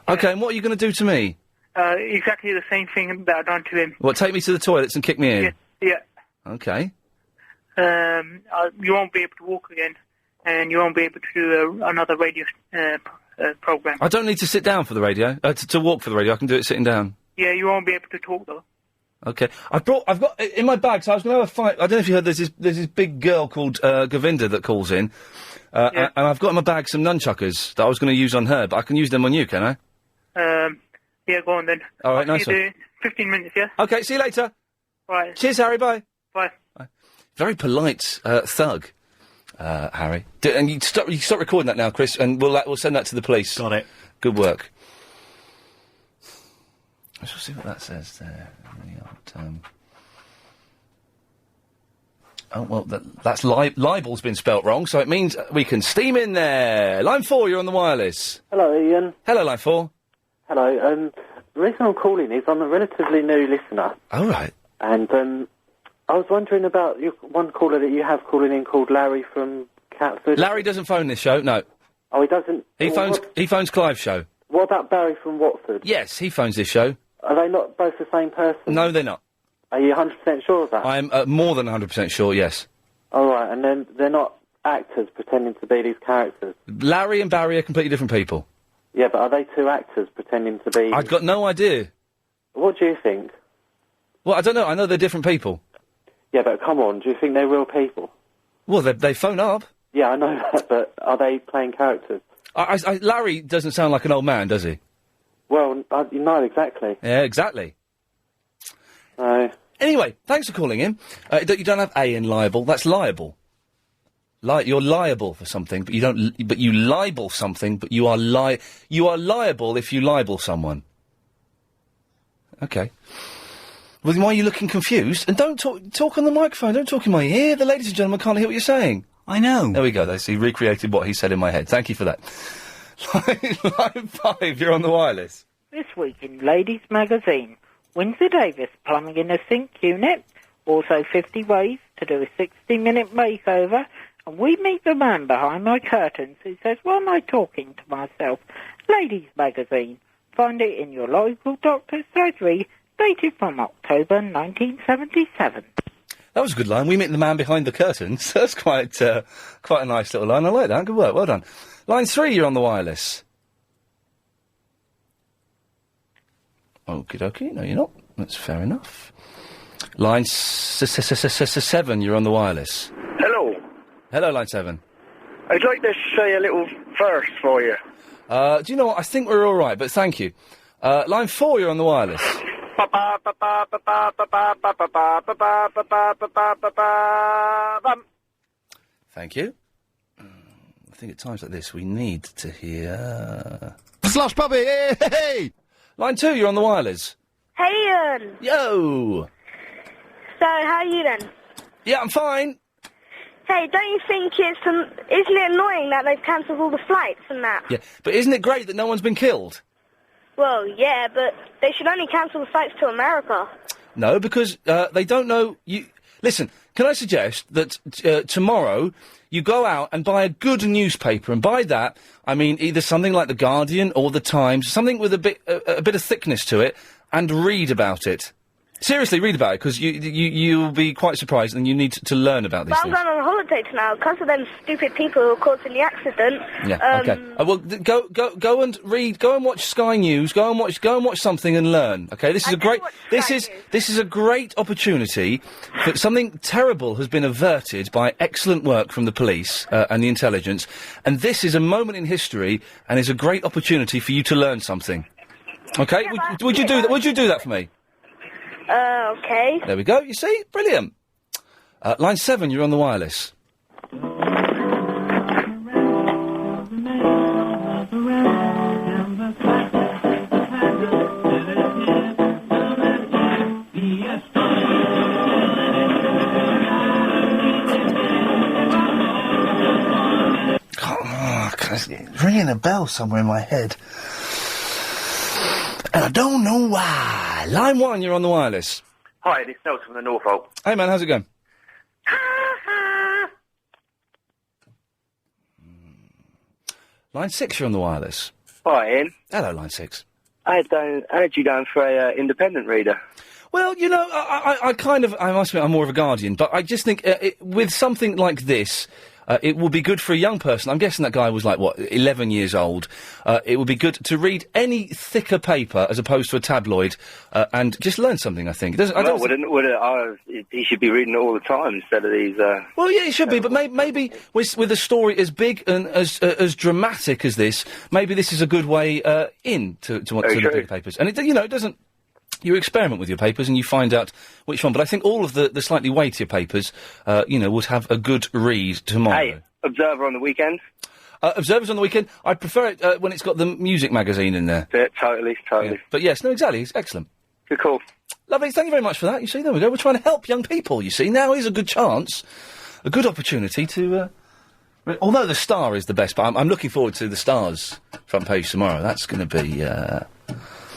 Okay, and what are you going to do to me? Exactly the same thing that I've done to him. What, take me to the toilets and kick me in? Yeah. Okay. You won't be able to walk again, and you won't be able to do another radio program. I don't need to sit down for the radio, to walk for the radio. I can do it sitting down. Yeah, you won't be able to talk though. Okay. I've got, in my bag, so I was going to have a fight. I don't know if you heard, there's this big girl called, Govinda that calls in. And I've got in my bag some nunchuckers that I was going to use on her, but I can use them on you, can I? Yeah, go on then. All right, I'll nice see you one. in 15 minutes, yeah? Okay, see you later. Right. Cheers, Harry, bye. Bye. Very polite, thug, Harry. And you stop recording that now, Chris, and we'll send that to the police. Got it. Good work. Let's see what that says there. Oh, well, that's libel's been spelt wrong, so it means we can steam in there. Line 4, you're on the wireless. Hello, Ian. Hello, Line 4. Hello. The reason I'm calling is I'm a relatively new listener. All right. And I was wondering about one caller that you have calling in called Larry from Catford. Larry doesn't phone this show, no. Oh, he doesn't? He phones Clive's show. What about Barry from Watford? Yes, he phones this show. Are they not both the same person? No, they're not. Are you 100% sure of that? I'm more than 100% sure, yes. All right, and then they're not actors pretending to be these characters? Larry and Barry are completely different people. Yeah, but are they two actors pretending to be... I've got no idea. What do you think? Well, I don't know. I know they're different people. Yeah, but come on, do you think they're real people? Well, they phone up. Yeah, I know that, but are they playing characters? Larry doesn't sound like an old man, does he? Well, no, exactly. Yeah, exactly. No. Anyway, thanks for calling in. You don't have A in liable. That's liable. You're liable for something, but you don't. But you libel something, but you are liable if you libel someone. Okay. Well, then why are you looking confused? And don't talk on the microphone. Don't talk in my ear. The ladies and gentlemen can't hear what you're saying. I know. There we go. He recreated what he said in my head. Thank you for that. Line 5, you're on the wireless. This week in Ladies Magazine, Windsor Davis plumbing in a sink unit, also 50 ways to do a 60-minute makeover, and we meet the man behind my curtains who says, why am I talking to myself? Ladies Magazine. Find it in your local doctor's surgery, dated from October 1977. That was a good line. We meet the man behind the curtains. That's quite a nice little line. I like that. Good work. Well done. Line 3, you're on the wireless. Okie dokie. No, you're not. That's fair enough. Line 7, you're on the wireless. Hello. Hello, Line 7. I'd like to say a little verse for you. Do you know what? I think we're all right, but thank you. Line 4, you're on the wireless. Thank you. I think at times like this we need to hear... Slush Puppy! Hey! Line 2, you're on the wireless. Hey, Ian. Yo! So, how are you then? Yeah, I'm fine. Hey, don't you think isn't it annoying that they've cancelled all the flights and that? Yeah, but isn't it great that no one's been killed? Well, yeah, but they should only cancel the flights to America. No, because they don't know... Listen, can I suggest that tomorrow you go out and buy a good newspaper, and by that I mean either something like The Guardian or The Times, something with a bit of thickness to it, and read about it. Seriously, read about it, because you'll be quite surprised, and you need to learn about these But I'm things. going on a holiday tonight because of them stupid people who are causing the accident. Yeah, okay. Well, go and read, go and watch Sky News, go and watch something and learn, okay? This is a great opportunity that something terrible has been averted by excellent work from the police, and the intelligence, and this is a moment in history, and is a great opportunity for you to learn something. Okay? Would you do that? Would you do that for me? Okay. There we go, you see? Brilliant. Line 7, you're on the wireless. It's ringing a bell somewhere in my head. And I don't know why. Line 1, you're on the wireless. Hi, it's Nelson from the Norfolk. Hey, man, how's it going? Line 6, you're on the wireless. Hi, Ian. Hello, Line 6. How had you going for a independent reader? Well, you know, I must admit I'm more of a Guardian, but I just think with something like this, it will be good for a young person. I'm guessing that guy was 11 years old. It would be good to read any thicker paper as opposed to a tabloid, and just learn something, I think. He should be reading it all the time instead of these... Well, yeah, it should be, but maybe with a story as big and as dramatic as this, maybe this is a good way to the big papers. And, it doesn't... You experiment with your papers and you find out which one. But I think all of the slightly weightier papers, would have a good read tomorrow. Hey, Observer on the weekend? Observer's on the weekend. I prefer it when it's got the music magazine in there. Yeah, totally. Yeah. But yes, no, exactly. It's excellent. Good call. Lovely. Thank you very much for that. You see, there we go. We're trying to help young people, you see. Now is a good chance, a good opportunity to... although the Star is the best, but I'm looking forward to the Star's front page tomorrow. That's going to be...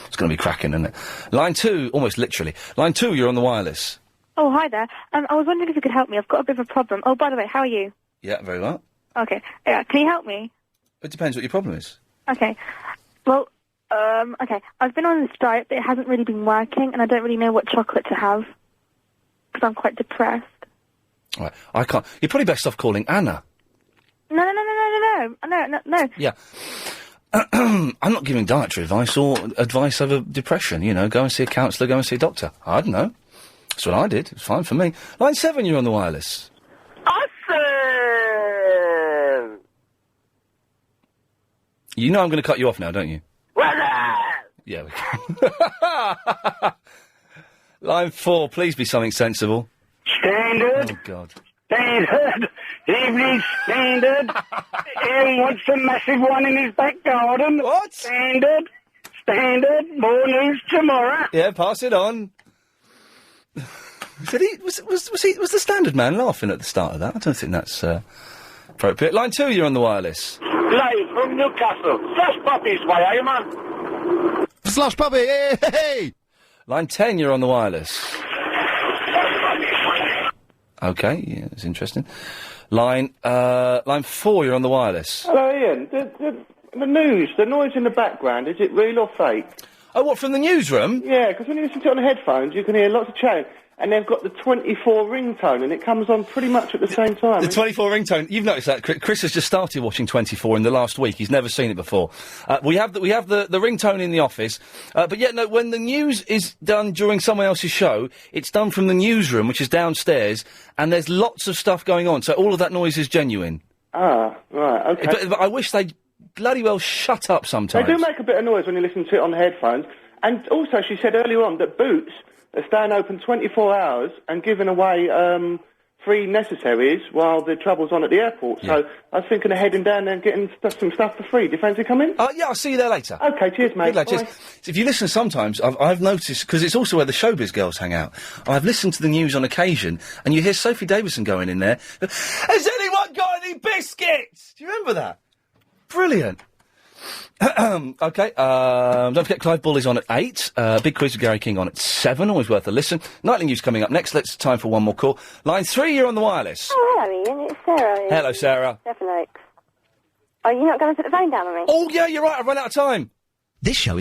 It's going to be cracking, isn't it? Line 2, almost literally. Line 2, you're on the wireless. Oh, hi there. I was wondering if you could help me. I've got a bit of a problem. Oh, by the way, how are you? Yeah, very well. Okay. Yeah, can you help me? It depends what your problem is. Okay. Well, okay. I've been on this diet, but it hasn't really been working, and I don't really know what chocolate to have, because I'm quite depressed. All right, I can't... You're probably best off calling Anna. No. Yeah. I'm not giving dietary advice or advice over depression, go and see a counsellor, go and see a doctor. I don't know. That's what I did. It's fine for me. Line 7, you're on the wireless. Awesome! You know I'm going to cut you off now, don't you? Yeah, we can. Line 4, please be something sensible. Standard. Oh, God. Standard. Evening Standard. Ian wants a massive one in his back garden. What? Standard. More news tomorrow. Yeah, pass it on. Was the Standard man laughing at the start of that? I don't think that's appropriate. Line 2, you're on the wireless. Live from Newcastle. Flash Puppies, why are you, man? Slash puppy, hey! Line 10, you're on the wireless. Okay, yeah, that's interesting. Line 4, you're on the wireless. Hello, Ian. The news, the noise in the background, is it real or fake? Oh, what, from the newsroom? Yeah, because when you listen to it on the headphones, you can hear lots of chatting, and they've got the 24 ringtone, and it comes on pretty much at the same time. The 24 ringtone, you've noticed that. Chris has just started watching 24 in the last week. He's never seen it before. We have the ringtone in the office, but yet, no, when the news is done during someone else's show, it's done from the newsroom, which is downstairs, and there's lots of stuff going on, so all of that noise is genuine. Ah, right, okay. But I wish they'd bloody well shut up sometimes. They do make a bit of noise when you listen to it on the headphones, and also she said earlier on that Boots are staying open 24 hours and giving away free necessaries while the trouble's on at the airport. Yeah. So I was thinking of heading down there and getting some stuff for free. Do you fancy coming? Yeah, I'll see you there later. Okay, cheers, mate. Cheers. If you listen sometimes, I've noticed, because it's also where the showbiz girls hang out, I've listened to the news on occasion, and you hear Sophie Davison going in there, "Has anyone got any biscuits?" Do you remember that? Brilliant. Okay, don't forget Clive Bull is on at 8. Big quiz with Gary King on at 7. Always worth a listen. Nightly news coming up next. Let's time for one more call. Line 3, you're on the wireless. Oh, hello, Ian. It's Sarah. Hello, Sarah. Definitely. Are you not going to put the phone down on me? Oh, yeah, you're right. I've run out of time. This show is